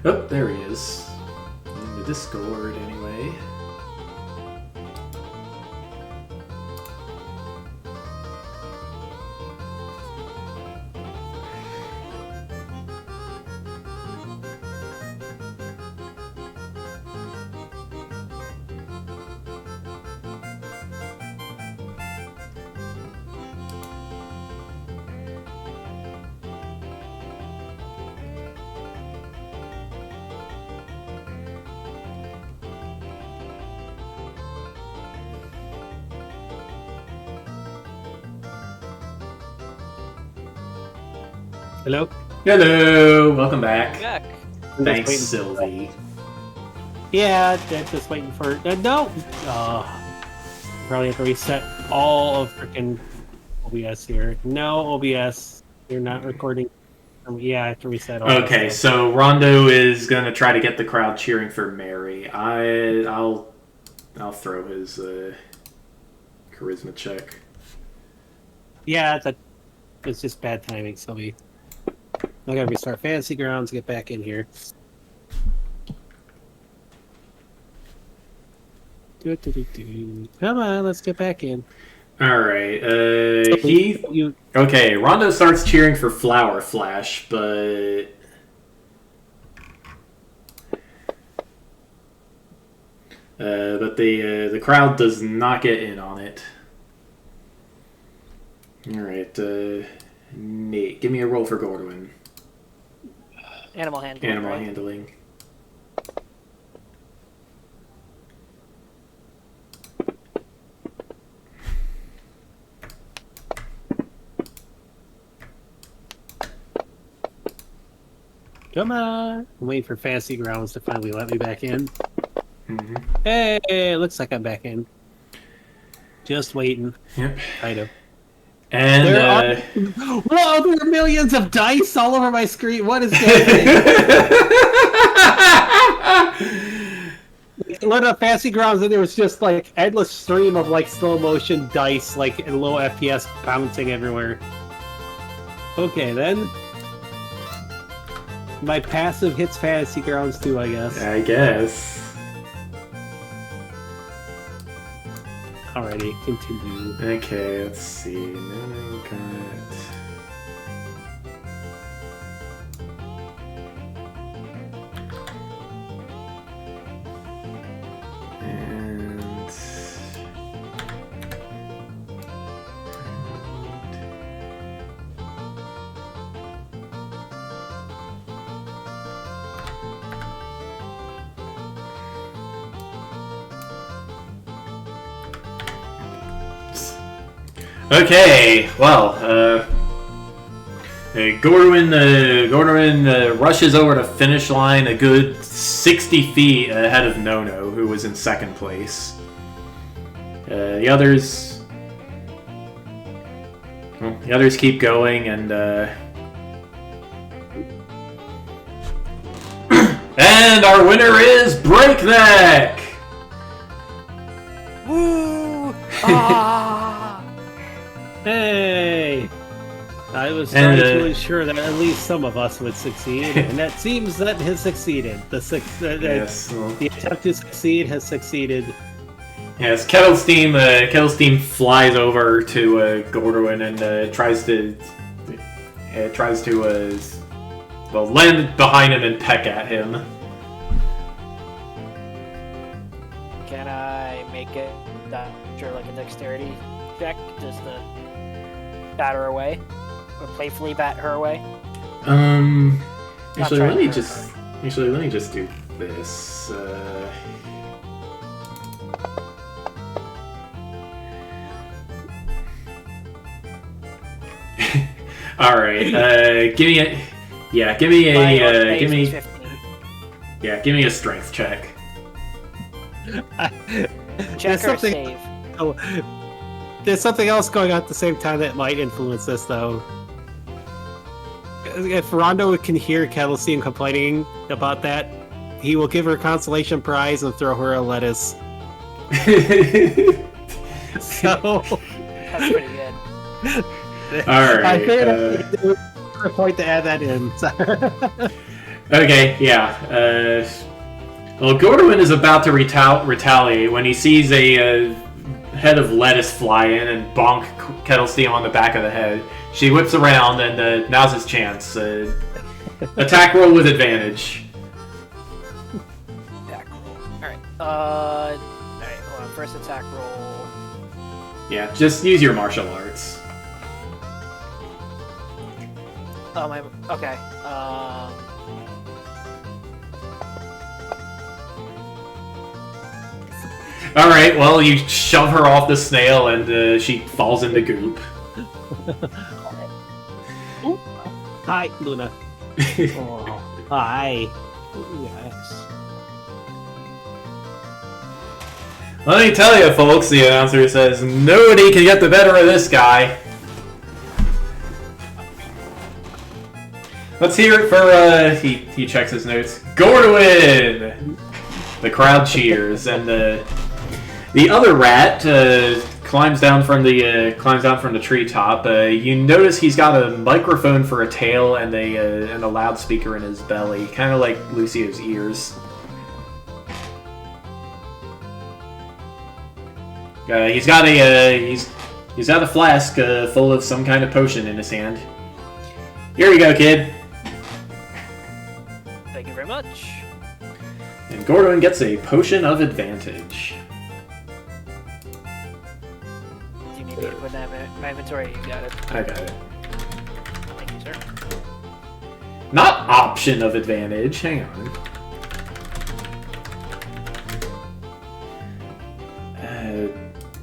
Oh, there he is. In the Discord, anyway. Hello? Hello! Welcome back. Yuck. I'm just Thanks, waiting- Sylvie. Yeah, just waiting for... no! Probably have to reset all of freaking OBS here. No, OBS. You're not recording. Yeah, I have to reset all Okay, that stuff. so Rondo is gonna try to get the crowd cheering for Mary. I'll throw his charisma check. Yeah, it's just bad timing, Sylvie. I gotta restart Fantasy Grounds, get back in here. Come on, let's get back in. All right. You Okay. Rondo starts cheering for Flower Flash, but the crowd does not get in on it. All right. Nate, give me a roll for Gordon. Animal handling. Animal right? handling. come on. I'm waiting for Fantasy Grounds to finally let me back in. Mm-hmm. Hey, looks like I'm back in. Just waiting. Yep. Kind of. And There are whoa! There are millions of dice all over my screen. What is that? Load up Fantasy Grounds, and there was just like endless stream of like slow motion dice, like in low FPS bouncing everywhere. Okay, then. My passive hits Fantasy Grounds too, I guess. I guess. Alrighty, continue. Okay, let's see. No, got. And. Okay, well, Gordon rushes over the finish line a good 60 feet ahead of Nono, who was in second place. The others Well, the others keep going, and and our winner is Breakneck! Woo! Ah! Hey! I was And, trying to ensure that at least some of us would succeed, and that seems that has succeeded. Yes. Well, The attempt to succeed has succeeded. yes, Kettlesteam flies over to Gordwin and tries to land behind him and peck at him. Can I make it sure like a dexterity check just to bat her away? Or playfully bat her away? Actually, trying let me to just do this. All right. Give me a give me a strength check. Check or something- save? Oh, there's something else going on at the same time that might influence this, though. If Rondo can hear Kettlesteam complaining about that, he will give her a consolation prize and throw her a lettuce. So, That's pretty good. All I right. figured a point to add that in. Okay, yeah. Well, Gordwin is about to retaliate when he sees a head of lettuce fly in and bonk Kettlesteam on the back of the head. She whips around, and now's his chance. Attack roll with advantage. Attack roll. Alright. Alright, hold on. First attack roll. Yeah, just use your martial arts. Oh, my. Okay. All right, well, you shove her off the snail, and she falls into goop. Hi, Luna. Oh, hi. Yes. Let me tell you, folks, the announcer says, nobody can get the better of this guy. Let's hear it for, he checks his notes. Gordwin! The crowd cheers, and the other rat climbs down from the treetop. You notice he's got a microphone for a tail and a loudspeaker in his belly, kind of like Lucio's ears. He's got a flask full of some kind of potion in his hand. Here you go, kid. Thank you very much. And Gordon gets a potion of advantage. Do you need me to put that in my inventory? You got it. I got it. Thank you, sir. Not option of advantage. Hang on.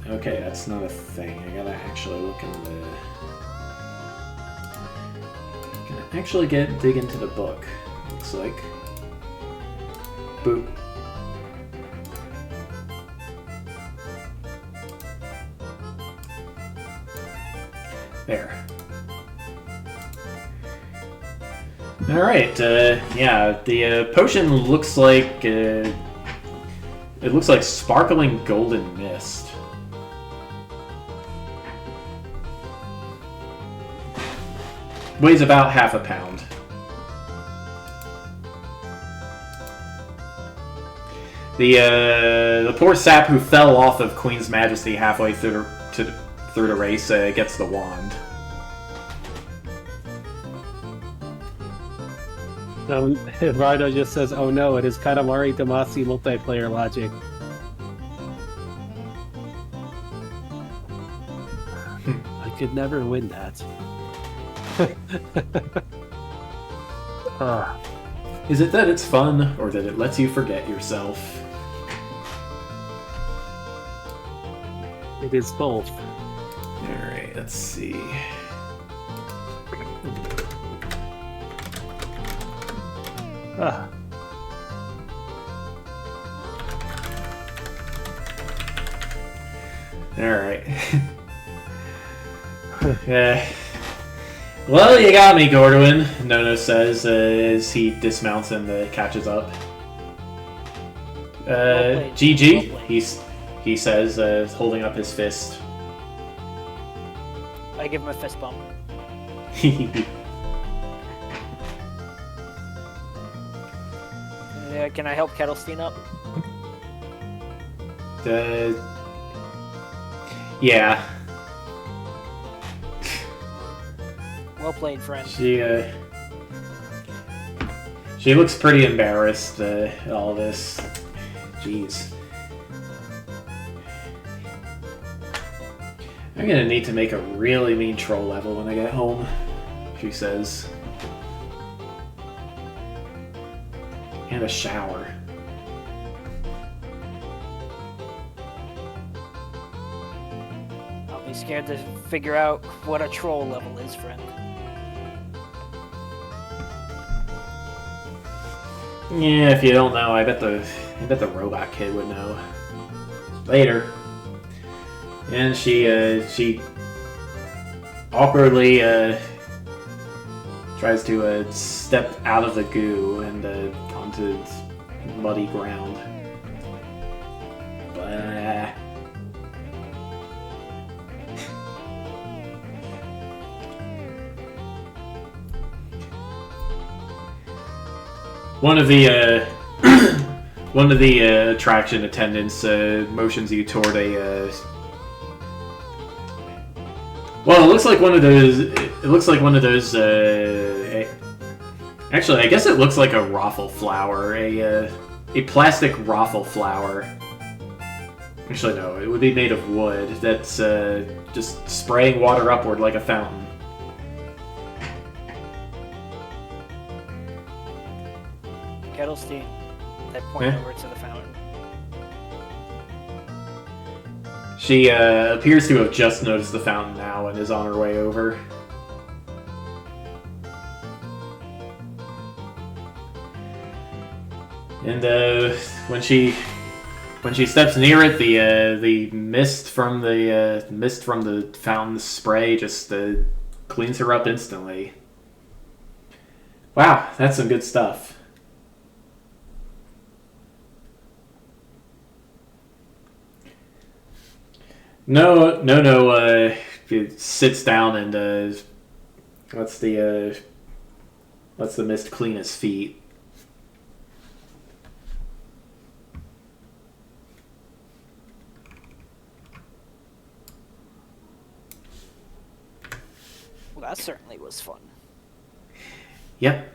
Okay, that's not a thing. I gotta actually look in the. Gonna actually dig into the book. Looks like. Boop. There. All right. Yeah, the potion looks like it looks like sparkling golden mist. Weighs about half a pound. The poor sap who fell off of Queen's Majesty halfway through the race gets the wand. Rhino just says, "Oh no, it is Katamari Damacy multiplayer logic." I could never win that. Is it that it's fun, or that it lets you forget yourself? It is both. Alright, let's see. Ah. Alright. Yeah. Well, you got me, Gordwin, Nono says as he dismounts and catches up. Well played. GG, Well played. he says, holding up his fist. I give him a fist bump. Yeah, can I help Kettlestein up? Yeah. Well played, friend. She looks pretty embarrassed at all this. Jeez. I'm gonna need to make a really mean troll level when I get home, she says. And a shower. I'll be scared to figure out what a troll level is, friend. Yeah, if you don't know, I bet the robot kid would know. Later. And she awkwardly tries to step out of the goo and onto muddy ground. Blah. One of the attraction attendants motions you toward a. Well, it looks like one of those. It looks like one of those. Actually, I guess it looks like a raffle flower, a plastic raffle flower. Actually, no, it would be made of wood. That's just spraying water upward like a fountain. Kettlestein, that point over to the fountain. She appears to have just noticed the fountain now and is on her way over. And when she steps near it, the mist from the fountain spray just cleans her up instantly. Wow, that's some good stuff. No. It sits down and lets the mist clean his feet. Well, that certainly was fun. Yep.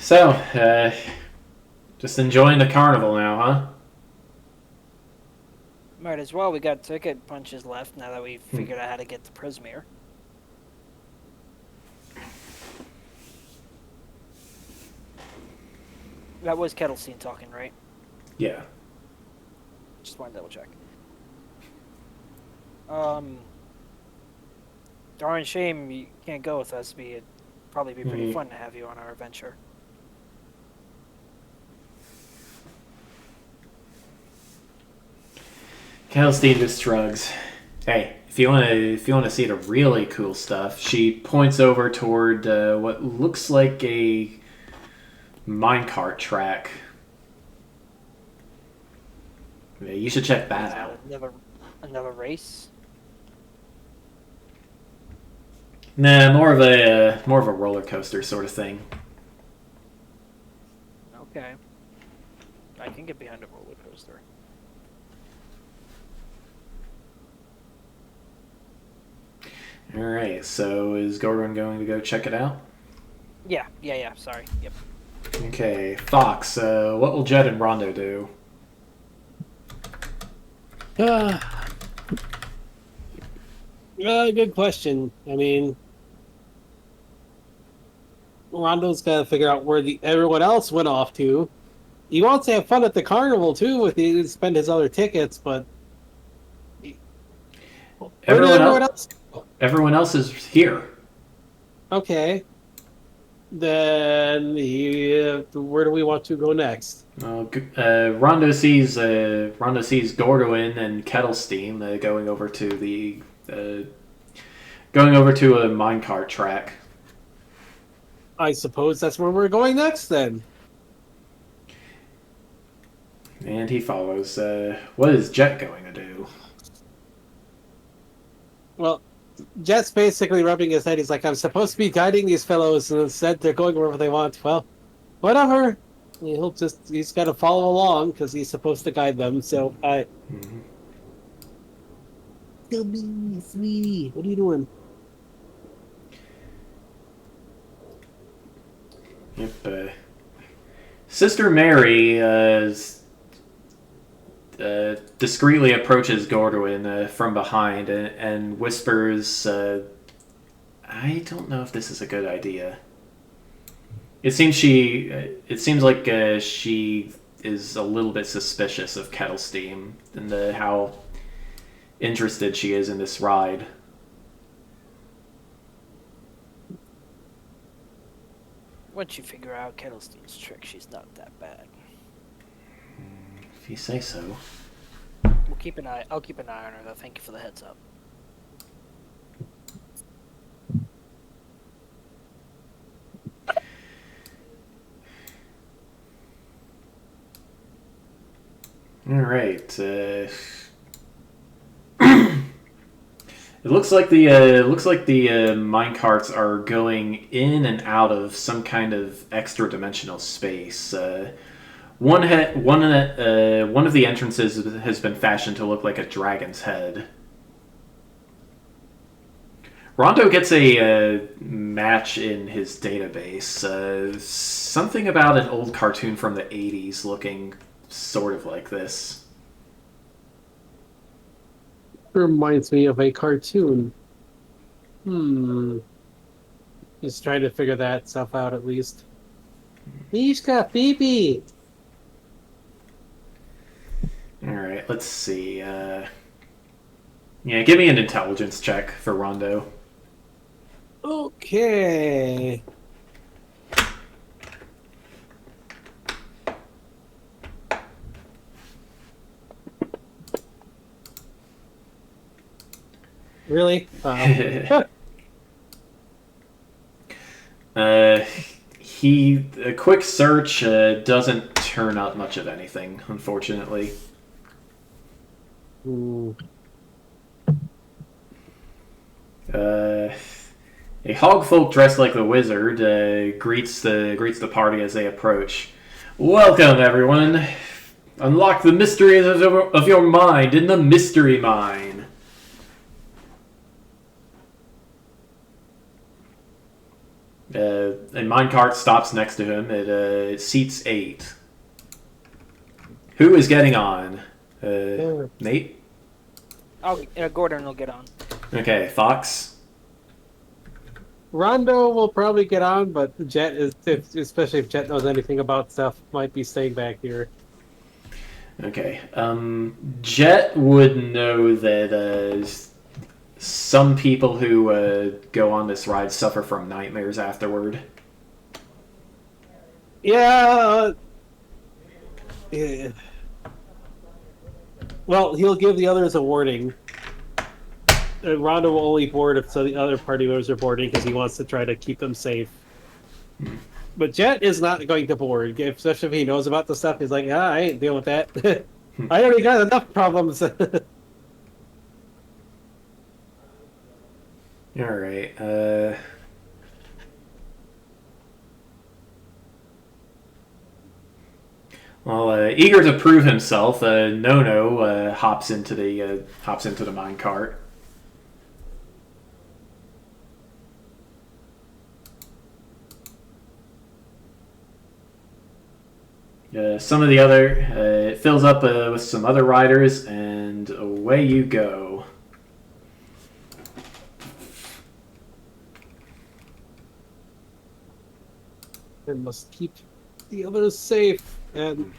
So, just enjoying the carnival now, huh? Might as well. We got ticket punches left now that we've figured out how to get to Prismere. That was Kettlestein talking, right? Yeah. Just want to double check. Darn shame you can't go with us. It'd probably be pretty fun to have you on our adventure. Kelstein just shrugs. Hey, if you want to see the really cool stuff, she points over toward what looks like a minecart track. Yeah, you should check that out. Another race. Nah, more of a roller coaster sort of thing. Okay. I can get behind a roller coaster. All right, so is Gordon going to go check it out? Yeah. Sorry. Yep. Okay, Fox. What will Jed and Rondo do? Good question. I mean, Rondo's got to figure out where everyone else went off to. He wants to have fun at the carnival too, with spend his other tickets, but Everyone else is here. Okay. Then where do we want to go next? Rondo sees Gordoin and Kettlestein going over to the going over to a minecart track. I suppose that's where we're going next then. And he follows. What is Jet going to do? Well, Jet's basically rubbing his head. He's like, I'm supposed to be guiding these fellows, and instead they're going wherever they want. Well, whatever. He's got to follow along because he's supposed to guide them. So Mm-hmm. Sweetie, what are you doing? Yep. Sister Mary discreetly approaches Gordoin from behind and whispers, "I don't know if this is a good idea." It seems like she is a little bit suspicious of Kettlestein and how interested she is in this ride. Once you figure out Kettlestein's trick, she's not that bad. If you say so. I'll keep an eye on her though. Thank you for the heads up. All right. It looks like the mine carts are going in and out of some kind of extra dimensional space. One of the entrances has been fashioned to look like a dragon's head. Rondo gets a match in his database. Something about an old cartoon from the 80s looking sort of like this. Reminds me of a cartoon. He's trying to figure that stuff out at least. Mishka, Phoebe! Alright, let's see. Yeah, give me an intelligence check for Rondo. Okay. Really? A quick search doesn't turn up much of anything, unfortunately. Ooh. A hogfolk dressed like the wizard greets the party as they approach. Welcome, everyone. Unlock the mysteries of your mind in the mystery mine. A minecart stops next to him. It seats 8. Who is getting on? Nate? Gordon will get on. Okay, Fox? Rondo will probably get on, but Jet is, especially if Jet knows anything about stuff, might be staying back here. Okay. Jet would know that some people who go on this ride suffer from nightmares afterward. Yeah. Well, he'll give the others a warning. Rondo will only board if the other party members are boarding because he wants to try to keep them safe. But Jet is not going to board, especially if he knows about the stuff. He's like, I ain't dealing with that. I already got enough problems. Alright, well, eager to prove himself, Nono hops into the minecart. Some of the other it fills up with some other riders, and away you go. And must keep the others safe, and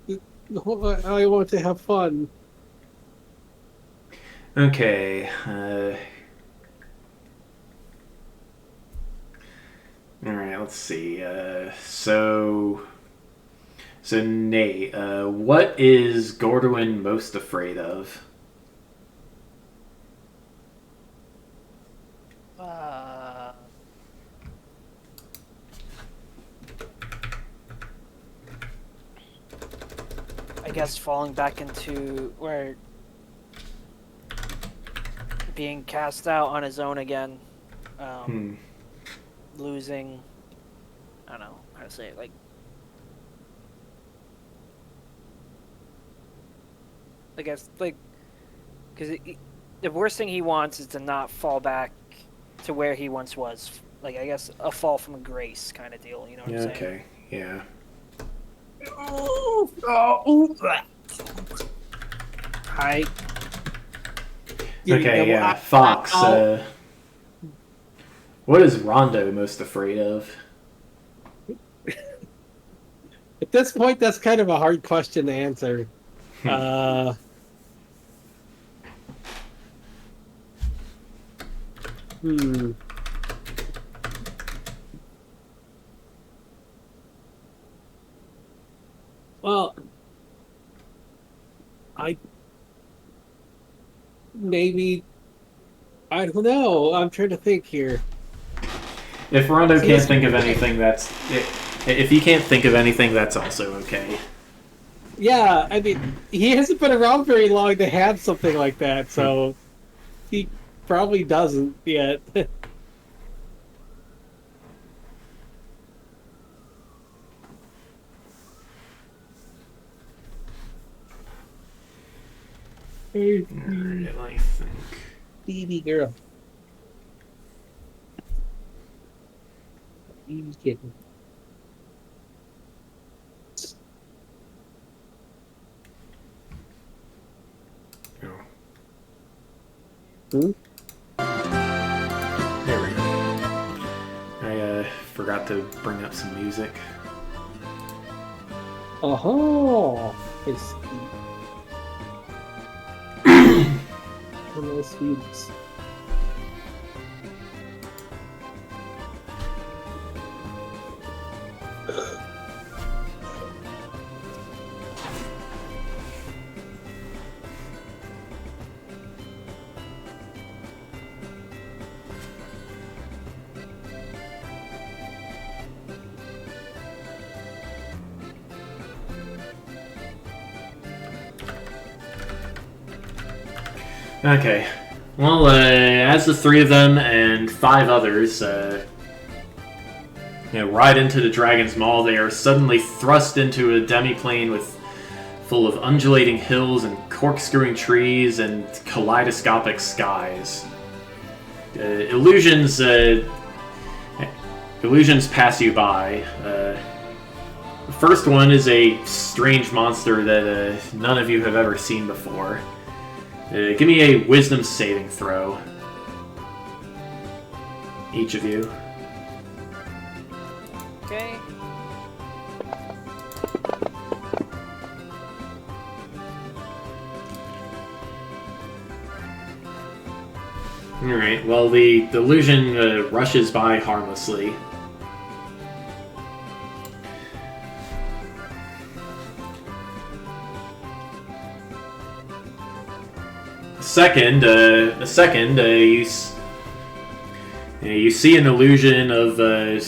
I want to have fun. Okay. let's see. So Nate, what is Gorduin most afraid of? I guess falling back into where being cast out on his own again, losing. I don't know how to say it. Like, I guess like because the worst thing he wants is to not fall back to where he once was. Like, I guess a fall from grace kind of deal. You know what I'm saying? Okay, yeah. Hi. Okay, yeah. Fox, what is Rondo most afraid of? At this point, that's kind of a hard question to answer. Well, I don't know. I'm trying to think here. If Rondo can't think of anything, if he can't think of anything, that's also okay. Yeah, I mean, he hasn't been around very long to have something like that, so he probably doesn't yet. Alright, I think. Baby girl. Baby kitten. Oh. Hmm? There we go. I forgot to bring up some music. Oh, I see. Nice views. Okay. Well, as the three of them and 5 others ride into the Dragon's Maw, they are suddenly thrust into a demiplane full of undulating hills and corkscrewing trees and kaleidoscopic skies. Illusions pass you by. The first one is a strange monster that none of you have ever seen before. Give me a wisdom saving throw. Each of you. Okay. Alright, well, the illusion rushes by harmlessly. Second, you see an illusion of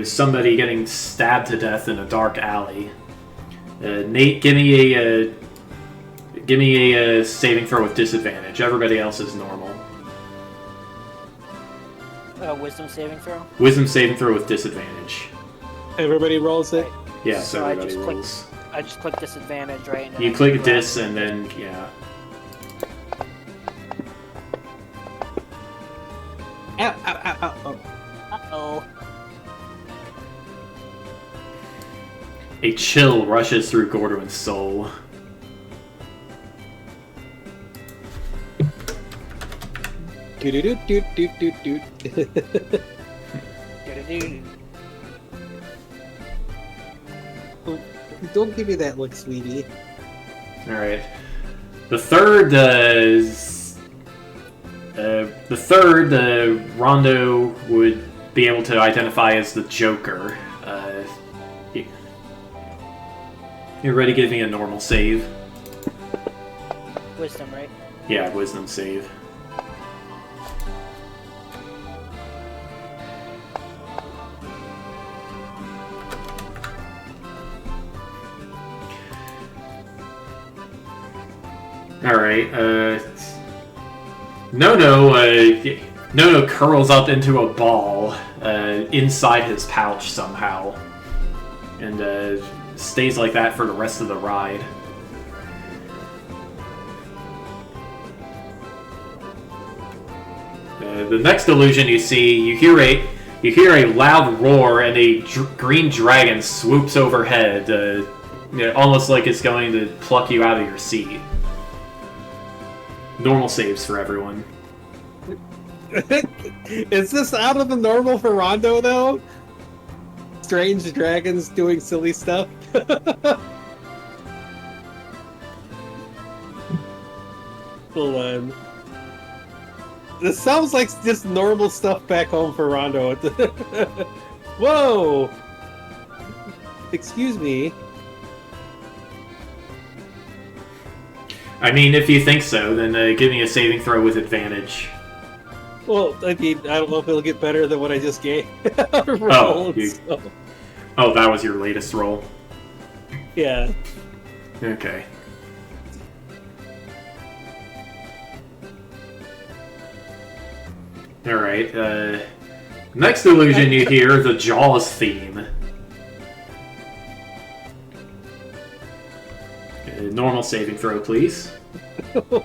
somebody getting stabbed to death in a dark alley. Nate, give me a saving throw with disadvantage. Everybody else is normal. Wisdom saving throw? Wisdom saving throw with disadvantage. Everybody rolls it. Yeah, so So I everybody just rolls. I just click disadvantage, right? And then You I click grab dis it. and then, yeah. Ow, ow, ow, ow, ow. Uh-oh. A chill rushes through Gorduin's soul. Doot-doot-doot-doot-doot-doot. Do-do-do. Don't give me that look, sweetie. Alright. The third, Rondo would be able to identify as the Joker. You ready? Give me a normal save. Wisdom, right? Yeah, wisdom save. Alright, Nono curls up into a ball inside his pouch somehow. And stays like that for the rest of the ride. The next illusion you see, you hear a loud roar, and a green dragon swoops overhead, almost like it's going to pluck you out of your seat. Normal saves for everyone. Is this out of the normal for Rondo, though? Strange dragons doing silly stuff? Hold on. This sounds like just normal stuff back home for Rondo. Whoa! Excuse me. I mean, if you think so, then give me a saving throw with advantage. Well, I mean, I don't know if it'll get better than what I just gave. Oh, that was your latest roll? Yeah. Okay. Alright, next illusion you hear, the Jaws theme. Normal saving throw, please.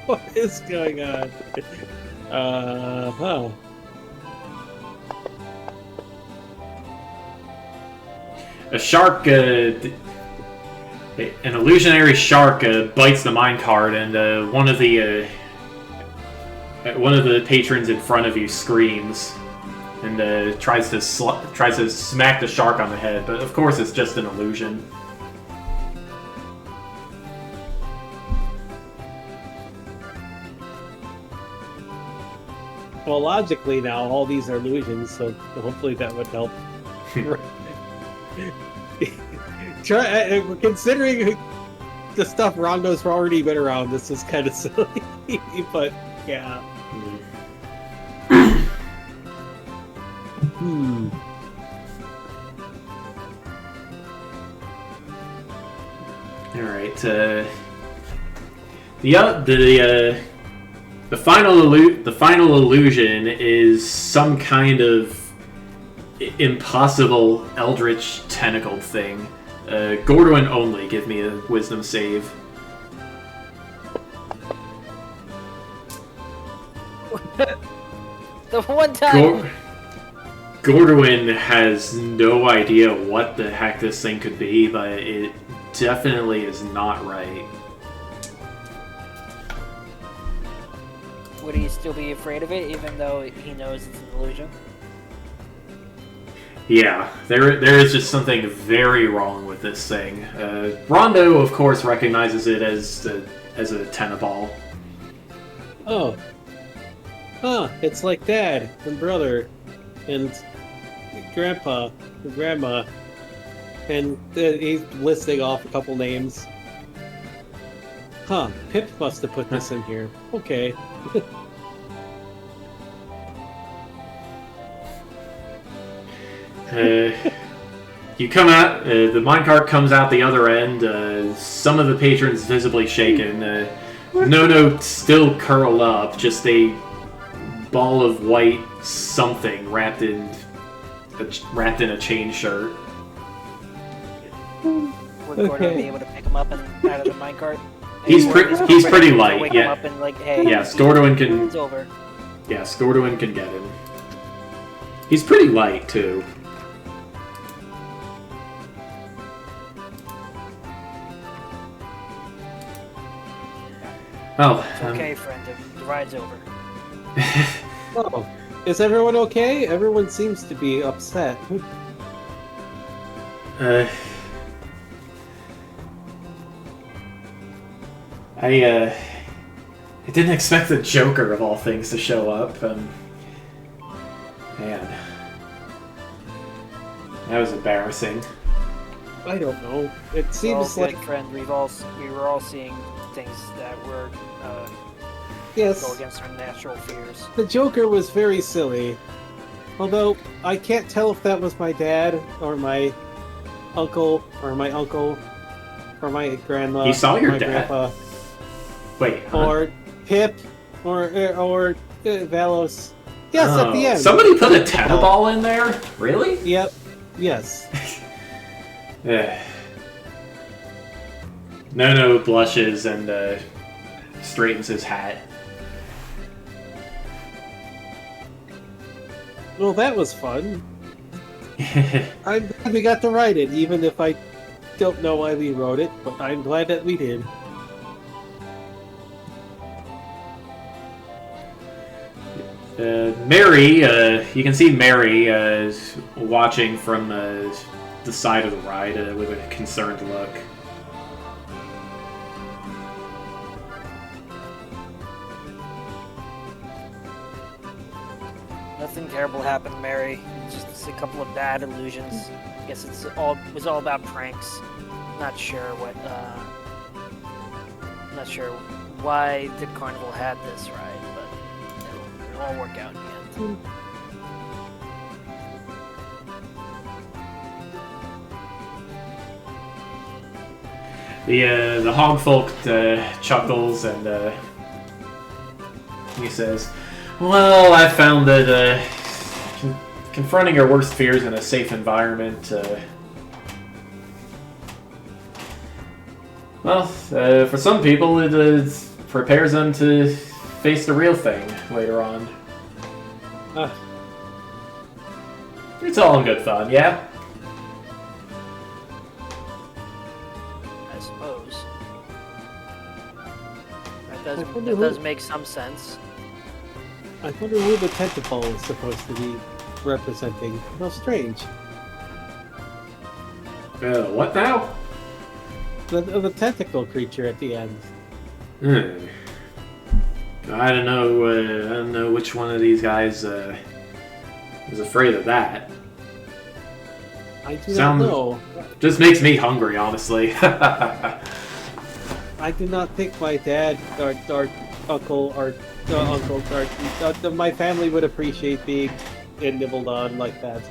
What is going on? Huh. A shark, an illusionary shark bites the minecart, and one of the patrons in front of you screams and tries to smack the shark on the head, but of course it's just an illusion. Well, logically now, all these are illusions, so hopefully that would help. Considering the stuff Rondo's already been around, this is kind of silly, but yeah. Alright, the final illusion is some kind of impossible eldritch tentacled thing. Gordwin only, give me a wisdom save. The one time. Gordwin has no idea what the heck this thing could be, but it definitely is not right. Would he still be afraid of it, even though he knows it's an illusion? Yeah, there is just something very wrong with this thing. Rondo, of course, recognizes it as a tennis-ball. Oh. Huh, it's like Dad and brother and Grandpa and Grandma. And he's listing off a couple names. Huh, Pip must have put this in here. Okay. You come out, the minecart comes out the other end, some of the patrons visibly shaken. No still curled up, just a ball of white something wrapped in a chain shirt. Would Gordon be able to pick him up and out of the minecart? He's pretty light, wake yeah. him up and like, hey, Yeah, Skordwin can. It's over. Yeah, Skordwin can get him. He's pretty light too. Oh. It's okay, friend. The ride's over. Oh, is everyone okay? Everyone seems to be upset. I didn't expect the Joker of all things to show up. Man. That was embarrassing. I don't know. It Well, seems good like friend, we were all seeing things that were go yes, against our natural fears. the Joker was very silly. Although I can't tell if that was my dad or my uncle or my grandma. He saw your my dad? grandpa, Wait, huh? or Pip, or Valos. Yes, at the Oh, end. somebody put a Tetherball in there? Really? Yep. Yes. Eh. No blushes and straightens his hat. Well, that was fun. I'm glad we got to write it, even if I don't know why we wrote it, but I'm glad that we did. Mary, you can see Mary watching from the side of the ride with a concerned look. Nothing terrible happened, Mary. Just a couple of bad illusions. I guess was all about pranks. Not sure what. Not sure why the carnival had this ride, but it'll all work out in the end. The hogfolk chuckles and he says, "Well, I found that confronting your worst fears in a safe environment, for some people, it prepares them to face the real thing later on. It's all in good fun, yeah?" I suppose. That does make some sense. I wonder who the tentacle is supposed to be representing. How strange. What now? The tentacle creature at the end. I don't know. I don't know which one of these guys is afraid of that. I do not know. Just makes me hungry, honestly. I do not think my dad or uncle or uncle or my family would appreciate being nibbled on like that.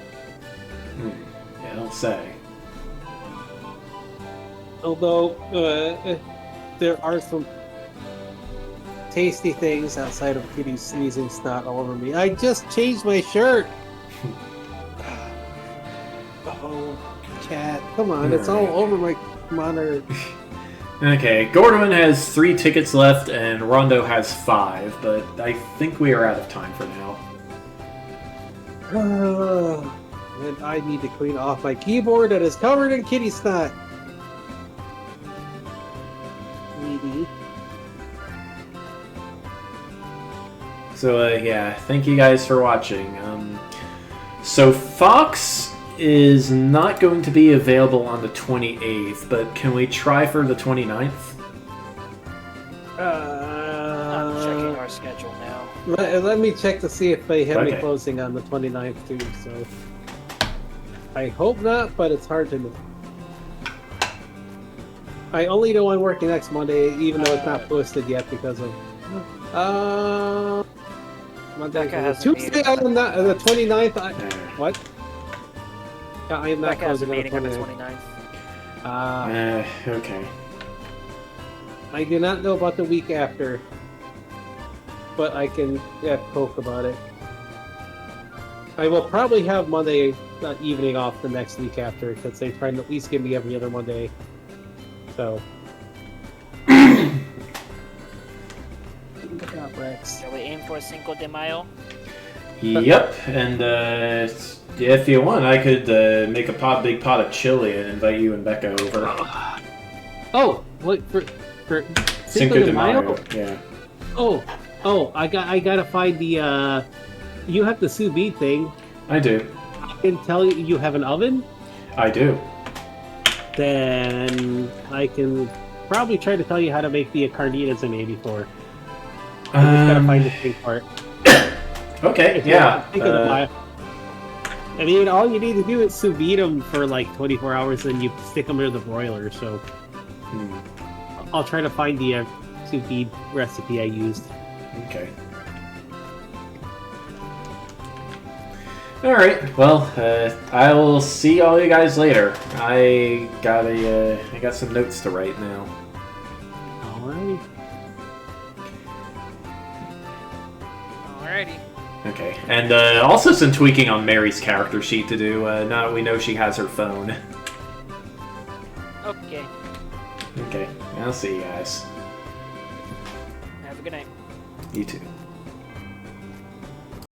Yeah, don't say. Although there are some tasty things outside of Kitty sneezing snot all over me. I just changed my shirt. Oh, cat! Come on, it's all over my monitor. Okay, Gordon has 3 tickets left and Rondo has 5, but I think we are out of time for now. And I need to clean off my keyboard that is covered in kitty snot. Needy. So, yeah, thank you guys for watching. So, Fox is not going to be available on the 28th, but can we try for the 29th? I'm checking our schedule now. Let me check to see if they have any Okay. closing on the 29th too, so... I hope not, but it's hard to know. I only know I'm working next Monday, even though it's not posted yet because of... Monday, Becca has a Tuesday, meeting. I'm not, the 29th, what? Yeah, I am not Becca has a closing meeting on the 29th. 29th. Okay. I do not know about the week after, but I can poke about it. I will probably have Monday evening off the next week after, because they try to at least give me every other Monday. So. Good job, Rex. Shall we aim for Cinco de Mayo? Yep, and if you want, I could make a big pot of chili and invite you and Becca over. Oh, what for Cinco de Mayo? Yeah. Oh, I gotta find the you have the sous vide thing. I do. I can tell you have an oven. I do. Then I can probably try to tell you how to make the carnitas in 84. I just gotta find the thing part. Okay, If yeah. Cinco de Mayo. I mean, all you need to do is sous vide them for like 24 hours, and you stick them into the broiler. So I'll try to find the sous vide recipe I used. Okay. All right. Well, I will see all you guys later. I got some notes to write now. Alrighty. Alrighty. Okay, and also some tweaking on Mary's character sheet to do. Now that we know she has her phone. Okay. Okay, I'll see you guys. Have a good night. You too.